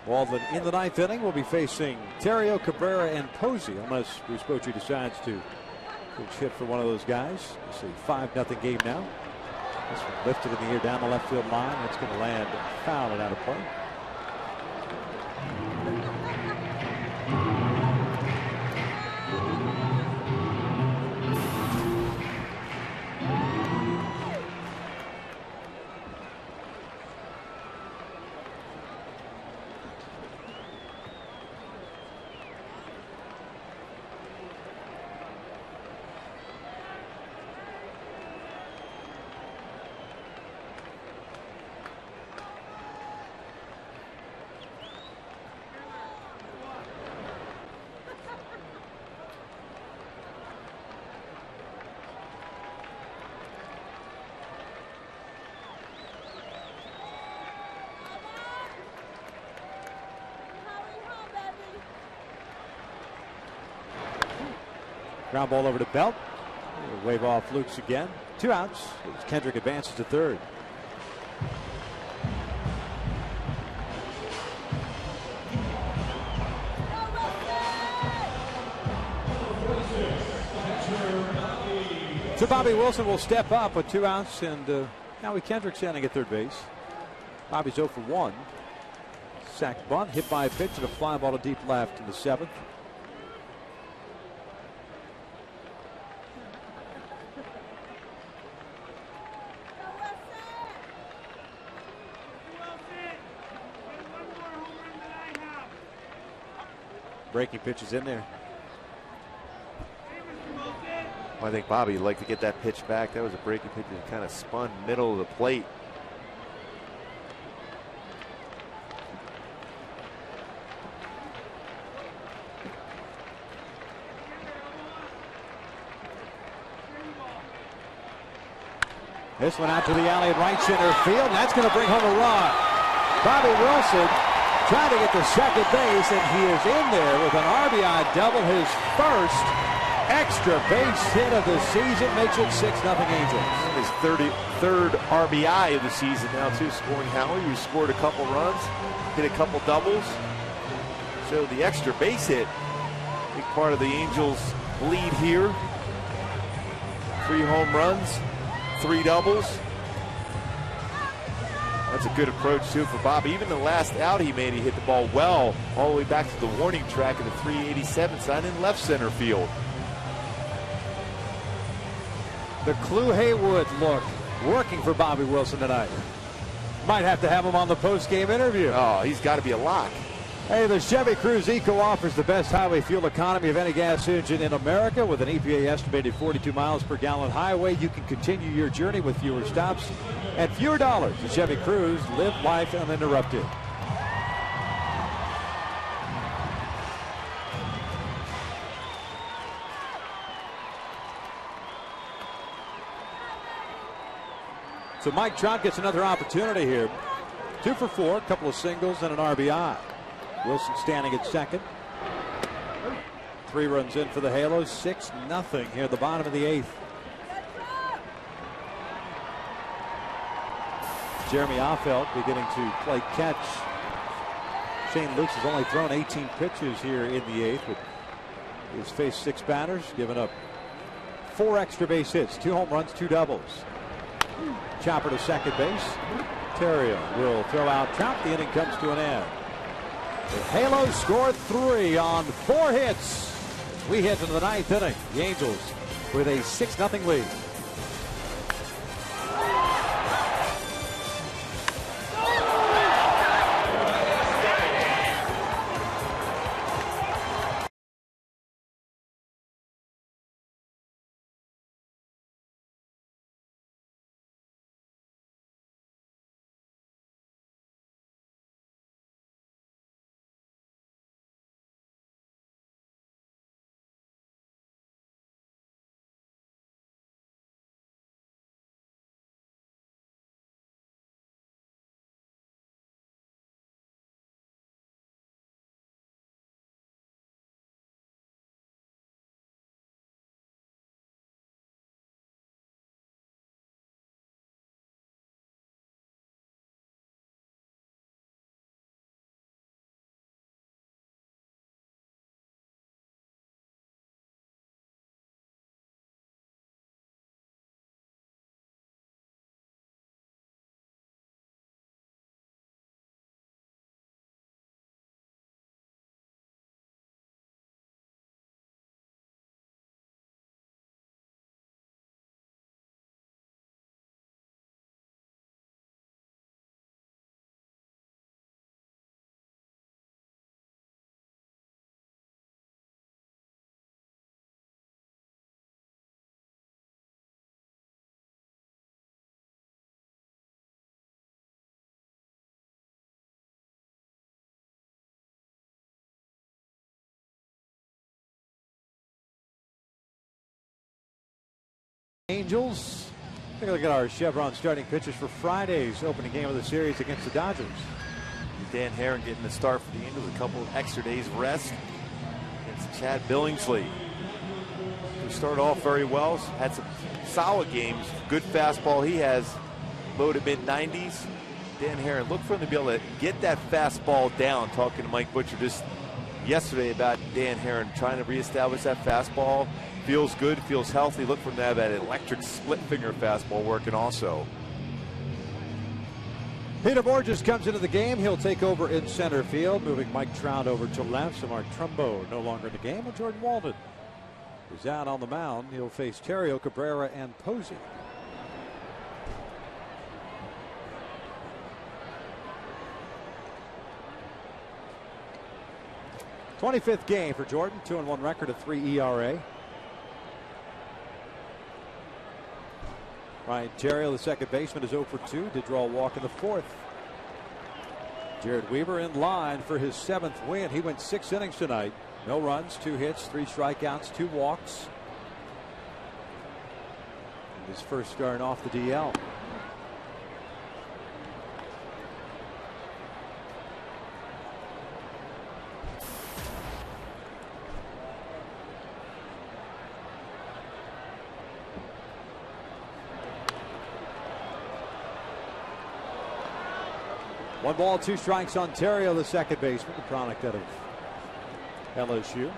Walden in the 9th inning will be facing Terrio, Cabrera, and Posey, unless Vespucci decides to pitch hit for one of those guys. It's a 5-0 game now. This one lifted in the air down the left field line. It's going to land foul and out of play. Ground ball over to Belt. He'll wave off Lukes again. 2 outs as Kendrick advances to third. So Bobby Wilson will step up with 2 outs, and Howie Kendrick standing at third base. Bobby's 0 for 1. Sacked bunt, hit by a pitch, and a fly ball to deep left in the 7th. Breaking pitches in there. I think Bobby would like to get that pitch back. That was a breaking pitch that kind of spun middle of the plate. This one out to the alley in right center field, and that's going to bring home a run. Bobby Wilson trying to get to second base, and he is in there with an RBI double, his first extra base hit of the season, makes it 6-0 Angels. His 33rd RBI of the season now, too, scoring Howie, who scored a couple runs, hit a couple doubles. So the extra base hit, big part of the Angels' lead here. 3 home runs, 3 doubles. That's a good approach, too, for Bobby. Even the last out he made, he hit the ball well all the way back to the warning track at the 387 sign in left center field. The Clue Haywood look working for Bobby Wilson tonight. Might have to have him on the post-game interview. Oh, he's got to be a lock. Hey, the Chevy Cruze Eco offers the best highway fuel economy of any gas engine in America. With an EPA estimated 42 miles per gallon highway, you can continue your journey with fewer stops and fewer dollars. The Chevy Cruze, live life uninterrupted. So Mike Trout gets another opportunity here. 2 for 4, a couple of singles and an RBI. Wilson standing at second. 3 runs in for the Halos, 6-0 here at the bottom of the 8th. Jeremy Offeld beginning to play catch. Shane Lukes has only thrown 18 pitches here in the 8th, but he's faced 6 batters, given up 4 extra base hits, 2 home runs, 2 doubles. Chopper to second base. Terrio will throw out Trout. The inning comes to an end. The Halos scored 3 on 4 hits. We hit into the 9th inning. The Angels with a 6-0 lead. Angels. Take a look at our Chevron starting pitchers for Friday's opening game of the series against the Dodgers. Dan Herron getting the start for the Angels, a couple of extra days rest against Chad Billingsley, who started off very well, had some solid games, good fastball he has, low to mid-90s. Dan Herron, look for him to be able to get that fastball down. Talking to Mike Butcher just yesterday about Dan Herron trying to reestablish that fastball. Feels good, feels healthy. Look for him to have that electric split finger fastball working also. Peter Borges comes into the game. He'll take over in center field, moving Mike Trout over to left. So Mark Trumbo no longer in the game. And Jordan Walden is out on the mound. He'll face Terrio, Cabrera, and Posey. '25th game for Jordan. 2-1 record, a 3 ERA. Ryan Terrio, the second baseman, is 0 for 2. Did draw a walk in the 4th. Jared Weaver in line for his 7th win. He went 6 innings tonight. No runs, 2 hits, 3 strikeouts, 2 walks. His first start off the DL. One ball, 2 strikes on Terrio, the second baseman, the product out of LSU.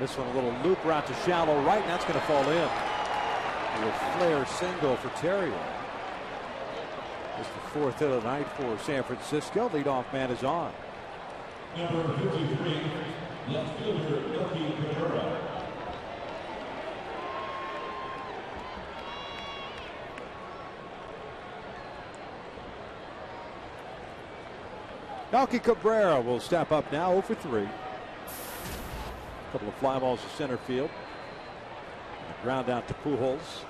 This one a little loop route to shallow right, and that's going to fall in. A flare single for Terrio. It's the 4th of the night for San Francisco. Leadoff man is on. Number 53, left fielder Melky Cabrera. Melky Cabrera will step up now, 0 for 3. A couple of fly balls to center field. Ground out to Pujols.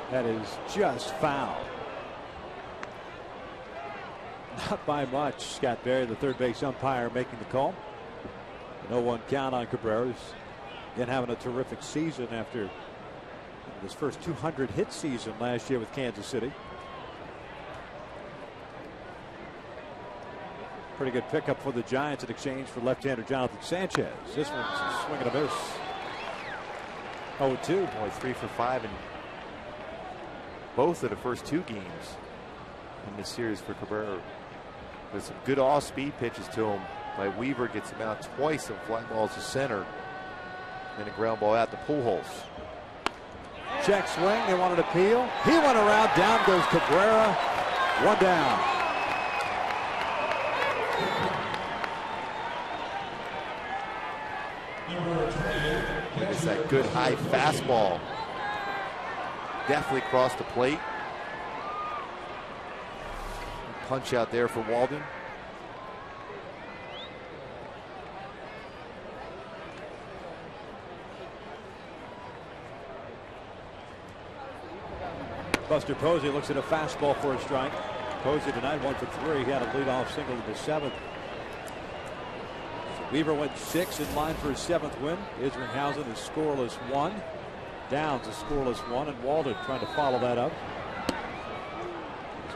That is just foul. Not by much. Scott Berry, the third base umpire, making the call. No 1 count on Cabrera. He's again having a terrific season after his first 200 hit season last year with Kansas City. Pretty good pickup for the Giants in exchange for left-hander Jonathan Sanchez. This one's a swing and a miss. 0-2. Boy, 3 for 5 and both of the first 2 games in this series for Cabrera. With some good off-speed pitches to him by Weaver, gets him out twice and fly balls to center. And a ground ball out to Pujols. Check swing, they wanted to peel. He went around, down goes Cabrera. 1 down. It's that good high fastball. Definitely crossed the plate. Punch out there for Walden. Buster Posey looks at a fastball for a strike. Posey tonight 1 for 3. He had a leadoff single in the 7th. So Weaver went 6 in line for his 7th win. Isringhausen is scoreless 1. Downs a scoreless 1, and Walden trying to follow that up.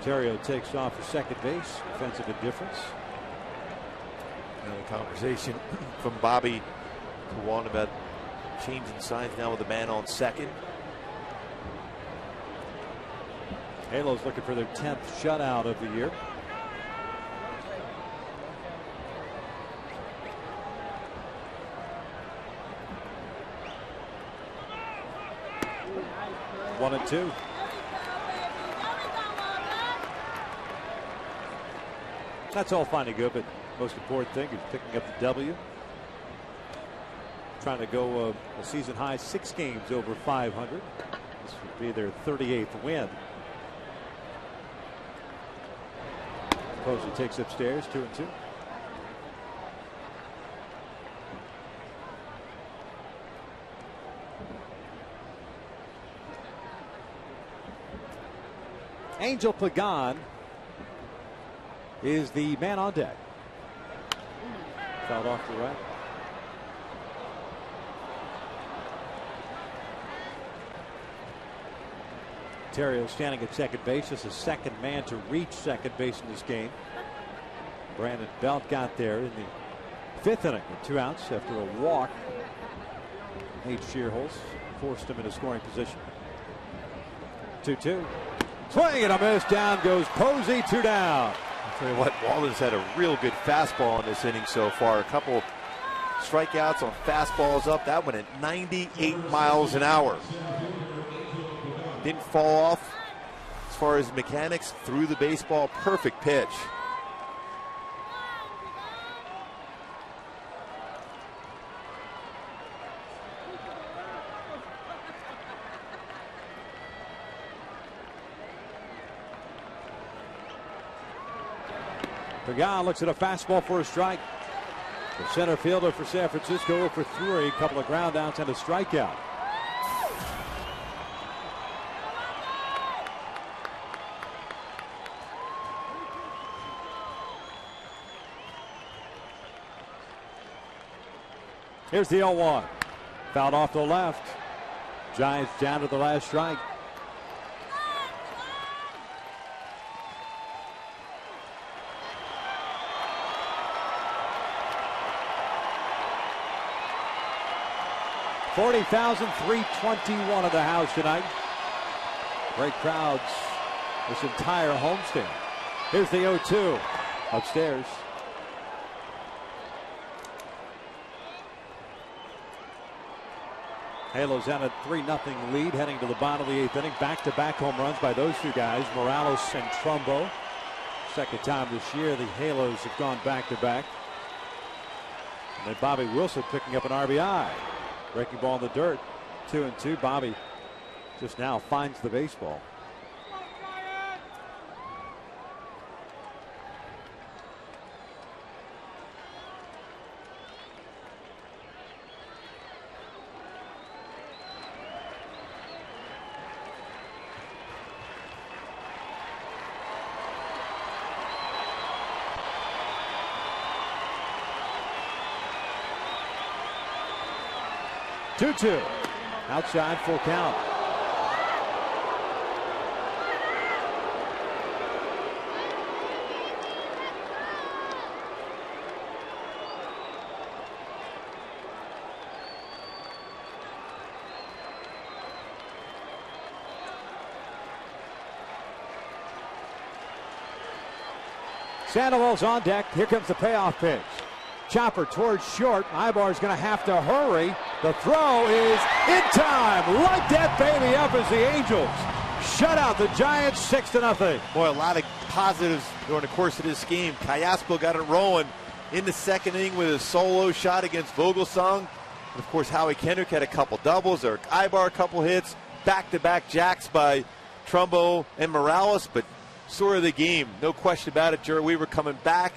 Terrio takes off for second base. Defensive indifference. Another conversation from Bobby to Walden about changing signs now with a man on second. Halos looking for their 10th shutout of the year. One and 2. That's all fine and good, but most important thing is picking up the W. Trying to go a season high 6 games over 500. This would be their 38th win. Posey takes upstairs, 2 and 2. Angel Pagan is the man on deck. Fouled off the right. Ontario standing at second base as the second man to reach second base in this game. Brandon Belt got there in the 5th inning with 2 outs after a walk. Nate Shearholz forced him into scoring position. 2-2. Swing and a miss. Down goes Posey. 2 down. I'll tell you what, Walden's had a real good fastball in this inning so far. A couple strikeouts on fastballs up. That one at 98 miles an hour. Didn't fall off as far as mechanics. Threw the baseball. Perfect pitch. Pagan looks at a fastball for a strike. The center fielder for San Francisco for 3. A couple of ground outs and a strikeout. Here's the 0-1. Fouled off the left. Giants down to the last strike. $40,321 at the house tonight. Great crowds this entire homestand. Here's the 0-2 upstairs. Halos out a 3-0 lead heading to the bottom of the 8th inning. Back-to-back home runs by those two guys, Morales and Trumbo. Second time this year the Halos have gone back-to-back. And then Bobby Wilson picking up an RBI. Breaking ball in the dirt. 2-2. Bobby just now finds the baseball. Two. Outside, full count. Sandoval's on deck. Here comes the payoff pitch. Chopper towards short. Ibar's going to have to hurry. The throw is in time. Light that baby up as the Angels shut out the Giants 6-0. Boy, a lot of positives during the course of this game. Callaspo got it rolling in the second inning with a solo shot against Vogelsong. And of course, Howie Kendrick had a couple doubles. Eric Ibar a couple hits. Back-to-back jacks by Trumbo and Morales. But story of the game, no question about it. Jerry Weaver coming back.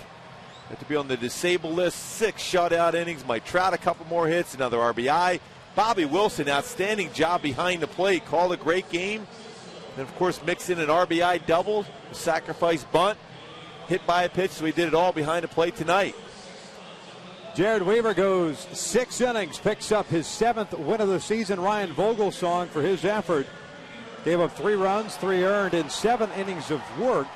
Had to be on the disabled list. 6 shutout innings. Mike Trout a couple more hits, another RBI. Bobby Wilson, outstanding job behind the plate. Called a great game. And of course, mix in an RBI double, a sacrifice bunt, hit by a pitch. So he did it all behind the plate tonight. Jared Weaver goes 6 innings, picks up his 7th win of the season. Ryan Vogelsong for his effort gave up 3 runs, 3 earned in 7 innings of work.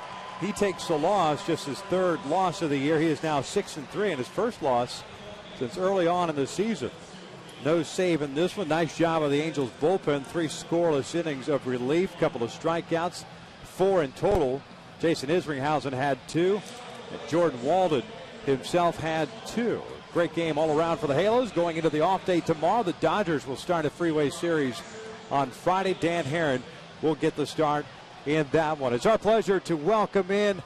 He takes the loss, just his 3rd loss of the year. He is now 6-3 in his first loss since early on in the season. No save in this one. Nice job of the Angels bullpen. 3 scoreless innings of relief, couple of strikeouts, 4 in total. Jason Isringhausen had 2. And Jordan Walden himself had 2. Great game all around for the Halos. Going into the off day tomorrow, the Dodgers will start a freeway series on Friday. Dan Herron will get the start in that one. It's our pleasure to welcome in